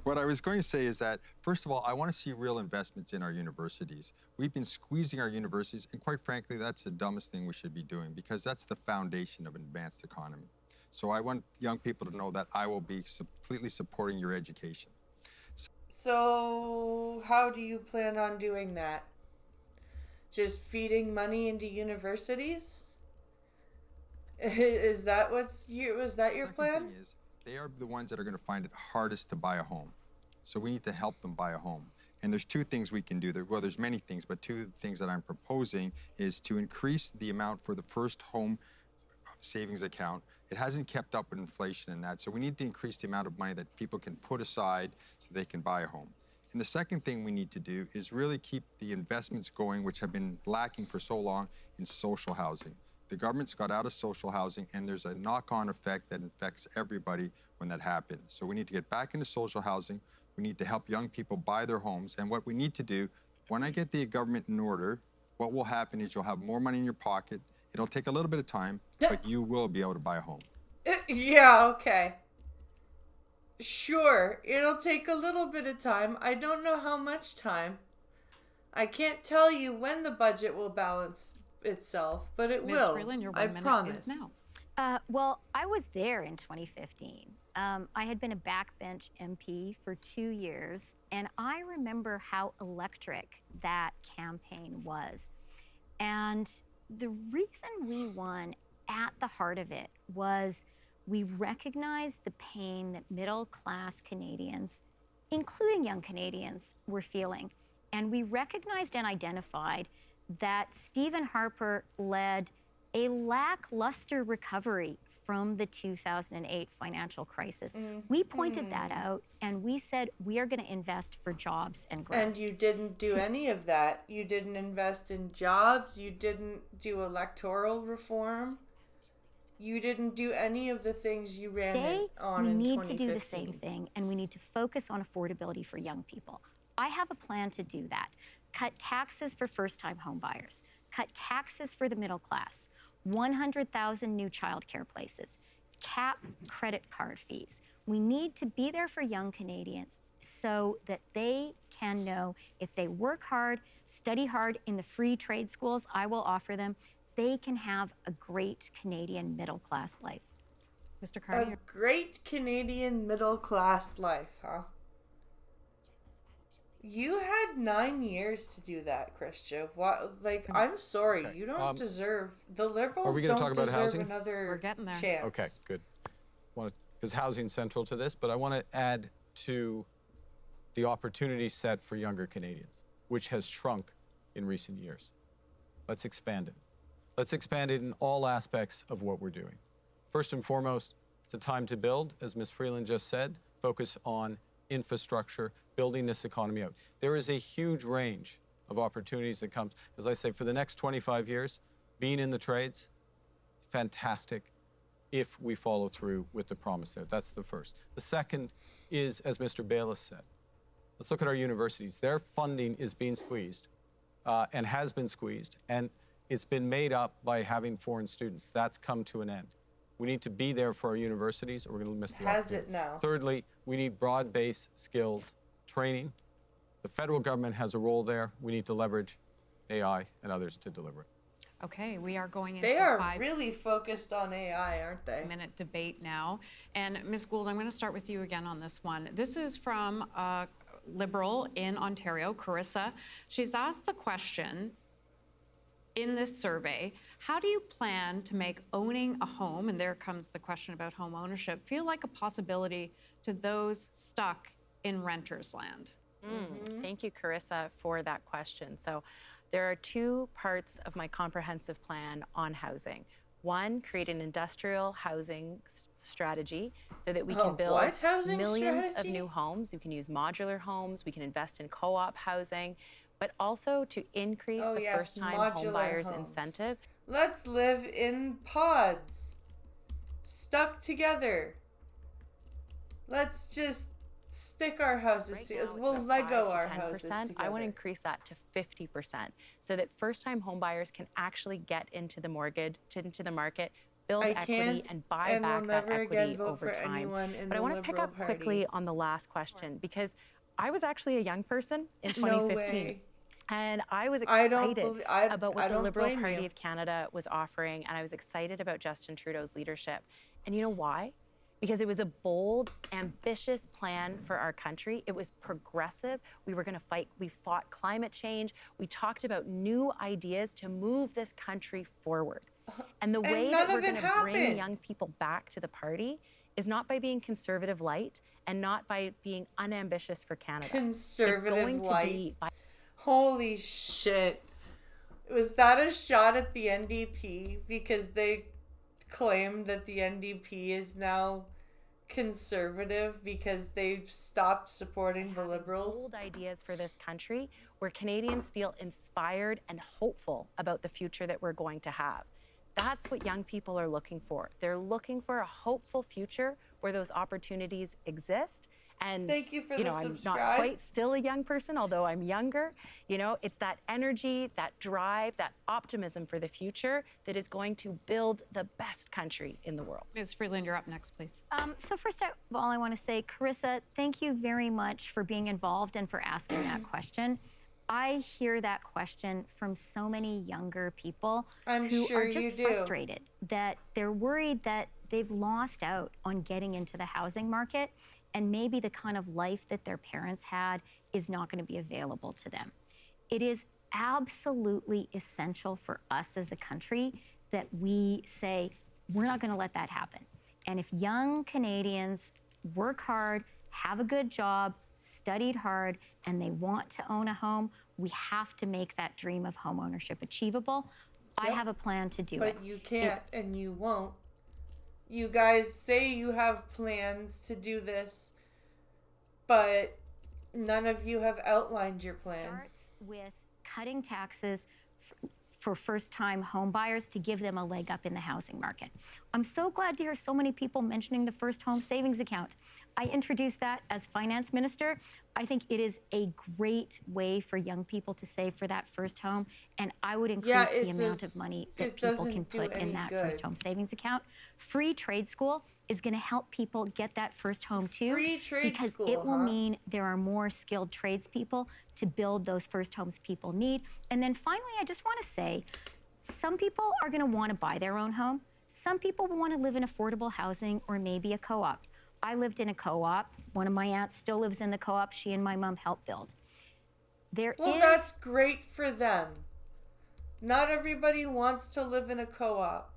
[SPEAKER 2] what I was going to say is that, first of all, I want to see real investments in our universities. We've been squeezing our universities, and quite frankly, that's the dumbest thing we should be doing, because that's the foundation of an advanced economy. So I want young people to know that I will be completely supporting your education.
[SPEAKER 1] So how do you plan on doing that? Just feeding money into universities? Is that your plan?
[SPEAKER 2] Thing is, they are the ones that are going to find it hardest to buy a home. So we need to help them buy a home. And there's two things we can do. Well, there's many things, but two things that I'm proposing is to increase the amount for the first home savings account. It hasn't kept up with inflation and that, so we need to increase the amount of money that people can put aside so they can buy a home. And the second thing we need to do is really keep the investments going, which have been lacking for so long, in social housing. The government's got out of social housing, and there's a knock-on effect that affects everybody when that happens. So we need to get back into social housing. We need to help young people buy their homes. And what we need to do, when I get the government in order, what will happen is you'll have more money in your pocket. It'll take a little bit of time, but you will be able to buy a home.
[SPEAKER 1] Yeah, okay. Sure, it'll take a little bit of time. I don't know how much time. I can't tell you when the budget will balance itself, but it will.
[SPEAKER 3] Ms. Freeland, your 1 minute
[SPEAKER 1] promise.
[SPEAKER 3] is now.
[SPEAKER 6] Well, I was there in 2015. I had been a backbench MP for 2 years, and I remember how electric that campaign was. And the reason we won, at the heart of it, was we recognized the pain that middle-class Canadians, including young Canadians, were feeling. And we recognized and identified that Stephen Harper led a lackluster recovery from the 2008 financial crisis. We pointed that out, and we said we are going to invest for jobs and growth.
[SPEAKER 1] And you didn't do any of that. You didn't invest in jobs. You didn't do electoral reform. You didn't do any of the things you ran on in 2015.
[SPEAKER 6] We need to do the same thing, and we need to focus on affordability for young people. I have a plan to do that. Cut taxes for first-time home buyers. Cut taxes for the middle class. 100,000 new childcare places. Cap credit card fees. We need to be there for young Canadians so that they can know if they work hard, study hard in the free trade schools I will offer them, they can have a great Canadian middle-class life.
[SPEAKER 3] Mr. Carney.
[SPEAKER 1] A great Canadian middle-class life, huh? You had 9 years to do that, Christian. What? I'm sorry, you don't deserve. The Liberals
[SPEAKER 7] are we gonna
[SPEAKER 1] don't
[SPEAKER 7] talk about
[SPEAKER 1] deserve
[SPEAKER 7] housing?
[SPEAKER 1] another
[SPEAKER 3] We're getting there.
[SPEAKER 1] chance.
[SPEAKER 7] Okay, good. Because housing is central to this, but I want to add to the opportunity set for younger Canadians, which has shrunk in recent years. Let's expand it. Let's expand it in all aspects of what we're doing. First and foremost, it's a time to build, as Ms. Freeland just said, focus on infrastructure, building this economy out. There is a huge range of opportunities that comes. As I say, for the next 25 years, being in the trades, fantastic if we follow through with the promise there. That's the first. The second is, as Mr. Baylis said, let's look at our universities. Their funding is being squeezed and has been squeezed, and it's been made up by having foreign students. That's come to an end. We need to be there for our universities, or we're going to miss the opportunity.
[SPEAKER 1] Has it now?
[SPEAKER 7] Thirdly, we need broad-based skills training. The federal government has a role there. We need to leverage AI and others to deliver it.
[SPEAKER 3] Okay, we are going into
[SPEAKER 1] They
[SPEAKER 3] a
[SPEAKER 1] are really focused on AI, aren't they?
[SPEAKER 3] 5-minute debate now. And Ms. Gould, I'm going to start with you again on this one. This is from a Liberal in Ontario, Carissa. She's asked the question in this survey, how do you plan to make owning a home, and there comes the question about home ownership, feel like a possibility to those stuck in renter's land?
[SPEAKER 5] Thank you, Carissa, for that question. So there are two parts of my comprehensive plan on housing. One, create an industrial housing strategy so that we can build millions of new homes. We can use modular homes. We can invest in co-op housing, but also to increase the first-time home buyers incentive.
[SPEAKER 1] Let's live in pods, stuck together. Let's just stick our houses together. We'll Lego our houses together.
[SPEAKER 5] I want to increase that to 50% so that first-time home buyers can actually get into the mortgage, into the market, build equity, and buy back that equity over time. But I want to pick up quickly on the last question because I was actually a young person in 2015.
[SPEAKER 1] No way.
[SPEAKER 5] And I was excited about what the Liberal Party of Canada was offering, and I was excited about Justin Trudeau's leadership. And you know why? Because it was a bold, ambitious plan for our country. It was progressive. We were going to fight. We fought climate change. We talked about new ideas to move this country forward. And the way that we're going to bring young people back to the party is not by being conservative light and not by being unambitious for Canada.
[SPEAKER 1] Conservative light. Holy shit. Was that a shot at the NDP because they claim that the NDP is now conservative because they've stopped supporting the Liberals?
[SPEAKER 5] Bold ideas for this country where Canadians feel inspired and hopeful about the future that we're going to have. That's what young people are looking for. They're looking for a hopeful future where those opportunities exist. And
[SPEAKER 1] thank you for the
[SPEAKER 5] I'm not quite still a young person, although I'm younger. It's that energy, that drive, that optimism for the future that is going to build the best country in the world.
[SPEAKER 3] Ms. Freeland, you're up next, please.
[SPEAKER 6] So first of all, I want to say, Carissa, thank you very much for being involved and for asking that question. I hear that question from so many younger people who are just frustrated that they're worried that they've lost out on getting into the housing market, and maybe the kind of life that their parents had is not going to be available to them. It is absolutely essential for us as a country that we say, we're not going to let that happen. And if young Canadians work hard, have a good job, studied hard, and they want to own a home, we have to make that dream of home ownership achievable. Yep. I have a plan to do it.
[SPEAKER 1] But you can't and you won't. You guys say you have plans to do this, but none of you have outlined your plan.
[SPEAKER 6] It starts with cutting taxes for first-time home buyers to give them a leg up in the housing market. I'm so glad to hear so many people mentioning the first home savings account. I introduced that as finance minister. I think it is a great way for young people to save for that first home, and I would increase the amount of money that people can put in that first home savings account. Free trade school is going to help people get that first home too, because it will mean there are more skilled tradespeople to build those first homes people need. And then finally, I just want to say, some people are going to want to buy their own home. Some people want to live in affordable housing or maybe a co-op. I lived in a co-op. One of my aunts still lives in the co-op she and my mom helped build.
[SPEAKER 1] Well, that's great for them. Not everybody wants to live in a co-op.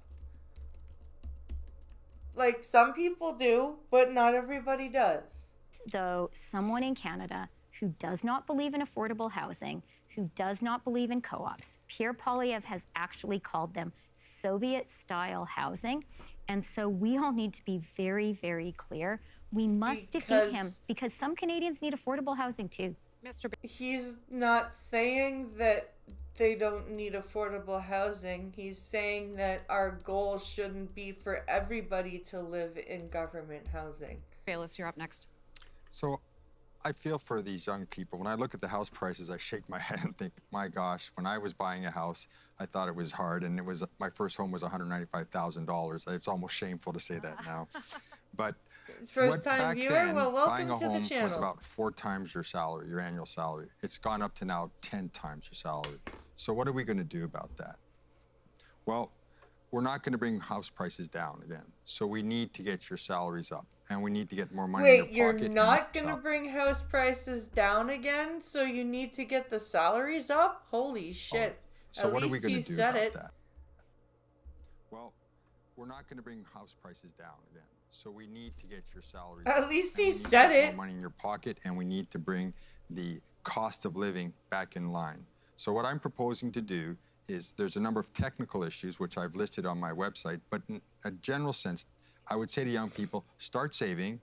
[SPEAKER 1] Like, some people do, but not everybody does.
[SPEAKER 6] Though someone in Canada who does not believe in affordable housing, who does not believe in co-ops, Pierre Poilievre has actually called them Soviet-style housing. And so we all need to be very, very clear. We must defeat him because some Canadians need affordable housing too.
[SPEAKER 1] He's not saying that they don't need affordable housing. He's saying that our goal shouldn't be for everybody to live in government housing.
[SPEAKER 3] Bayless, you're up next.
[SPEAKER 2] So I feel for these young people. When I look at the house prices, I shake my head and think, my gosh, when I was buying a house, I thought it was hard, and my first home was $195,000. It's almost shameful to say that now. But
[SPEAKER 1] first-time viewer, well, welcome to the channel.
[SPEAKER 2] Buying a home was about 4 times your salary, your annual salary. It's gone up to now 10 times your salary. So what are we going to do about that? Well, we're not going to bring house prices down again. So we need to get your salaries up, and we need to get more money in
[SPEAKER 1] Wait,
[SPEAKER 2] your
[SPEAKER 1] you're
[SPEAKER 2] pocket.
[SPEAKER 1] not going to bring house prices down again, so you need to get the salaries up? Holy shit.
[SPEAKER 2] So
[SPEAKER 1] At
[SPEAKER 2] what are we
[SPEAKER 1] least
[SPEAKER 2] going
[SPEAKER 1] he
[SPEAKER 2] to do
[SPEAKER 1] said
[SPEAKER 2] about
[SPEAKER 1] it.
[SPEAKER 2] that? Well, we're not going to bring house prices down again. So we need to get your salaries up.
[SPEAKER 1] At least
[SPEAKER 2] and
[SPEAKER 1] he
[SPEAKER 2] we need to
[SPEAKER 1] said
[SPEAKER 2] get
[SPEAKER 1] it.
[SPEAKER 2] more money in your pocket, and we need to bring the cost of living back in line. So what I'm proposing to do is there's a number of technical issues which I've listed on my website, but in a general sense, I would say to young people, start saving.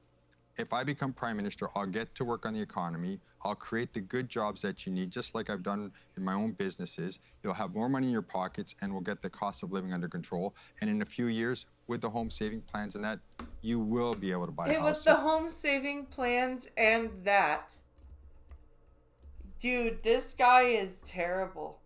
[SPEAKER 2] If I become prime minister, I'll get to work on the economy. I'll create the good jobs that you need, just like I've done in my own businesses. You'll have more money in your pockets, and we'll get the cost of living under control. And in a few years, with the home saving plans and that, you will be able to buy a house.
[SPEAKER 1] With the home saving plans and that, dude, this guy is terrible.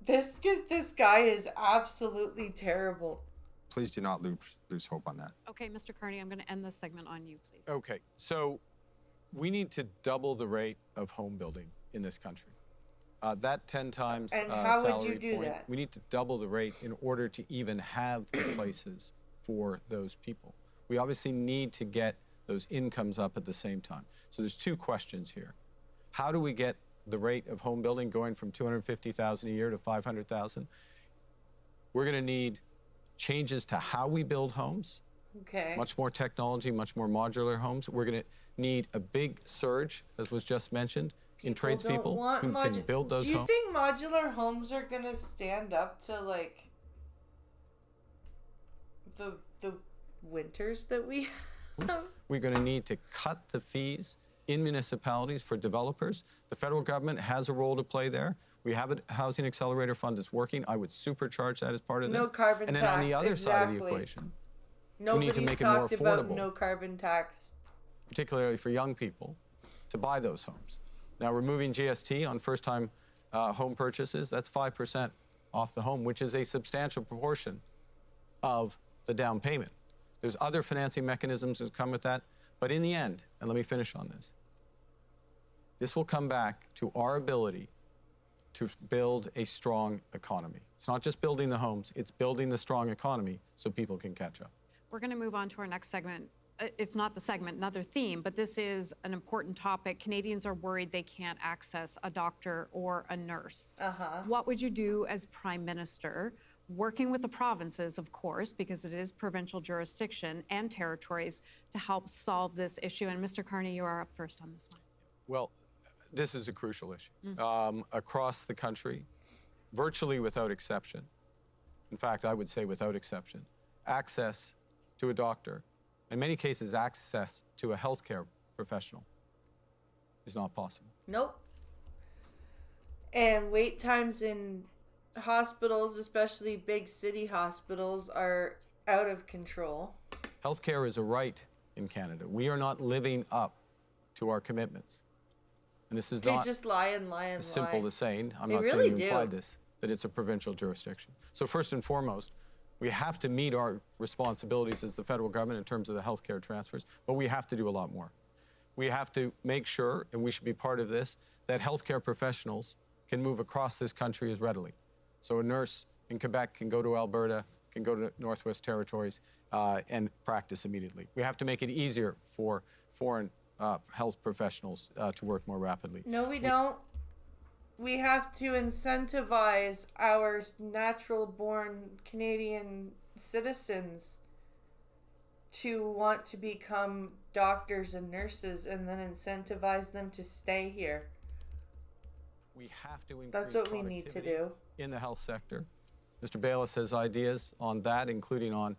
[SPEAKER 1] This guy is absolutely terrible.
[SPEAKER 2] Please do not lose hope on that.
[SPEAKER 3] Okay, Mr. Carney, I'm going to end this segment on you, please.
[SPEAKER 7] Okay, so we need to double the rate of home building in this country. That 10 times
[SPEAKER 1] and how
[SPEAKER 7] salary
[SPEAKER 1] would you do
[SPEAKER 7] point,
[SPEAKER 1] that?
[SPEAKER 7] we need to double the rate in order to even have the places for those people. We obviously need to get those incomes up at the same time. So there's two questions here. How do we get the rate of home building going from 250,000 a year to 500,000? We're going to need changes to how we build homes.
[SPEAKER 1] Okay.
[SPEAKER 7] Much more technology, much more modular homes. We're going to need a big surge, as was just mentioned, in tradespeople who can build those homes.
[SPEAKER 1] Do you think modular homes are going to stand up to, like, the winters that we have?
[SPEAKER 7] We're going to need to cut the fees in municipalities for developers. The federal government has a role to play there. We have a housing accelerator fund that's working. I would supercharge that as part of this.
[SPEAKER 1] No carbon tax.
[SPEAKER 7] And then on the other side of the equation, we need to make it more
[SPEAKER 1] Nobody's talked
[SPEAKER 7] affordable,
[SPEAKER 1] about no carbon tax.
[SPEAKER 7] particularly for young people, to buy those homes. Now, removing GST on first-time home purchases, that's 5% off the home, which is a substantial proportion of the down payment. There's other financing mechanisms that come with that. But in the end, and let me finish on this will come back to our ability to build a strong economy. It's not just building the homes, it's building the strong economy so people can catch up.
[SPEAKER 3] We're going to move on to our next segment. It's not the segment, another theme, but this is an important topic. Canadians are worried they can't access a doctor or a nurse. What would you do as Prime Minister, working with the provinces, of course, because it is provincial jurisdiction, and territories, to help solve this issue? And Mr. Carney, you are up first on this one.
[SPEAKER 7] Well, this is a crucial issue. Across the country, virtually without exception, in fact, I would say without exception, access to a doctor, in many cases, access to a healthcare professional is not possible.
[SPEAKER 1] Nope. And wait times in hospitals, especially big city hospitals, are out of control.
[SPEAKER 7] Healthcare is a right in Canada. We are not living up to our commitments. And this is
[SPEAKER 1] They
[SPEAKER 7] not
[SPEAKER 1] just lie and lie and
[SPEAKER 7] as simple
[SPEAKER 1] lie.
[SPEAKER 7] as saying, I'm
[SPEAKER 1] They
[SPEAKER 7] not
[SPEAKER 1] really
[SPEAKER 7] saying you implied
[SPEAKER 1] do.
[SPEAKER 7] this, that it's a provincial jurisdiction. So first and foremost, we have to meet our responsibilities as the federal government in terms of the healthcare transfers, but we have to do a lot more. We have to make sure, and we should be part of this, that healthcare professionals can move across this country as readily. So a nurse in Quebec can go to Alberta, can go to Northwest Territories, and practice immediately. We have to make it easier for foreign health professionals to work more rapidly.
[SPEAKER 1] No, we don't. We have to incentivize our natural-born Canadian citizens to want to become doctors and nurses, and then incentivize them to stay here.
[SPEAKER 7] We have to increase
[SPEAKER 1] That's what we need to
[SPEAKER 7] productivity
[SPEAKER 1] do.
[SPEAKER 7] in the health sector. Mr. Bayless has ideas on that, including on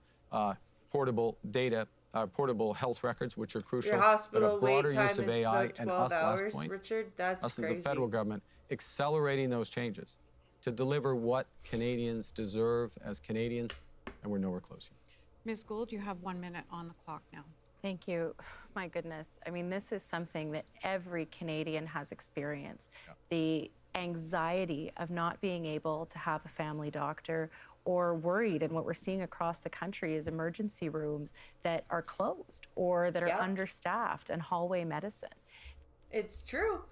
[SPEAKER 7] portable data, portable health records, which are crucial.
[SPEAKER 1] Your hospital
[SPEAKER 7] but a broader
[SPEAKER 1] wait time
[SPEAKER 7] use of
[SPEAKER 1] is
[SPEAKER 7] AI
[SPEAKER 1] about
[SPEAKER 7] and
[SPEAKER 1] 12
[SPEAKER 7] us,
[SPEAKER 1] hours,
[SPEAKER 7] last point,
[SPEAKER 1] Richard. That's
[SPEAKER 7] us
[SPEAKER 1] crazy.
[SPEAKER 7] as the federal government, accelerating those changes to deliver what Canadians deserve as Canadians, and we're nowhere closer.
[SPEAKER 3] Ms. Gould, you have 1 minute on the clock now.
[SPEAKER 5] Thank you. My goodness. I mean, this is something that every Canadian has experienced.
[SPEAKER 7] Yeah.
[SPEAKER 5] The anxiety of not being able to have a family doctor, or worried, and what we're seeing across the country is emergency rooms that are closed or that are understaffed, and hallway medicine.
[SPEAKER 1] It's true.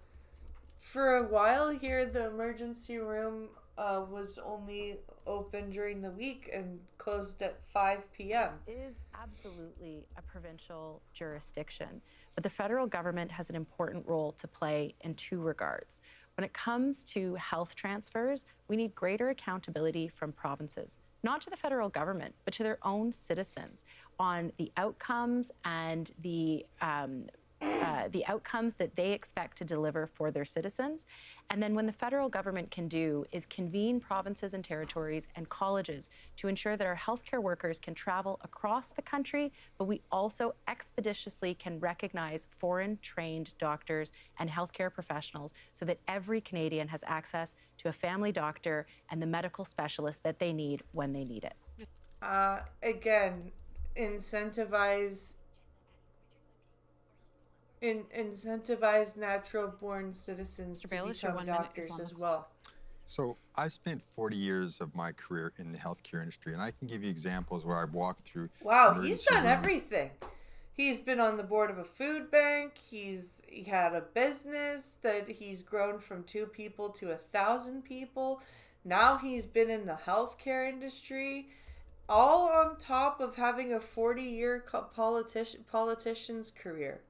[SPEAKER 1] For a while here, the emergency room was only open during the week and closed at 5 p.m.
[SPEAKER 5] This is absolutely a provincial jurisdiction, but the federal government has an important role to play in two regards. When it comes to health transfers, we need greater accountability from provinces, not to the federal government, but to their own citizens on the outcomes and the outcomes that they expect to deliver for their citizens. And then when the federal government can do is convene provinces and territories and colleges to ensure that our healthcare workers can travel across the country, but we also expeditiously can recognize foreign trained doctors and healthcare professionals so that every Canadian has access to a family doctor and the medical specialist that they need when they need it.
[SPEAKER 1] Again, incentivize natural-born citizens to become doctors as well.
[SPEAKER 2] So I've spent 40 years of my career in the healthcare industry, and I can give you examples where I've walked through.
[SPEAKER 1] Wow, he's done everything. He's been on the board of a food bank. He had a business that he's grown from 2 people to 1,000 people. Now he's been in the healthcare industry, all on top of having a 40-year politician's career.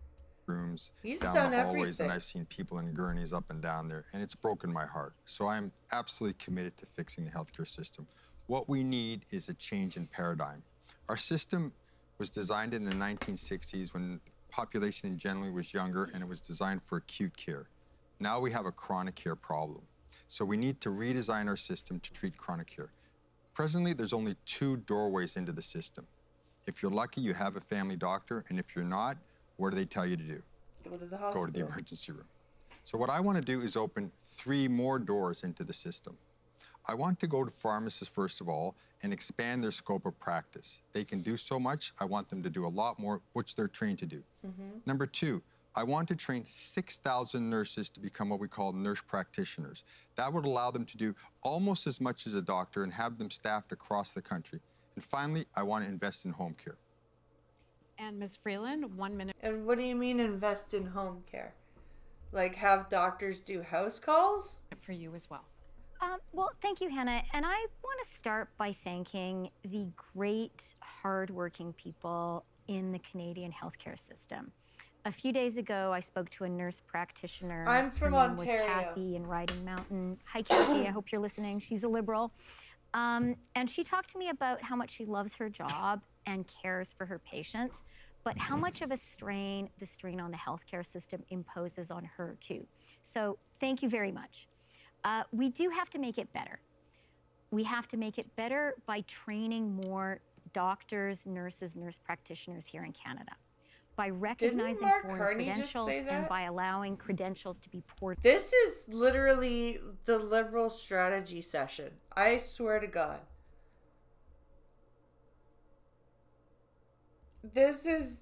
[SPEAKER 2] Rooms
[SPEAKER 1] He's
[SPEAKER 2] down
[SPEAKER 1] done
[SPEAKER 2] the hallways,
[SPEAKER 1] everything.
[SPEAKER 2] and I've seen people in gurneys up and down there, and it's broken my heart. So I'm absolutely committed to fixing the healthcare system. What we need is a change in paradigm. Our system was designed in the 1960s when the population in general was younger, and it was designed for acute care. Now we have a chronic care problem. So we need to redesign our system to treat chronic care. Presently, there's only 2 doorways into the system. If you're lucky, you have a family doctor, and if you're not, what do they tell you to do?
[SPEAKER 1] Go to the hospital.
[SPEAKER 2] Go to the emergency room. So what I want to do is open 3 more doors into the system. I want to go to pharmacists, first of all, and expand their scope of practice. They can do so much. I want them to do a lot more, which they're trained to do. Number 2, I want to train 6,000 nurses to become what we call nurse practitioners. That would allow them to do almost as much as a doctor and have them staffed across the country. And finally, I want to invest in home care.
[SPEAKER 3] And Ms. Freeland, 1 minute.
[SPEAKER 1] And what do you mean invest in home care? Like have doctors do house calls?
[SPEAKER 3] For you as well.
[SPEAKER 6] Well, thank you, Hannah. And I want to start by thanking the great, hardworking people in the Canadian healthcare system. A few days ago, I spoke to a nurse practitioner.
[SPEAKER 1] I'm from
[SPEAKER 6] Her name
[SPEAKER 1] Ontario.
[SPEAKER 6] was Kathy in Riding Mountain. Hi, Kathy. I hope you're listening. She's a Liberal. And she talked to me about how much she loves her job and cares for her patients, but how much of a strain the strain on the healthcare system imposes on her too. So thank you very much. We do have to make it better. We have to make it better by training more doctors, nurses, nurse practitioners here in Canada, by recognizing
[SPEAKER 1] Mark
[SPEAKER 6] foreign
[SPEAKER 1] Carney just
[SPEAKER 6] credentials
[SPEAKER 1] say
[SPEAKER 6] and
[SPEAKER 1] that?
[SPEAKER 6] by allowing credentials to be poured.
[SPEAKER 1] This is literally the Liberal strategy session. I swear to God. This is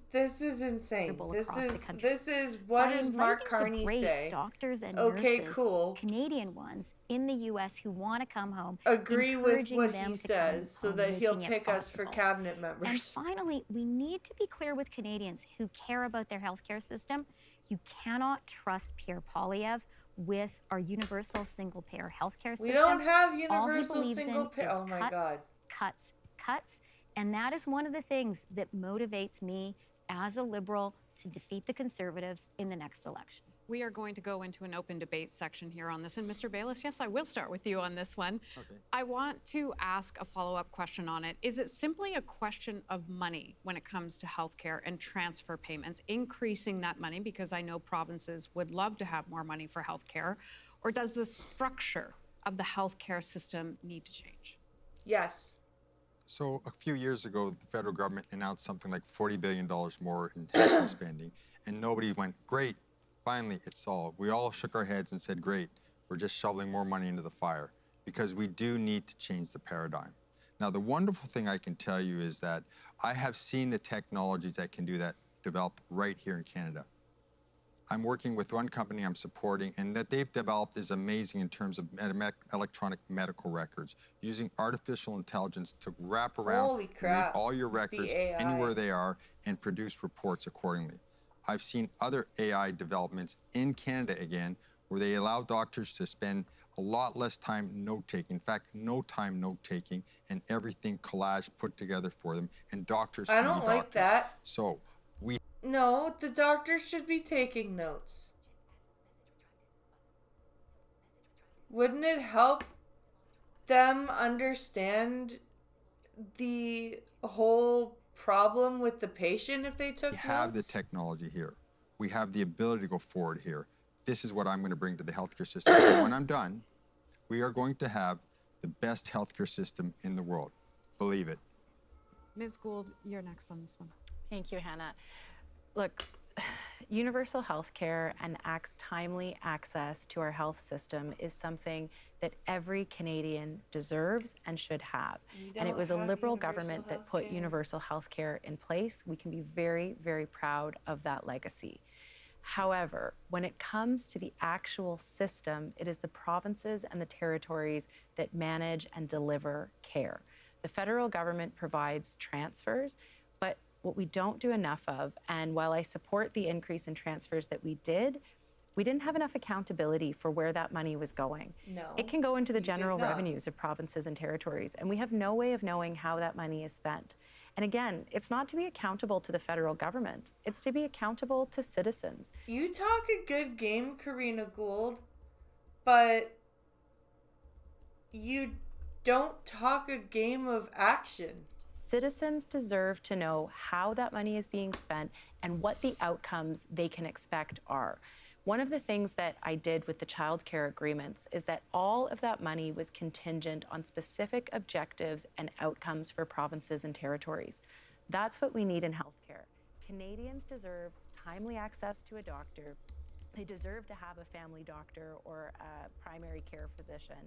[SPEAKER 1] insane. This is what does Mark Carney say?
[SPEAKER 6] Doctors and
[SPEAKER 1] okay,
[SPEAKER 6] nurses,
[SPEAKER 1] cool.
[SPEAKER 6] Canadian ones in the U.S. who want to come home.
[SPEAKER 1] Agree with
[SPEAKER 6] encouraging
[SPEAKER 1] what
[SPEAKER 6] them
[SPEAKER 1] he
[SPEAKER 6] to
[SPEAKER 1] says,
[SPEAKER 6] come
[SPEAKER 1] so that he'll
[SPEAKER 6] making it
[SPEAKER 1] pick us for
[SPEAKER 6] possible.
[SPEAKER 1] cabinet members.
[SPEAKER 6] And finally, we need to be clear with Canadians who care about their healthcare system. You cannot trust Pierre Poilievre with our universal single-payer healthcare system.
[SPEAKER 1] We don't have
[SPEAKER 6] All he
[SPEAKER 1] universal
[SPEAKER 6] believes in
[SPEAKER 1] single payer.
[SPEAKER 6] is
[SPEAKER 1] Oh my
[SPEAKER 6] cuts,
[SPEAKER 1] God.
[SPEAKER 6] Cuts, cuts. And that is one of the things that motivates me as a Liberal to defeat the Conservatives in the next election.
[SPEAKER 3] We are going to go into an open debate section here on this. And Mr. Bayless, yes, I will start with you on this one.
[SPEAKER 2] Okay.
[SPEAKER 3] I want to ask a follow-up question on it. Is it simply a question of money when it comes to healthcare and transfer payments, increasing that money, because I know provinces would love to have more money for healthcare, or does the structure of the healthcare system need to change?
[SPEAKER 1] Yes.
[SPEAKER 2] So a few years ago, the federal government announced something like $40 billion more in healthcare spending, and nobody went, great, finally it's solved. We all shook our heads and said, great, we're just shoveling more money into the fire, because we do need to change the paradigm. Now, the wonderful thing I can tell you is that I have seen the technologies that can do that develop right here in Canada. I'm working with one company I'm supporting, and that they've developed is amazing in terms of electronic medical records, using artificial intelligence to wrap around
[SPEAKER 1] Holy crap,
[SPEAKER 2] read all your records
[SPEAKER 1] AI.
[SPEAKER 2] anywhere they are and produce reports accordingly. I've seen other AI developments in Canada again, where they allow doctors to spend a lot less time note-taking. In fact, no time note-taking, and everything collage put together for them, and doctors
[SPEAKER 1] I
[SPEAKER 2] can
[SPEAKER 1] don't
[SPEAKER 2] be
[SPEAKER 1] like
[SPEAKER 2] doctors.
[SPEAKER 1] that.
[SPEAKER 2] So we...
[SPEAKER 1] No, the doctors should be taking notes. Wouldn't it help them understand the whole problem with the patient if they took notes?
[SPEAKER 2] We have the technology here. We have the ability to go forward here. This is what I'm going to bring to the healthcare system. So when I'm done, we are going to have the best healthcare system in the world. Believe it.
[SPEAKER 3] Ms. Gould, you're next on this one.
[SPEAKER 5] Thank you, Hannah. Look, universal health care and timely access to our health system is something that every Canadian deserves and should have. And it was a Liberal government that put universal health care in place. We can be very, very proud of that legacy. However, when it comes to the actual system, it is the provinces and the territories that manage and deliver care. The federal government provides transfers, but what we don't do enough of, and while I support the increase in transfers that we didn't have enough accountability for where that money was going.
[SPEAKER 1] No,
[SPEAKER 5] it can go into the general revenues of provinces and territories, and we have no way of knowing how that money is spent. And again, it's not to be accountable to the federal government, it's to be accountable to citizens.
[SPEAKER 1] You talk a good game, Karina Gould, but you don't talk a game of action.
[SPEAKER 5] Citizens deserve to know how that money is being spent and what the outcomes they can expect are. One of the things that I did with the childcare agreements is that all of that money was contingent on specific objectives and outcomes for provinces and territories. That's what we need in healthcare. Canadians deserve timely access to a doctor. They deserve to have a family doctor or a primary care physician.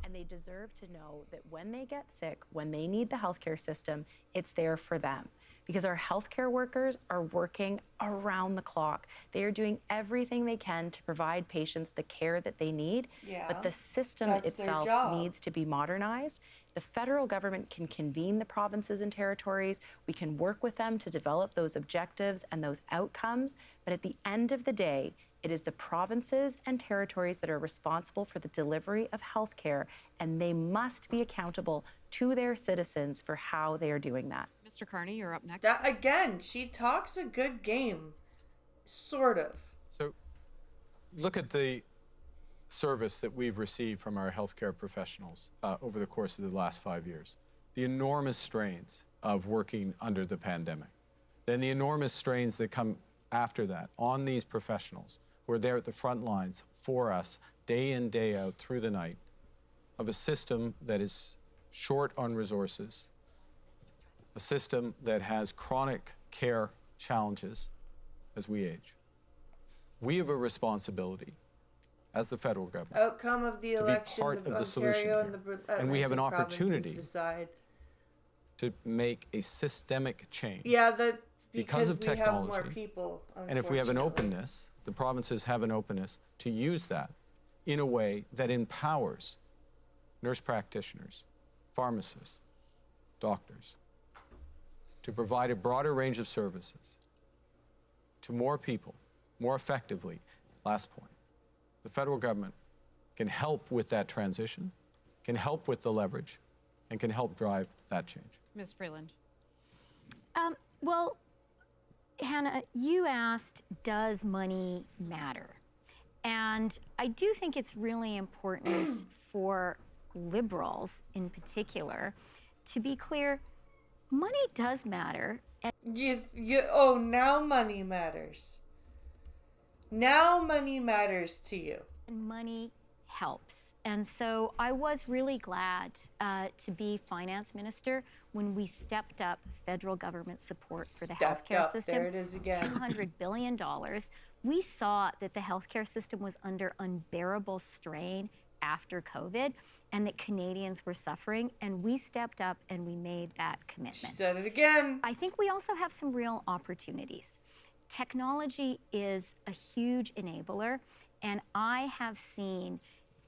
[SPEAKER 5] And they deserve to know that when they get sick, when they need the healthcare system, it's there for them. Because our healthcare workers are working around the clock. They are doing everything they can to provide patients the care that they need, but the system itself needs to be modernized. The federal government can convene the provinces and territories. We can work with them to develop those objectives and those outcomes, but at the end of the day, it is the provinces and territories that are responsible for the delivery of health care, and they must be accountable to their citizens for how they are doing that.
[SPEAKER 3] Mr. Carney, you're up next.
[SPEAKER 1] Again, she talks a good game, sort of.
[SPEAKER 7] So look at the service that we've received from our healthcare professionals over the course of the last 5 years. The enormous strains of working under the pandemic. Then the enormous strains that come after that on these professionals who are there at the front lines for us day in, day out, through the night, of a system that is short on resources, a system that has chronic care challenges as we age. We have a responsibility as the federal government
[SPEAKER 1] Outcome of the election,
[SPEAKER 7] to be part of the
[SPEAKER 1] Ontario
[SPEAKER 7] solution
[SPEAKER 1] and
[SPEAKER 7] here.
[SPEAKER 1] the
[SPEAKER 7] And we have an
[SPEAKER 1] Atlantic
[SPEAKER 7] opportunity
[SPEAKER 1] provinces decide.
[SPEAKER 7] to make a systemic change.
[SPEAKER 1] Yeah,
[SPEAKER 7] because of
[SPEAKER 1] we have
[SPEAKER 7] technology.
[SPEAKER 1] more people,
[SPEAKER 7] And if we have an
[SPEAKER 1] unfortunately.
[SPEAKER 7] openness, the provinces have an openness to use that in a way that empowers nurse practitioners, pharmacists, doctors, to provide a broader range of services to more people, more effectively. Last point, the federal government can help with that transition, can help with the leverage, and can help drive that change.
[SPEAKER 3] Ms. Freeland.
[SPEAKER 6] Well, Hannah, you asked, does money matter? And I do think it's really important for Liberals in particular to be clear, money does matter. And
[SPEAKER 1] now money matters. Now money matters to you.
[SPEAKER 6] And money helps. And so I was really glad to be finance minister when we stepped up federal government support for the healthcare system.
[SPEAKER 1] There it is again.
[SPEAKER 6] $200 billion. We saw that the healthcare system was under unbearable strain after COVID and that Canadians were suffering, and we stepped up and we made that commitment.
[SPEAKER 1] Said it again.
[SPEAKER 6] I think we also have some real opportunities. Technology is a huge enabler, and I have seen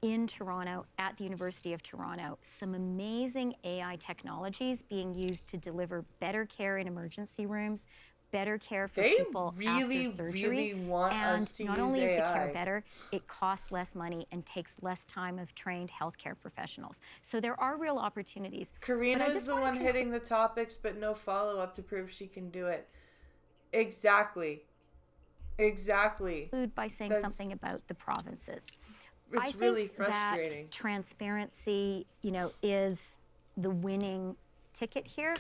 [SPEAKER 6] in Toronto, at the University of Toronto, some amazing AI technologies being used to deliver better care in emergency rooms, better care for
[SPEAKER 1] They
[SPEAKER 6] people
[SPEAKER 1] really,
[SPEAKER 6] after surgery.
[SPEAKER 1] really want
[SPEAKER 6] and
[SPEAKER 1] us to
[SPEAKER 6] not
[SPEAKER 1] use
[SPEAKER 6] only is the care
[SPEAKER 1] AI.
[SPEAKER 6] better, it costs less money and takes less time of trained healthcare professionals. So there are real opportunities.
[SPEAKER 1] Karina is the one hitting the topics, but no follow-up to prove she can do it. Exactly.
[SPEAKER 6] Conclude by saying something about the provinces. I think
[SPEAKER 1] really frustrating.
[SPEAKER 6] that transparency, is the winning ticket here.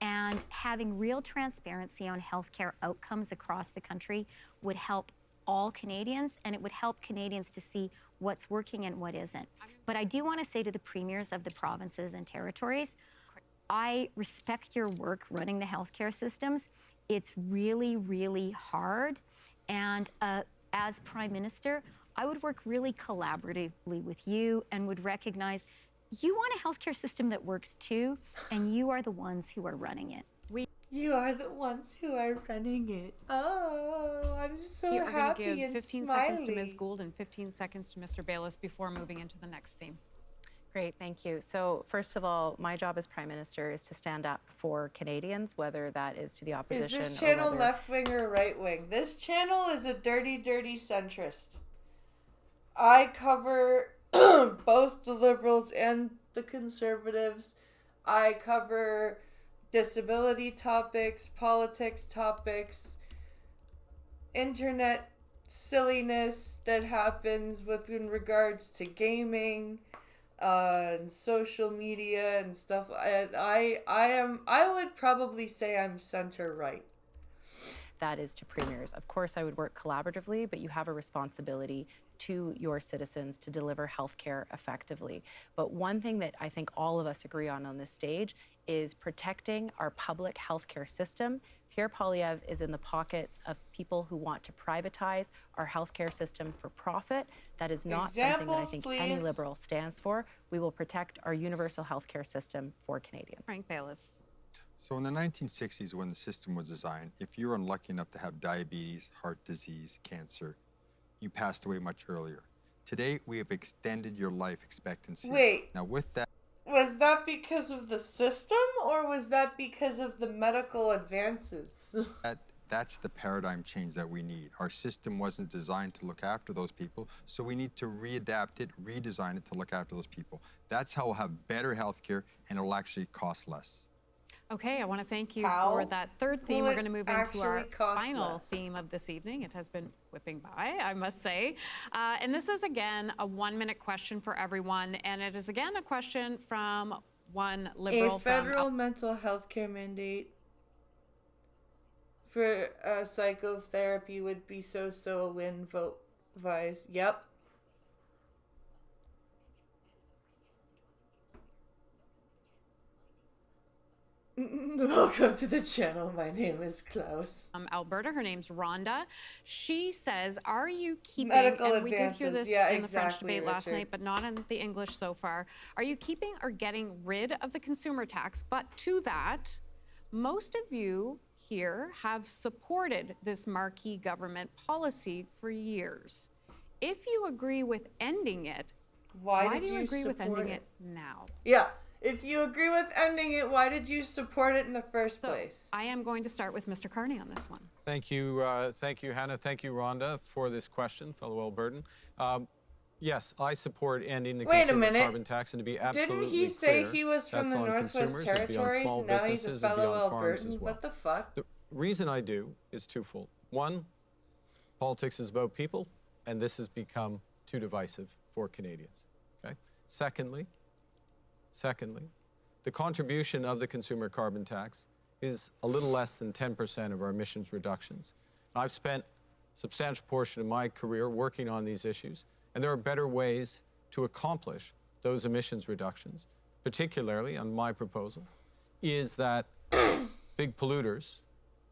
[SPEAKER 6] And having real transparency on healthcare outcomes across the country would help all Canadians, and it would help Canadians to see what's working and what isn't. But I do want to say to the premiers of the provinces and territories, I respect your work running the healthcare systems. It's really, really hard. And as Prime Minister, I would work really collaboratively with you and would recognize you want a healthcare system that works too, and you are the ones who are running it.
[SPEAKER 1] You are the ones who are running it. Oh, I'm so
[SPEAKER 3] We are
[SPEAKER 1] happy
[SPEAKER 3] going to give
[SPEAKER 1] and
[SPEAKER 3] 15
[SPEAKER 1] smiley.
[SPEAKER 3] seconds to Ms. Gould and 15 seconds to Mr. Bayless before moving into the next theme.
[SPEAKER 5] Great, thank you. So first of all, my job as Prime Minister is to stand up for Canadians, whether that is to the opposition.
[SPEAKER 1] Is this channel
[SPEAKER 5] or whether...
[SPEAKER 1] left wing or right wing? This channel is a dirty, dirty centrist. I cover both the Liberals and the Conservatives. I cover disability topics, politics topics, internet silliness that happens in regards to gaming, and social media and stuff. I would probably say I'm center right.
[SPEAKER 5] That is to premiers. Of course, I would work collaboratively, but you have a responsibility to your citizens to deliver healthcare effectively. But one thing that I think all of us agree on this stage is protecting our public healthcare system. Pierre Poilievre is in the pockets of people who want to privatize our healthcare system for profit. That is not something that I think any Liberal stands for. We will protect our universal healthcare system for Canadians.
[SPEAKER 3] Frank Bayless.
[SPEAKER 2] So in the 1960s, when the system was designed, if you were unlucky enough to have diabetes, heart disease, cancer, you passed away much earlier. Today, we have extended your life expectancy.
[SPEAKER 1] Wait.
[SPEAKER 2] Now with that...
[SPEAKER 1] Was that because of the system, or was that because of the medical advances?
[SPEAKER 2] That's the paradigm change that we need. Our system wasn't designed to look after those people, so we need to readapt it, redesign it to look after those people. That's how we'll have better healthcare, and it'll actually cost less.
[SPEAKER 3] Okay, I want to thank you for that third theme. We're going to move into our final theme of this evening. It has been whipping by, I must say. And this is, again, a one-minute question for everyone. And it is, again, a question from one Liberal.
[SPEAKER 1] A federal mental health care mandate for psychotherapy would be so a win, vote-wise. Yep. Welcome to the channel. My name is Klaus.
[SPEAKER 3] Alberta. Her name's Rhonda. She says, are you keeping,
[SPEAKER 1] medical
[SPEAKER 3] and we did hear this in the French debate last
[SPEAKER 1] Richard.
[SPEAKER 3] night, but not in the English so far. Are you keeping or getting rid of the consumer tax? But to that, most of you here have supported this marquee government policy for years. If you agree with ending it, why do you agree with ending it now?
[SPEAKER 1] Yeah. If you agree with ending it, why did you support it in the first place?
[SPEAKER 3] I am going to start with Mr. Carney on this one.
[SPEAKER 7] Thank you, Hannah. Thank you, Rhonda, for this question, fellow Albertan. Yes, I support ending the consumer carbon tax, and to be absolutely
[SPEAKER 1] clear, didn't he say
[SPEAKER 7] clear,
[SPEAKER 1] he was from the Northwest Territories and now he's a fellow Albertan? What the fuck?
[SPEAKER 7] The reason I do is twofold. One, politics is about people, and this has become too divisive for Canadians. Okay. Secondly, the contribution of the consumer carbon tax is a little less than 10% of our emissions reductions. I've spent a substantial portion of my career working on these issues, and there are better ways to accomplish those emissions reductions, particularly on my proposal, is that big polluters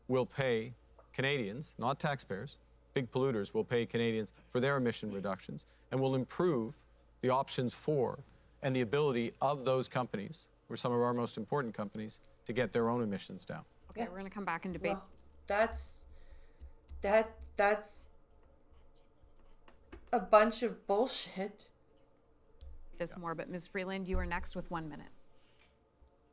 [SPEAKER 7] will pay Canadians, not taxpayers, big polluters will pay Canadians for their emission reductions and will improve the options for and the ability of those companies, who are some of our most important companies, to get their own emissions down.
[SPEAKER 3] Okay, we're going to come back and debate.
[SPEAKER 1] Well, that's a bunch of bullshit.
[SPEAKER 3] This more, but Ms. Freeland, you are next with 1 minute.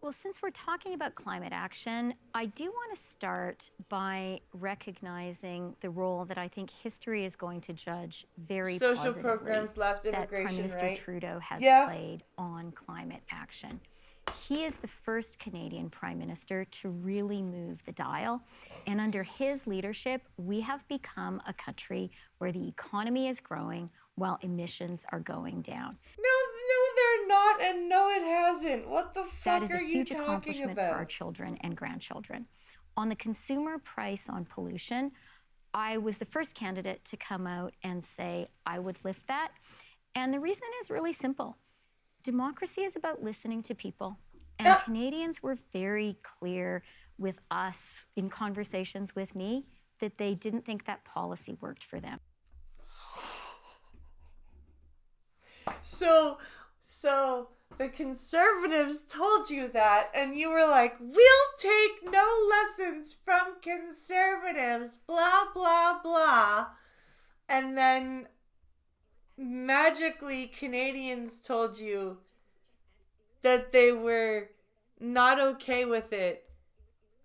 [SPEAKER 6] Well, since we're talking about climate action, I do want to start by recognizing the role that I think history is going to judge very
[SPEAKER 1] Social
[SPEAKER 6] positively
[SPEAKER 1] programs, left
[SPEAKER 6] that
[SPEAKER 1] immigration,
[SPEAKER 6] Prime Minister
[SPEAKER 1] right?
[SPEAKER 6] Trudeau has
[SPEAKER 1] Yeah.
[SPEAKER 6] played on climate action. He is the first Canadian Prime Minister to really move the dial. And under his leadership, we have become a country where the economy is growing while emissions are going down.
[SPEAKER 1] No, they're not, and no, it hasn't. What the
[SPEAKER 6] That
[SPEAKER 1] fuck
[SPEAKER 6] is
[SPEAKER 1] are
[SPEAKER 6] a
[SPEAKER 1] you
[SPEAKER 6] huge
[SPEAKER 1] talking
[SPEAKER 6] accomplishment for our
[SPEAKER 1] about?
[SPEAKER 6] children and grandchildren. On the consumer price on pollution, I was the first candidate to come out and say I would lift that. And the reason is really simple. Democracy is about listening to people. And Canadians were very clear with us in conversations with me that they didn't think that policy worked for them.
[SPEAKER 1] So the Conservatives told you that, and you were like, we'll take no lessons from Conservatives, blah, blah, blah. And then magically Canadians told you that they were not okay with it.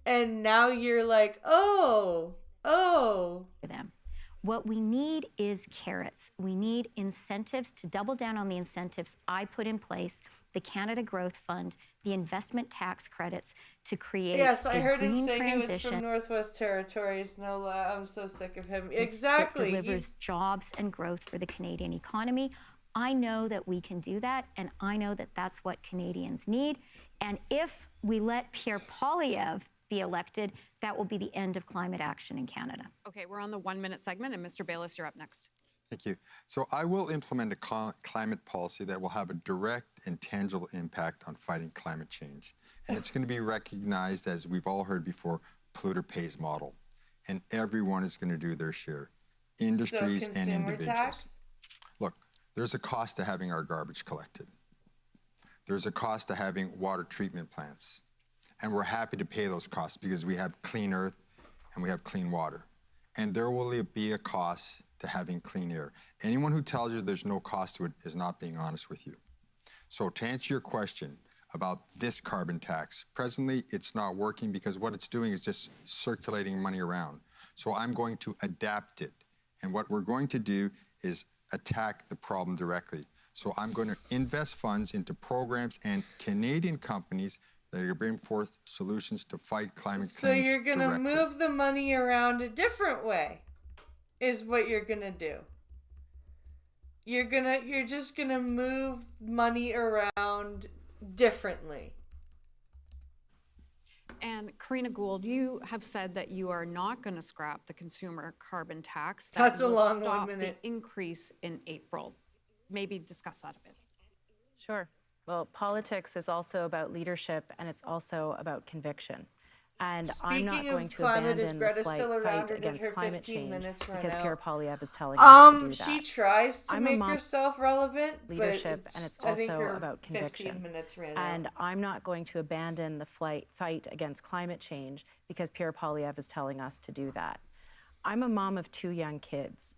[SPEAKER 1] And now you're like, oh.
[SPEAKER 6] For them. What we need is carrots. We need incentives to double down on the incentives I put in place, the Canada Growth Fund, the investment tax credits to create
[SPEAKER 1] Yes, I
[SPEAKER 6] a
[SPEAKER 1] heard
[SPEAKER 6] green
[SPEAKER 1] him say he was
[SPEAKER 6] transition
[SPEAKER 1] from Northwest Territories. No, I'm so sick of him. Exactly.
[SPEAKER 6] that delivers jobs and growth for the Canadian economy. I know that we can do that, and I know that that's what Canadians need. And if we let Pierre Poilievre be elected, that will be the end of climate action in Canada.
[SPEAKER 3] Okay, we're on the 1-minute segment, and Mr. Bayless, you're up next.
[SPEAKER 2] Thank you. So I will implement a climate policy that will have a direct and tangible impact on fighting climate change. And it's going to be recognized, as we've all heard before, polluter pays model. And everyone is going to do their share, industries and individuals.
[SPEAKER 1] Tax?
[SPEAKER 2] Look, there's a cost to having our garbage collected. There's a cost to having water treatment plants. And we're happy to pay those costs because we have clean earth and we have clean water. And there will be a cost to having clean air. Anyone who tells you there's no cost to it is not being honest with you. So to answer your question about this carbon tax, presently it's not working because what it's doing is just circulating money around. So I'm going to adapt it. And what we're going to do is attack the problem directly. So I'm going to invest funds into programs and Canadian companies that are going to bring forth solutions to fight climate change.
[SPEAKER 1] So you're going to move the money around a different way, is what you're going to do. You're just going to move money around differently.
[SPEAKER 3] And Karina Gould, you have said that you are not going to scrap the consumer carbon tax.
[SPEAKER 1] That's a
[SPEAKER 3] will
[SPEAKER 1] long
[SPEAKER 3] stop
[SPEAKER 1] 1 minute.
[SPEAKER 3] The increase in April. Maybe discuss that a bit.
[SPEAKER 5] Sure. Well, politics is also about leadership, and it's also about conviction. And I'm not going to abandon the fight against climate change because Pierre Poilievre is telling us to do that.
[SPEAKER 1] She tries to make herself relevant,
[SPEAKER 5] leadership, and it's also about
[SPEAKER 1] 15
[SPEAKER 5] conviction.
[SPEAKER 1] minutes ran
[SPEAKER 5] And
[SPEAKER 1] out.
[SPEAKER 5] I'm not going to abandon the fight against climate change because Pierre Poilievre is telling us to do that. I'm a mom of 2 young kids.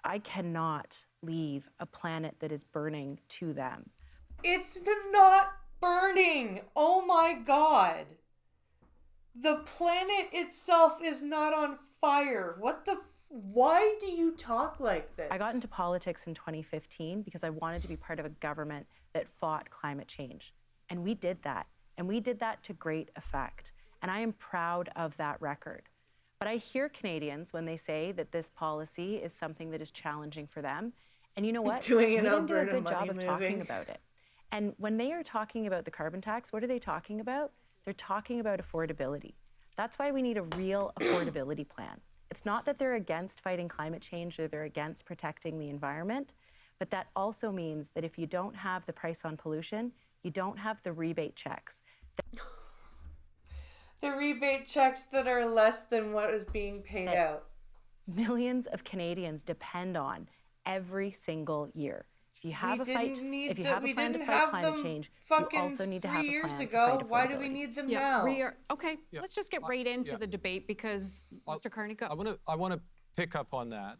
[SPEAKER 5] I cannot leave a planet that is burning to them.
[SPEAKER 1] It's not burning. Oh my God. The planet itself is not on fire. Why do you talk like this?
[SPEAKER 5] I got into politics in 2015 because I wanted to be part of a government that fought climate change. And we did that. And we did that to great effect. And I am proud of that record. But I hear Canadians when they say that this policy is something that is challenging for them. And you know what?
[SPEAKER 1] We
[SPEAKER 5] didn't do a good job of talking about it. And when they are talking about the carbon tax, what are they talking about? They're talking about affordability. That's why we need a real affordability plan. It's not that they're against fighting climate change or they're against protecting the environment, but that also means that if you don't have the price on pollution, you don't have the rebate checks.
[SPEAKER 1] The rebate checks that are less than what is being paid out.
[SPEAKER 5] Millions of Canadians depend on every single year. If you have a plan to fight climate change, you also need to have a plan to fight affordability.
[SPEAKER 1] Why do we need them now?
[SPEAKER 3] Okay, let's just get right into the debate because Mr. Carney, go.
[SPEAKER 7] I want to pick up on that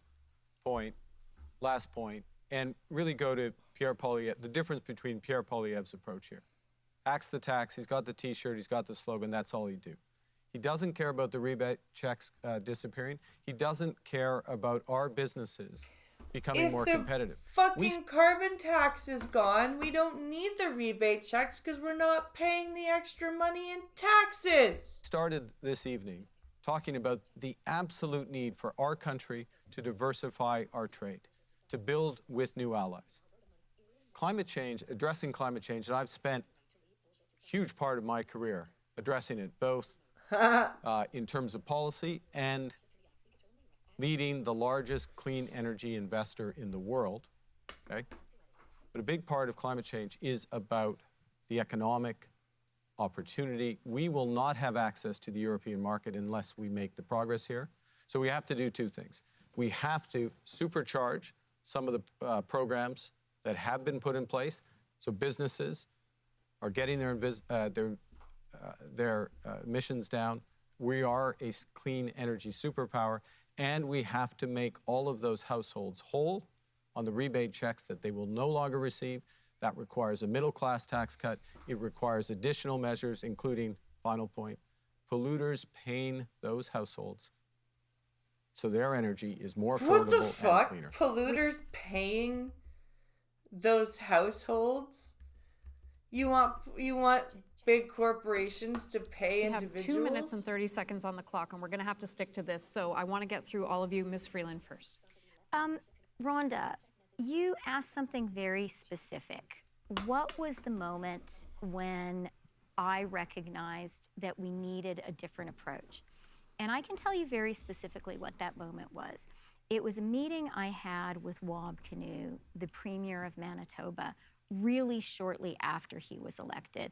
[SPEAKER 7] last point, and really go to Pierre Poilievre, the difference between Pierre Poilievre's approach here. Axe the tax, he's got the T-shirt, he's got the slogan, that's all he'd do. He doesn't care about the rebate checks disappearing. He doesn't care about our businesses becoming more competitive.
[SPEAKER 1] If the fucking carbon tax is gone, we don't need the rebate checks because we're not paying the extra money in taxes.
[SPEAKER 7] Started this evening talking about the absolute need for our country to diversify our trade, to build with new allies. Climate change, addressing climate change, and I've spent a huge part of my career addressing it, both in terms of policy and leading the largest clean energy investor in the world, okay? But a big part of climate change is about the economic opportunity. We will not have access to the European market unless we make the progress here. So we have to do two things. We have to supercharge some of the programs that have been put in place, so businesses are getting their emissions down. We are a clean energy superpower, and we have to make all of those households whole on the rebate checks that they will no longer receive. That requires a middle-class tax cut. It requires additional measures, including, final point, polluters paying those households so their energy is more affordable
[SPEAKER 1] What the fuck?
[SPEAKER 7] and cleaner.
[SPEAKER 1] Polluters paying those households? You want big corporations to pay individuals?
[SPEAKER 3] We have 2 minutes and 30 seconds on the clock, and we're going to have to stick to this. So I want to get through all of you. Ms. Freeland first.
[SPEAKER 6] Rhonda, you asked something very specific. What was the moment when I recognized that we needed a different approach? And I can tell you very specifically what that moment was. It was a meeting I had with Wab Kinew, the Premier of Manitoba, really shortly after he was elected.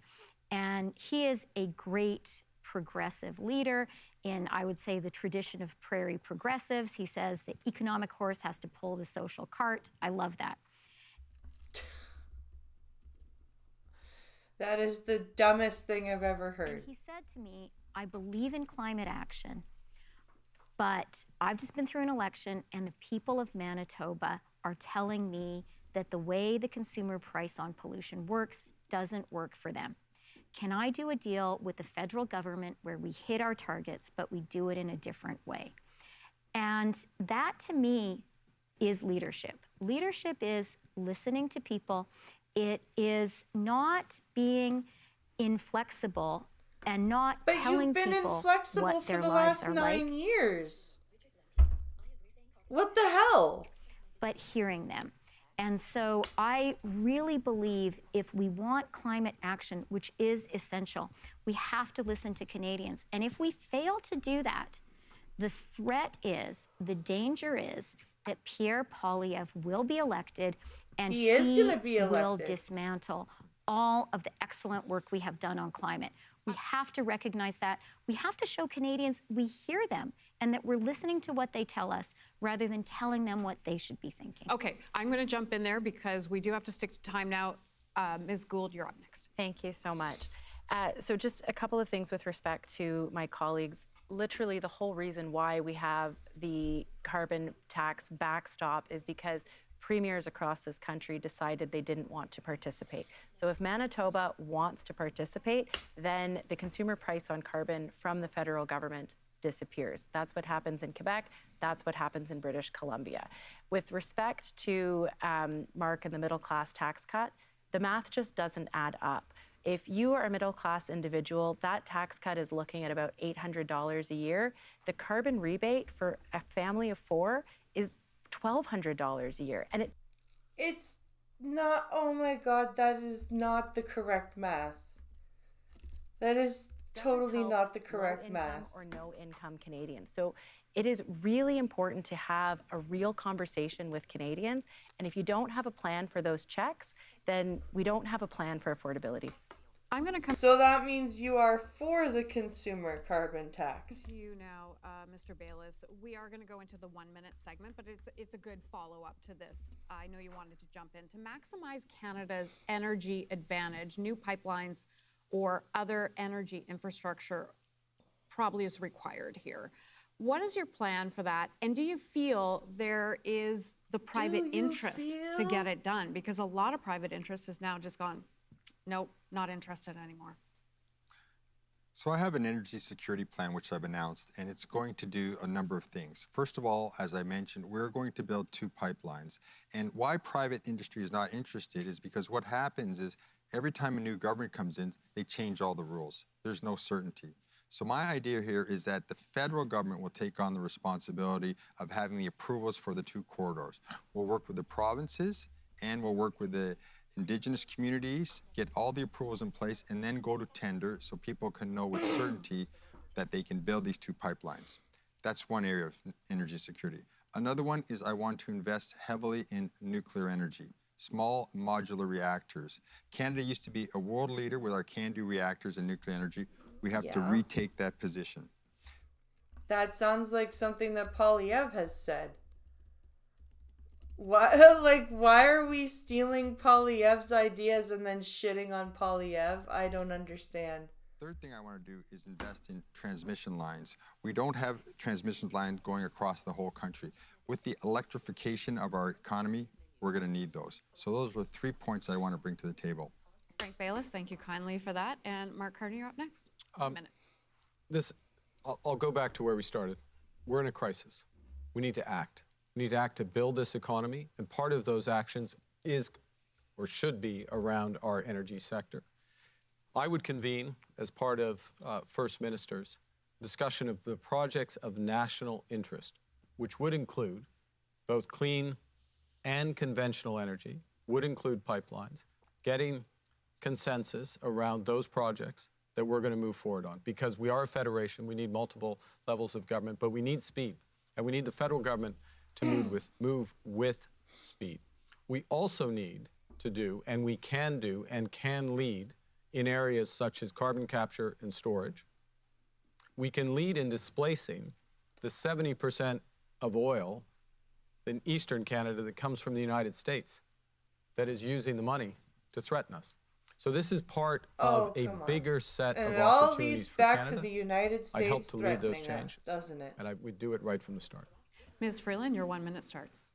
[SPEAKER 6] And he is a great progressive leader in, I would say, the tradition of prairie progressives. He says the economic horse has to pull the social cart. I love that.
[SPEAKER 1] That is the dumbest thing I've ever heard.
[SPEAKER 6] And he said to me, I believe in climate action, but I've just been through an election and the people of Manitoba are telling me that the way the consumer price on pollution works doesn't work for them. Can I do a deal with the federal government where we hit our targets, but we do it in a different way? And that, to me, is leadership. Leadership is listening to people. It is not being inflexible and not telling people what their lives are like. But you've been inflexible for the last 9 years.
[SPEAKER 1] What the hell?
[SPEAKER 6] But hearing them. And so I really believe if we want climate action, which is essential, we have to listen to Canadians. And if we fail to do that, the threat is, the danger is that Pierre Poilievre will be elected and he will dismantle all of the excellent work we have done on climate. We have to recognize that. We have to show Canadians we hear them and that we're listening to what they tell us rather than telling them what they should be thinking.
[SPEAKER 3] Okay, I'm going to jump in there because we do have to stick to time now. Ms. Gould, you're up next.
[SPEAKER 5] Thank you so much. So just a couple of things with respect to my colleagues. Literally the whole reason why we have the carbon tax backstop is because premiers across this country decided they didn't want to participate. So if Manitoba wants to participate, then the consumer price on carbon from the federal government disappears. That's what happens in Quebec. That's what happens in British Columbia. With respect to Mark and the middle class tax cut, the math just doesn't add up. If you are a middle class individual, that tax cut is looking at about $800 a year. The carbon rebate for a family of 4 is $1,200 a year. And
[SPEAKER 1] it's not, oh my God, that is not the correct math. That is totally not the correct math.
[SPEAKER 5] Or no income Canadians. So it is really important to have a real conversation with Canadians. And if you don't have a plan for those checks, then we don't have a plan for affordability.
[SPEAKER 3] I'm going to come.
[SPEAKER 1] So that means you are for the consumer carbon tax.
[SPEAKER 3] To you now, Mr. Bayless. We are going to go into the 1-minute segment, but it's a good follow-up to this. I know you wanted to jump in. To maximize Canada's energy advantage, new pipelines or other energy infrastructure probably is required here. What is your plan for that? And do you feel there is the private interest to get it done? Because a lot of private interest has now just gone Nope, not interested anymore.
[SPEAKER 2] So I have an energy security plan which I've announced, and it's going to do a number of things. First of all, as I mentioned, we're going to build 2 pipelines. And why private industry is not interested is because what happens is every time a new government comes in, they change all the rules. There's no certainty. So my idea here is that the federal government will take on the responsibility of having the approvals for the 2 corridors. We'll work with the provinces and we'll work with the indigenous communities, get all the approvals in place, and then go to tender so people can know with certainty that they can build these 2 pipelines. That's one area of energy security. Another one is I want to invest heavily in nuclear energy, small modular reactors. Canada used to be a world leader with our CANDU reactors and nuclear energy. We have to retake that position.
[SPEAKER 1] That sounds like something that Polyev has said. Why are we stealing Polyev's ideas and then shitting on Polyev? I don't understand.
[SPEAKER 2] Third thing I want to do is invest in transmission lines. We don't have transmission lines going across the whole country. With the electrification of our economy, we're going to need those. So those were 3 points I want to bring to the table.
[SPEAKER 3] Frank Bayless, thank you kindly for that. And Mark Carney, you're up next. 1 minute.
[SPEAKER 7] I'll go back to where we started. We're in a crisis. We need to act. We need to act to build this economy, and part of those actions is, or should be, around our energy sector. I would convene, as part of First Minister's, discussion of the projects of national interest, which would include both clean and conventional energy, would include pipelines, getting consensus around those projects that we're going to move forward on. Because we are a federation, we need multiple levels of government, but we need speed, and we need the federal government to move with speed. We also need to do, and we can do, and can lead in areas such as carbon capture and storage. We can lead in displacing the 70% of oil in eastern Canada that comes from the United States that is using the money to threaten us. So this is part of a bigger set of opportunities for Canada.
[SPEAKER 1] And it all leads back to the United States
[SPEAKER 7] I help to lead those
[SPEAKER 1] threatening
[SPEAKER 7] changes,
[SPEAKER 1] us, doesn't it?
[SPEAKER 7] and we do it right from the start.
[SPEAKER 3] Ms. Freeland, your 1 minute starts.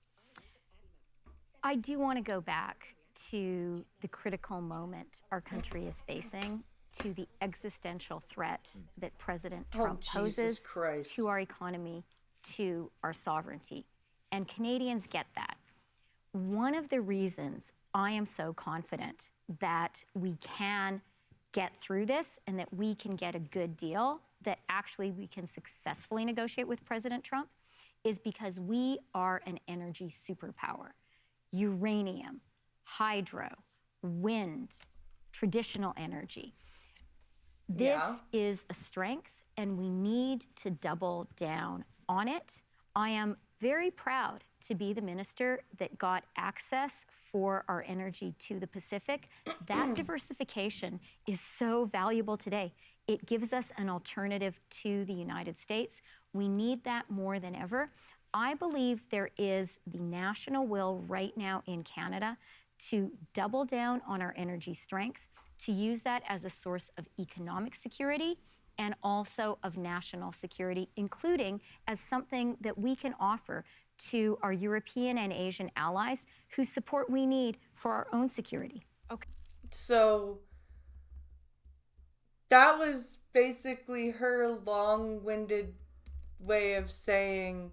[SPEAKER 6] I do want to go back to the critical moment our country is facing, to the existential threat that President Trump poses to our economy, to our sovereignty. And Canadians get that. One of the reasons I am so confident that we can get through this and that we can get a good deal, that actually we can successfully negotiate with President Trump, is because we are an energy superpower. Uranium, hydro, wind, traditional energy. This is a strength, and we need to double down on it. I am very proud to be the minister that got access for our energy to the Pacific. That diversification is so valuable today. It gives us an alternative to the United States. We need that more than ever. I believe there is the national will right now in Canada to double down on our energy strength, to use that as a source of economic security and also of national security, including as something that we can offer to our European and Asian allies whose support we need for our own security.
[SPEAKER 3] Okay.
[SPEAKER 1] So that was basically her long-winded way of saying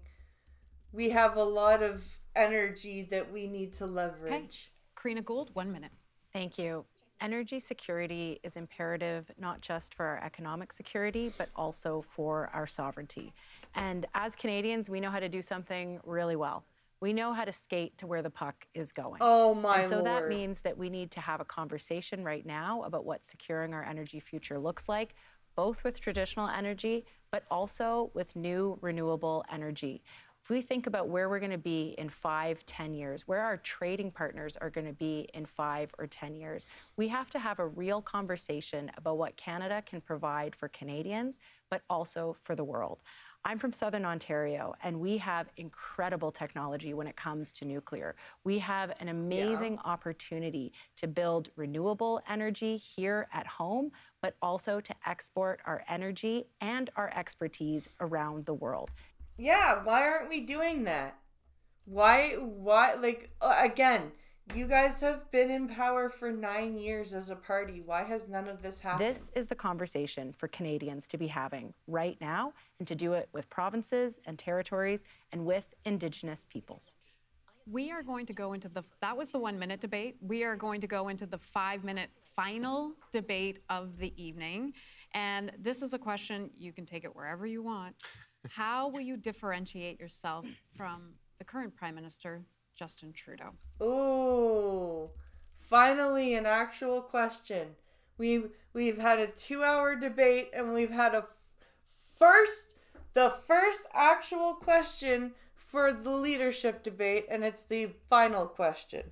[SPEAKER 1] we have a lot of energy that we need to leverage.
[SPEAKER 3] Okay. Karina Gould, 1 minute.
[SPEAKER 5] Thank you. Energy security is imperative not just for our economic security, but also for our sovereignty. And as Canadians, we know how to do something really well. We know how to skate to where the puck is going.
[SPEAKER 1] Oh my
[SPEAKER 5] And so
[SPEAKER 1] Lord.
[SPEAKER 5] that means that we need to have a conversation right now about what securing our energy future looks like, both with traditional energy, but also with new renewable energy. If we think about where we're going to be in 5, 10 years, where our trading partners are going to be in 5 or 10 years, we have to have a real conversation about what Canada can provide for Canadians, but also for the world. I'm from Southern Ontario, and we have incredible technology when it comes to nuclear. We have an amazing opportunity to build renewable energy here at home, but also to export our energy and our expertise around the world.
[SPEAKER 1] Yeah, why aren't we doing that? Why, like, again, You guys have been in power for 9 years as a party. Why has none of this happened?
[SPEAKER 5] This is the conversation for Canadians to be having right now, and to do it with provinces and territories and with Indigenous peoples.
[SPEAKER 3] We are going to go into that was the 1 minute debate. We are going to go into the 5-minute final debate of the evening. And this is a question, you can take it wherever you want. How will you differentiate yourself from the current Prime Minister, Justin Trudeau?
[SPEAKER 1] Ooh, finally an actual question. We've had a 2-hour debate, and we've had the first actual question for the leadership debate, and it's the final question.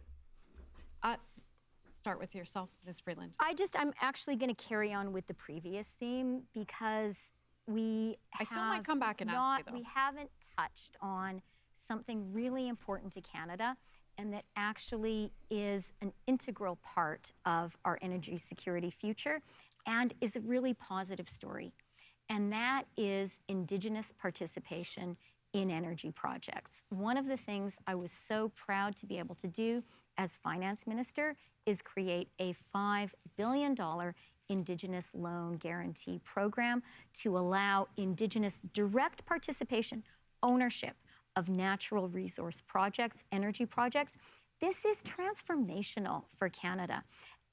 [SPEAKER 3] Start with yourself, Ms. Freeland.
[SPEAKER 6] I'm actually going to carry on with the previous theme, because I
[SPEAKER 3] still might come back and ask you, though.
[SPEAKER 6] We haven't touched on something really important to Canada, and that actually is an integral part of our energy security future and is a really positive story. And that is Indigenous participation in energy projects. One of the things I was so proud to be able to do as finance minister is create a $5 billion Indigenous loan guarantee program to allow Indigenous direct participation, ownership of natural resource projects, energy projects. This is transformational for Canada.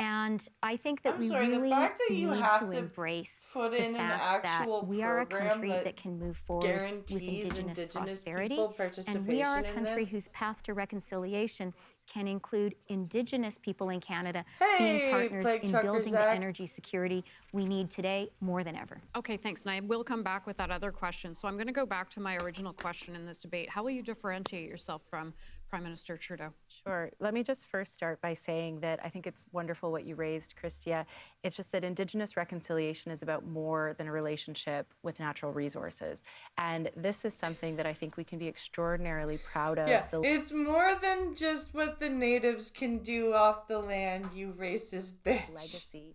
[SPEAKER 6] And I think that we really need to embrace the fact that we are a country that can move forward with Indigenous prosperity, and we are a country whose path to reconciliation can include Indigenous people in Canada being partners in building the energy security we need today more than ever.
[SPEAKER 3] Okay, thanks. And I will come back with that other question. So I'm going to go back to my original question in this debate. How will you differentiate yourself from Prime Minister Trudeau?
[SPEAKER 5] Sure. Let me just first start by saying that I think it's wonderful what you raised, Christia. It's just that Indigenous reconciliation is about more than a relationship with natural resources. And this is something that I think we can be extraordinarily proud of.
[SPEAKER 1] Yeah, it's more than just what the natives can do off the land, you racist bitch.
[SPEAKER 5] Legacy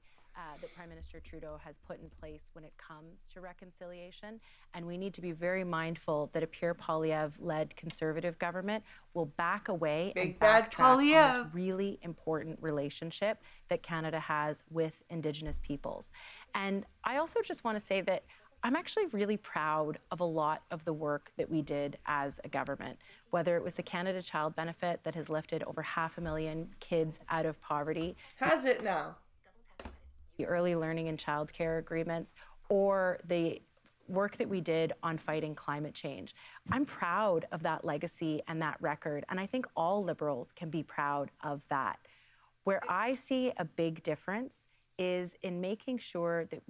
[SPEAKER 5] that Prime Minister Trudeau has put in place when it comes to reconciliation. And we need to be very mindful that a Pierre Poilievre-led Conservative government will back away and backtrack on this really important relationship that Canada has with Indigenous peoples. And I also just want to say that I'm actually really proud of a lot of the work that we did as a government, whether it was the Canada Child Benefit that has lifted over 500,000 kids out of poverty.
[SPEAKER 1] Has it now?
[SPEAKER 5] The early learning and childcare agreements, or the work that we did on fighting climate change. I'm proud of that legacy and that record, and I think all Liberals can be proud of that. Where I see a big difference is in making sure that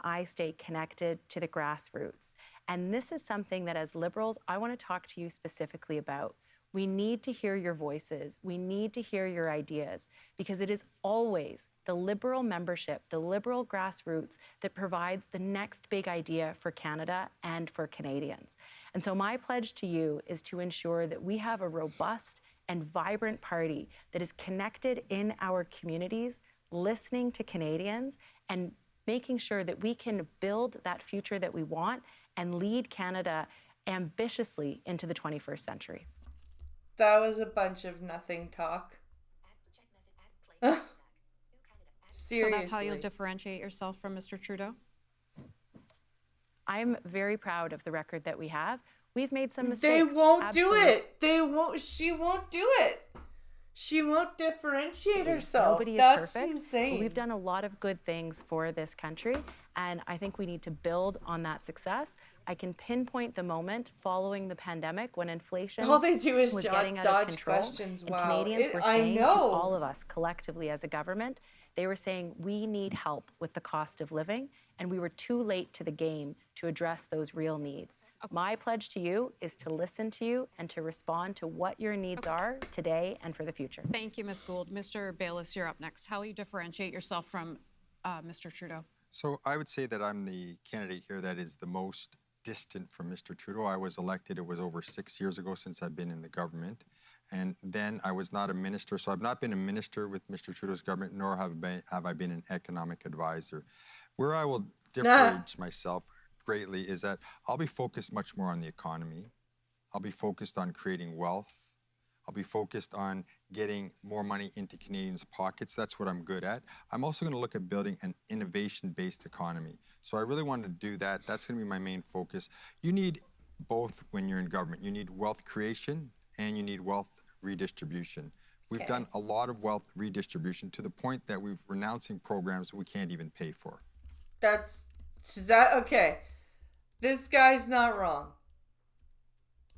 [SPEAKER 5] I stay connected to the grassroots. And this is something that as Liberals, I want to talk to you specifically about. We need to hear your voices. We need to hear your ideas, because it is always the Liberal membership, the Liberal grassroots that provides the next big idea for Canada and for Canadians. And so my pledge to you is to ensure that we have a robust and vibrant party that is connected in our communities, listening to Canadians, and making sure that we can build that future that we want and lead Canada ambitiously into the 21st century.
[SPEAKER 1] That was a bunch of nothing talk. Seriously.
[SPEAKER 3] So that's how you'll differentiate yourself from Mr. Trudeau?
[SPEAKER 5] I'm very proud of the record that we have. We've made some mistakes.
[SPEAKER 1] They won't do it. She won't do it. She won't differentiate herself.
[SPEAKER 5] Nobody is
[SPEAKER 1] That's
[SPEAKER 5] perfect.
[SPEAKER 1] insane.
[SPEAKER 5] But we've done a lot of good things for this country, and I think we need to build on that success. I can pinpoint the moment following the pandemic when inflation
[SPEAKER 1] all they do is
[SPEAKER 5] was getting out of
[SPEAKER 1] dodge
[SPEAKER 5] control,
[SPEAKER 1] questions.
[SPEAKER 5] and
[SPEAKER 1] Wow.
[SPEAKER 5] Canadians were saying to all of us collectively as a government, they were saying we need help with the cost of living, and we were too late to the game to address those real needs. My pledge to you is to listen to you and to respond to what your needs are today and for the future.
[SPEAKER 3] Thank you, Ms. Gould. Mr. Bayless, you're up next. How will you differentiate yourself from Mr. Trudeau?
[SPEAKER 2] So I would say that I'm the candidate here that is the most distant from Mr. Trudeau. I was elected, it was over 6 years ago since I've been in the government. And then I was not a minister, so I've not been a minister with Mr. Trudeau's government, nor have I been an economic advisor. Where I will differentiate myself greatly is that I'll be focused much more on the economy. I'll be focused on creating wealth. I'll be focused on getting more money into Canadians' pockets. That's what I'm good at. I'm also going to look at building an innovation-based economy. So I really wanted to do that. That's going to be my main focus. You need both when you're in government. You need wealth creation and you need wealth redistribution. We've done a lot of wealth redistribution to the point that we're renouncing programs we can't even pay for.
[SPEAKER 1] Okay. This guy's not wrong.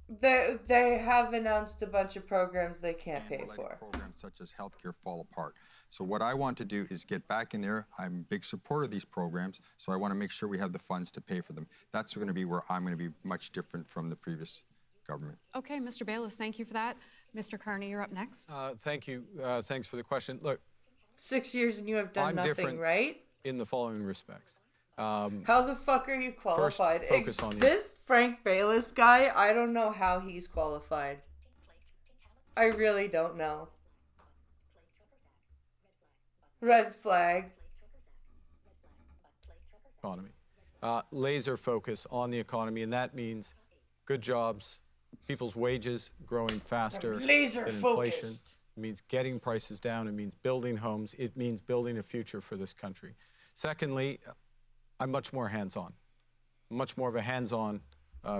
[SPEAKER 1] They have announced a bunch of programs they can't pay for.
[SPEAKER 2] Programs such as healthcare fall apart. So what I want to do is get back in there. I'm a big supporter of these programs, so I want to make sure we have the funds to pay for them. That's going to be where I'm going to be much different from the previous government.
[SPEAKER 3] Okay, Mr. Bayless, thank you for that. Mr. Carney, you're up next.
[SPEAKER 7] Thank you. Thanks for the question. Look,
[SPEAKER 1] 6 years and you have done nothing, right?
[SPEAKER 7] In the following respects.
[SPEAKER 1] How the fuck are you qualified?
[SPEAKER 7] First, focus on
[SPEAKER 1] this Frank Bayless guy, I don't know how he's qualified. I really don't know. Red flag.
[SPEAKER 7] Economy. Laser focus on the economy, and that means good jobs, people's wages growing faster than inflation. It means getting prices down. It means building homes. It means building a future for this country. Secondly, I'm much more hands-on. Much more of a hands-on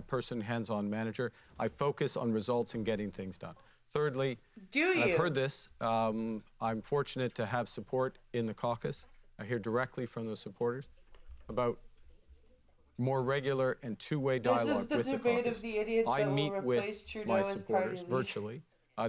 [SPEAKER 7] person, hands-on manager. I focus on results and getting things done. Thirdly, I've heard this. I'm fortunate to have support in the caucus. I hear directly from the supporters about more regular and two-way dialogue with the caucus. I meet with my supporters virtually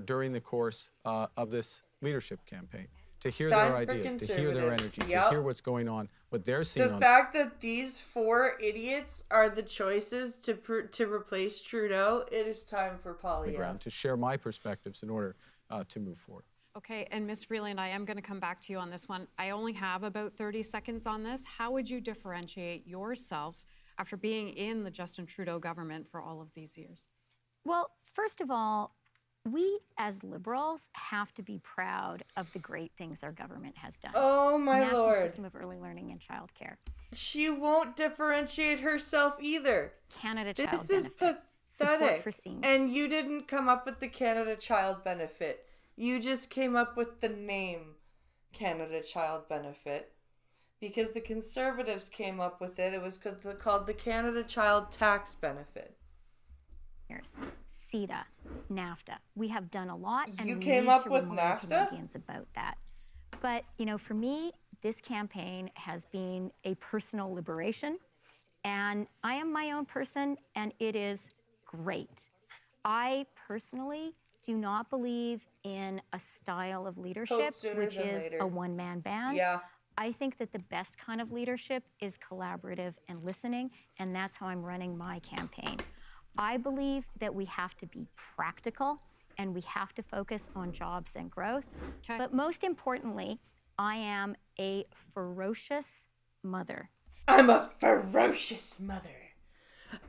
[SPEAKER 7] during the course of this leadership campaign to hear their ideas, to hear their energy, to hear what's going on, what they're seeing.
[SPEAKER 1] The fact that these 4 idiots are the choices to replace Trudeau, it is time for Pollyanna.
[SPEAKER 7] To share my perspectives in order to move forward.
[SPEAKER 3] Okay, and Ms. Freeland, I am going to come back to you on this one. I only have about 30 seconds on this. How would you differentiate yourself after being in the Justin Trudeau government for all of these years?
[SPEAKER 6] Well, first of all, we as Liberals have to be proud of the great things our government has done.
[SPEAKER 1] Oh my
[SPEAKER 6] National
[SPEAKER 1] Lord.
[SPEAKER 6] System of Early Learning and Childcare.
[SPEAKER 1] She won't differentiate herself either.
[SPEAKER 6] Canada Child
[SPEAKER 1] This is
[SPEAKER 6] Benefit. Support
[SPEAKER 1] pathetic.
[SPEAKER 6] for seniors.
[SPEAKER 1] And you didn't come up with the Canada Child Benefit. You just came up with the name Canada Child Benefit. Because the Conservatives came up with it. It was called the Canada Child Tax Benefit.
[SPEAKER 6] CETA, NAFTA. We have done a lot, and
[SPEAKER 1] you
[SPEAKER 6] we
[SPEAKER 1] came
[SPEAKER 6] need
[SPEAKER 1] up
[SPEAKER 6] to
[SPEAKER 1] with
[SPEAKER 6] remind
[SPEAKER 1] NAFTA?
[SPEAKER 6] Canadians about that. But, you know, for me, this campaign has been a personal liberation, and I am my own person, and it is great. I personally do not believe in a style of leadership which is a one-man band.
[SPEAKER 1] Yeah.
[SPEAKER 6] I think that the best kind of leadership is collaborative and listening, and that's how I'm running my campaign. I believe that we have to be practical and we have to focus on jobs and growth.
[SPEAKER 3] Okay.
[SPEAKER 6] But most importantly, I am a ferocious mother.
[SPEAKER 1] I'm a ferocious mother.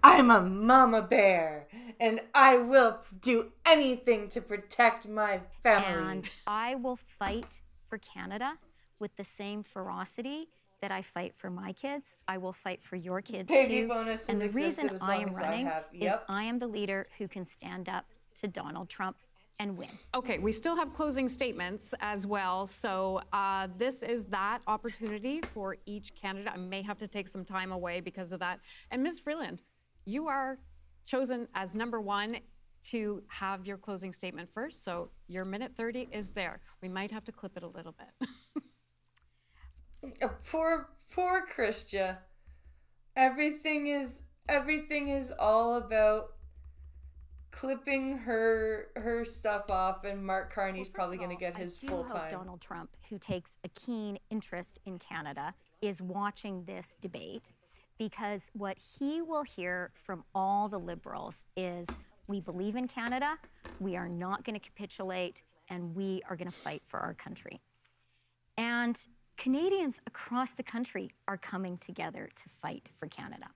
[SPEAKER 1] I'm a mama bear, and I will do anything to protect my family.
[SPEAKER 6] And I will fight for Canada with the same ferocity that I fight for my kids. I will fight for your kids
[SPEAKER 1] Baby
[SPEAKER 6] too.
[SPEAKER 1] bonuses
[SPEAKER 6] And the reason
[SPEAKER 1] as
[SPEAKER 6] I
[SPEAKER 1] long
[SPEAKER 6] am
[SPEAKER 1] as
[SPEAKER 6] running is
[SPEAKER 1] Yep.
[SPEAKER 6] I am the leader who can stand up to Donald Trump and win.
[SPEAKER 3] Okay, we still have closing statements as well. So this is that opportunity for each candidate. I may have to take some time away because of that. And Ms. Freeland, you are chosen as number 1 to have your closing statement first. So your minute 30 is there. We might have to clip it a little bit.
[SPEAKER 1] Poor Christia. Everything is all about clipping her stuff off, and Mark Carney's probably going to get his full time.
[SPEAKER 6] I do hope Donald Trump, who takes a keen interest in Canada, is watching this debate, because what he will hear from all the Liberals is, we believe in Canada, we are not going to capitulate, and we are going to fight for our country. And Canadians across the country are coming together to fight for Canada.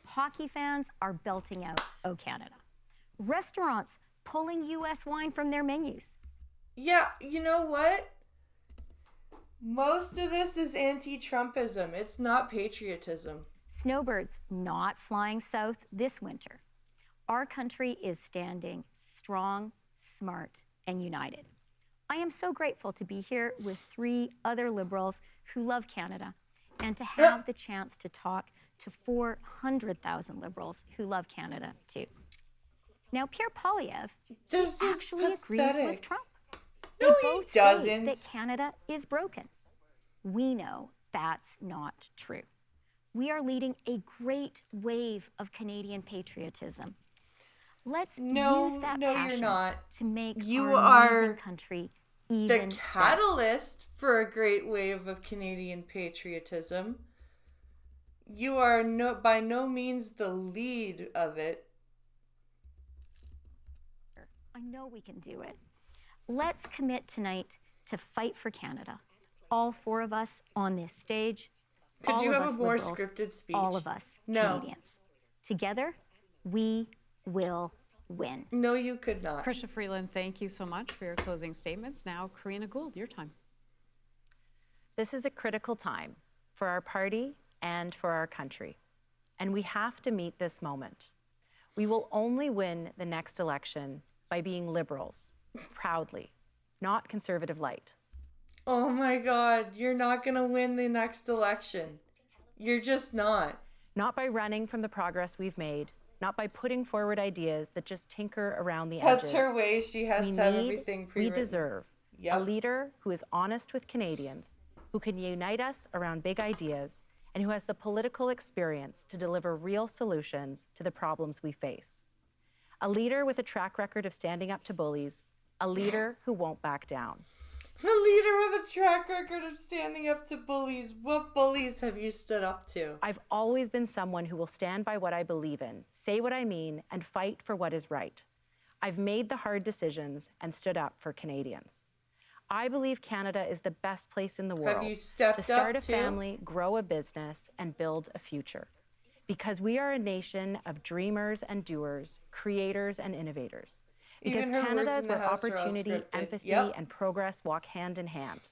[SPEAKER 6] Hockey fans are belting out "Oh Canada." Restaurants pulling U.S. wine from their menus.
[SPEAKER 1] Yeah, you know what? Most of this is anti-Trumpism. It's not patriotism.
[SPEAKER 6] Snowbirds not flying south this winter. Our country is standing strong, smart, and united. I am so grateful to be here with 3 other Liberals who love Canada and to have the chance to talk to 400,000 Liberals who love Canada too. Now, Pierre Poilievre, he actually agrees with Trump. They both say that Canada is broken. We know that's not true. We are leading a great wave of Canadian patriotism. Let's use that passion to make our amazing country even
[SPEAKER 1] the catalyst for a great wave of Canadian patriotism. You are by no means the lead of it.
[SPEAKER 6] I know we can do it. Let's commit tonight to fight for Canada. All 4 of us on this stage.
[SPEAKER 1] Could you have a more scripted speech?
[SPEAKER 6] All of us Canadians. Together, we will win.
[SPEAKER 1] No, you could not.
[SPEAKER 3] Chrystia Freeland, thank you so much for your closing statements. Now, Karina Gould, your time.
[SPEAKER 5] This is a critical time for our party and for our country, and we have to meet this moment. We will only win the next election by being Liberals, proudly, not Conservative light.
[SPEAKER 1] Oh my God, you're not going to win the next election. You're just not.
[SPEAKER 5] Not by running from the progress we've made, not by putting forward ideas that just tinker around the edges.
[SPEAKER 1] That's her way. She has to have everything pre-written.
[SPEAKER 5] We deserve a leader who is honest with Canadians, who can unite us around big ideas, and who has the political experience to deliver real solutions to the problems we face. A leader with a track record of standing up to bullies, a leader who won't back down.
[SPEAKER 1] A leader with a track record of standing up to bullies. What bullies have you stood up to?
[SPEAKER 5] I've always been someone who will stand by what I believe in, say what I mean, and fight for what is right. I've made the hard decisions and stood up for Canadians. I believe Canada is the best place in the world to start a family, grow a business, and build a future. Because we are a nation of dreamers and doers, creators and innovators. Because Canada is where opportunity, empathy, and progress walk hand in hand.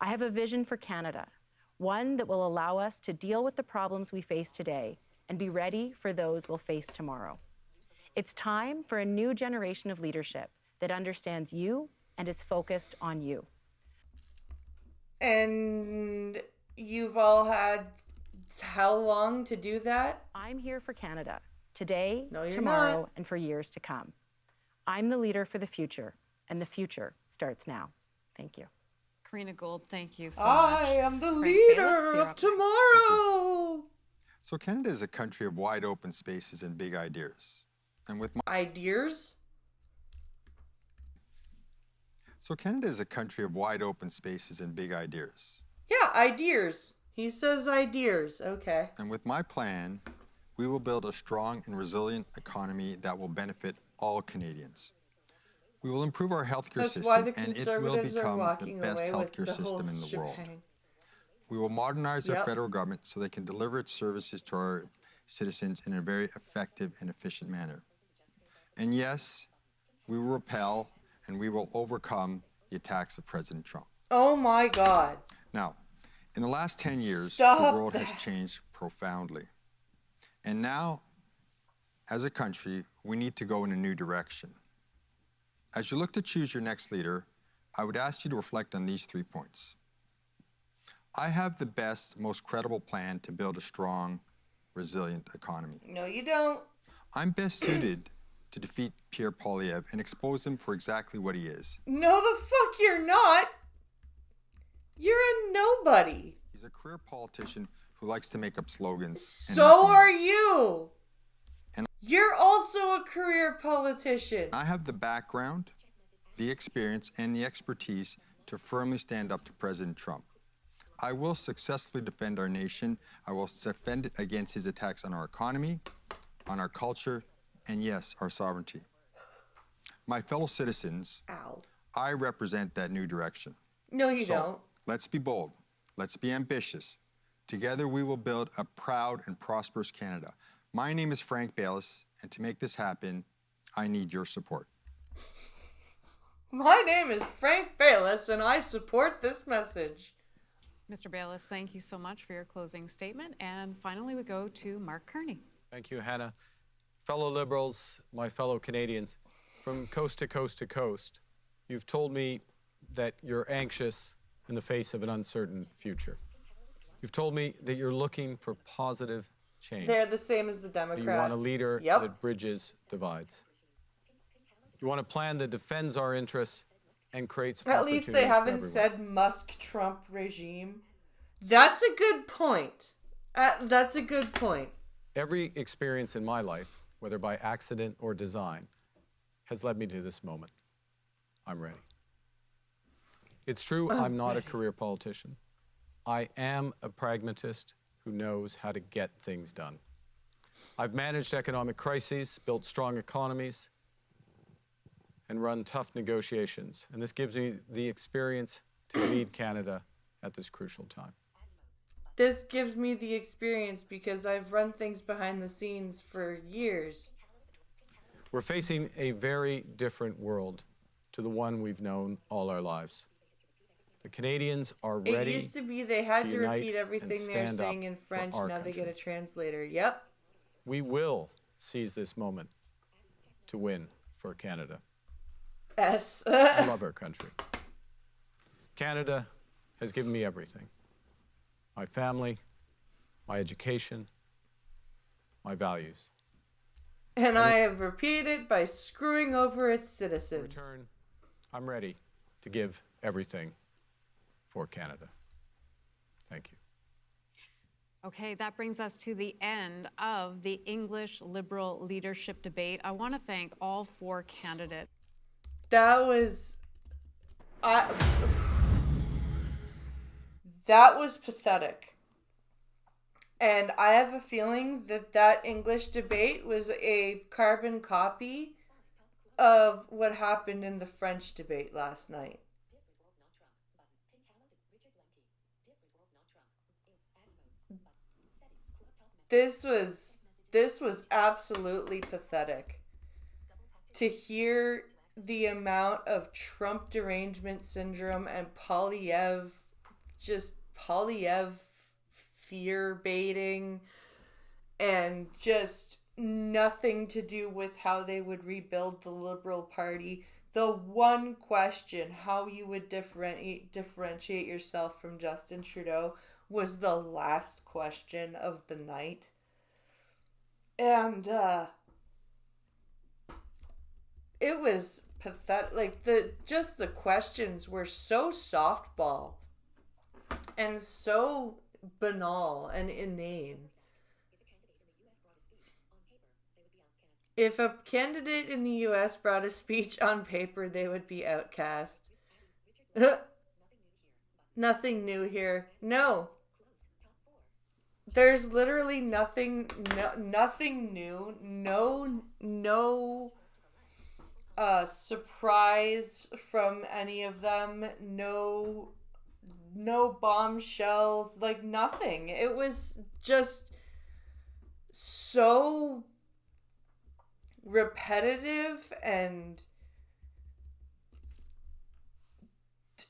[SPEAKER 5] I have a vision for Canada, one that will allow us to deal with the problems we face today and be ready for those we'll face tomorrow. It's time for a new generation of leadership that understands you and is focused on you.
[SPEAKER 1] And you've all had how long to do that?
[SPEAKER 5] I'm here for Canada, today,
[SPEAKER 1] no,
[SPEAKER 5] tomorrow, and for years to come. I'm the leader for the future, and the future starts now. Thank you.
[SPEAKER 3] Karina Gould, thank you so much.
[SPEAKER 1] I am the leader of tomorrow.
[SPEAKER 2] So Canada is a country of wide open spaces and big ideas. And with my
[SPEAKER 1] ideas?
[SPEAKER 2] So Canada is a country of wide open spaces and big ideas.
[SPEAKER 1] Yeah, ideas. He says ideas. Okay.
[SPEAKER 2] And with my plan, we will build a strong and resilient economy that will benefit all Canadians. We will improve our healthcare system, and it will become the best healthcare system in the world. We will modernize our federal government so they can deliver its services to our citizens in a very effective and efficient manner. And yes, we will repel and we will overcome the attacks of President Trump.
[SPEAKER 1] Oh my God.
[SPEAKER 2] Now, in the last 10 years, the world has changed profoundly. And now, as a country, we need to go in a new direction. As you look to choose your next leader, I would ask you to reflect on these 3 points. I have the best, most credible plan to build a strong, resilient economy.
[SPEAKER 1] No, you don't.
[SPEAKER 2] I'm best suited to defeat Pierre Poilievre and expose him for exactly what he is.
[SPEAKER 1] No, the fuck you're not. You're a nobody.
[SPEAKER 2] He's a career politician who likes to make up slogans.
[SPEAKER 1] So are you. And you're also a career politician.
[SPEAKER 2] I have the background, the experience, and the expertise to firmly stand up to President Trump. I will successfully defend our nation. I will defend it against his attacks on our economy, on our culture, and yes, our sovereignty. My fellow citizens, I represent that new direction.
[SPEAKER 1] No, you don't.
[SPEAKER 2] Let's be bold. Let's be ambitious. Together we will build a proud and prosperous Canada. My name is Frank Bayless, and to make this happen, I need your support.
[SPEAKER 1] My name is Frank Bayless, and I support this message.
[SPEAKER 3] Mr. Bayless, thank you so much for your closing statement. And finally, we go to Mark Kearney.
[SPEAKER 7] Thank you, Hannah. Fellow Liberals, my fellow Canadians, from coast to coast to coast, You've told me that you're anxious in the face of an uncertain future. You've told me that you're looking for positive change.
[SPEAKER 1] They're the same as the
[SPEAKER 7] That
[SPEAKER 1] Democrats.
[SPEAKER 7] you want a leader
[SPEAKER 1] Yep.
[SPEAKER 7] that bridges divides. You want a plan that defends our interests and creates
[SPEAKER 1] At
[SPEAKER 7] opportunities
[SPEAKER 1] least they
[SPEAKER 7] for
[SPEAKER 1] haven't
[SPEAKER 7] everyone.
[SPEAKER 1] said Musk-Trump regime. That's a good point. That's a good point.
[SPEAKER 7] Every experience in my life, whether by accident or design, has led me to this moment. I'm ready. It's true, I'm not a career politician. I am a pragmatist who knows how to get things done. I've managed economic crises, built strong economies, and run tough negotiations. And this gives me the experience to lead Canada at this crucial time.
[SPEAKER 1] This gives me the experience because I've run things behind the scenes for years.
[SPEAKER 7] We're facing a very different world to the one we've known all our lives. The Canadians are ready.
[SPEAKER 1] It used to be they had to
[SPEAKER 7] unite
[SPEAKER 1] repeat everything
[SPEAKER 7] and
[SPEAKER 1] they were
[SPEAKER 7] stand
[SPEAKER 1] saying
[SPEAKER 7] up
[SPEAKER 1] in
[SPEAKER 7] for
[SPEAKER 1] French.
[SPEAKER 7] our
[SPEAKER 1] Now they get
[SPEAKER 7] country.
[SPEAKER 1] a translator. Yep.
[SPEAKER 7] We will seize this moment to win for Canada.
[SPEAKER 1] S.
[SPEAKER 7] I love our country. Canada has given me everything. My family, my education, my values.
[SPEAKER 1] And I have repeated it by screwing over its
[SPEAKER 7] In
[SPEAKER 1] citizens.
[SPEAKER 7] return, I'm ready to give everything for Canada. Thank you.
[SPEAKER 3] Okay, that brings us to the end of the English Liberal leadership debate. I want to thank all four candidates.
[SPEAKER 1] That was pathetic. And I have a feeling that that English debate was a carbon copy of what happened in the French debate last night. This was absolutely pathetic. To hear the amount of Trump derangement syndrome and Polyev fear baiting and just nothing to do with how they would rebuild the Liberal Party. The one question, how you would differentiate yourself from Justin Trudeau, was the last question of the night. And it was pathetic. Like the questions were so softball and so banal and inane. If a candidate in the US brought a speech on paper, they would be outcast. Nothing new here. No. There's literally nothing new. No surprise from any of them. No bombshells, like nothing. It was just so repetitive and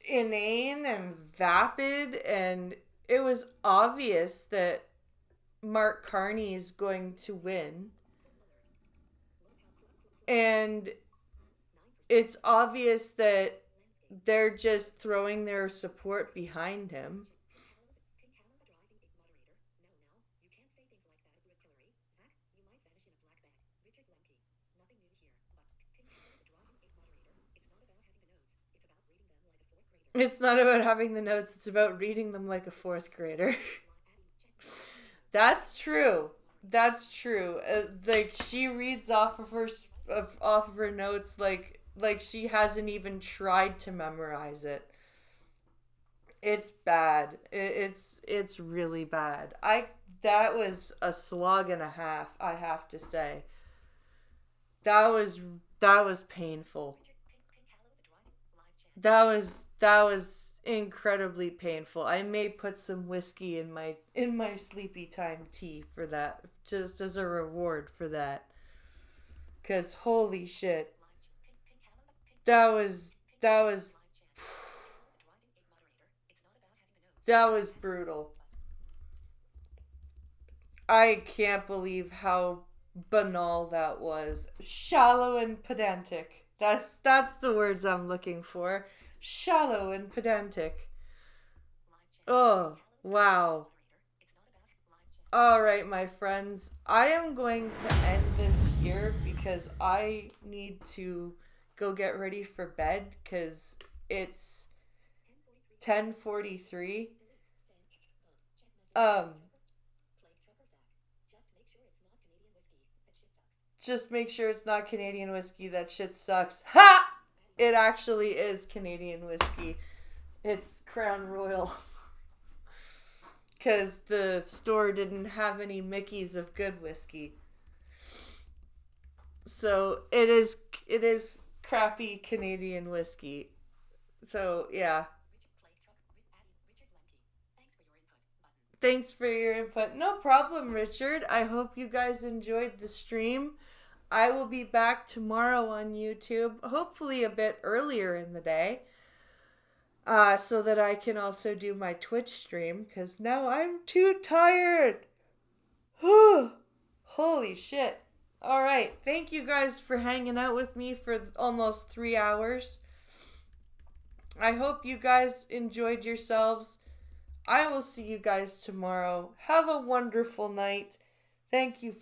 [SPEAKER 1] inane and vapid, and it was obvious that Mark Carney is going to win. And it's obvious that they're just throwing their support behind him. It's not about having the notes, it's about reading them like a fourth grader. That's true. That's true. Like she reads off of her notes like she hasn't even tried to memorize it. It's bad. It's really bad. That was a slog and a half, I have to say. That was painful. That was incredibly painful. I may put some whiskey in my sleepy time tea for that, just as a reward for that. 'Cause holy shit. That was brutal. I can't believe how banal that was. Shallow and pedantic. That's the words I'm looking for. Shallow and pedantic. Oh, wow. All right, my friends. I am going to end this here because I need to go get ready for bed because it's 10:43. Just make sure it's not Canadian whiskey. That shit sucks. Ha! It actually is Canadian whiskey. It's Crown Royal. Because the store didn't have any Mickeys of good whiskey. So it is crappy Canadian whiskey. So yeah. Thanks for your input. No problem, Richard. I hope you guys enjoyed the stream. I will be back tomorrow on YouTube, hopefully a bit earlier in the day, so that I can also do my Twitch stream, because now I'm too tired. Holy shit. Alright, thank you guys for hanging out with me for almost 3 hours. I hope you guys enjoyed yourselves. I will see you guys tomorrow. Have a wonderful night. Thank you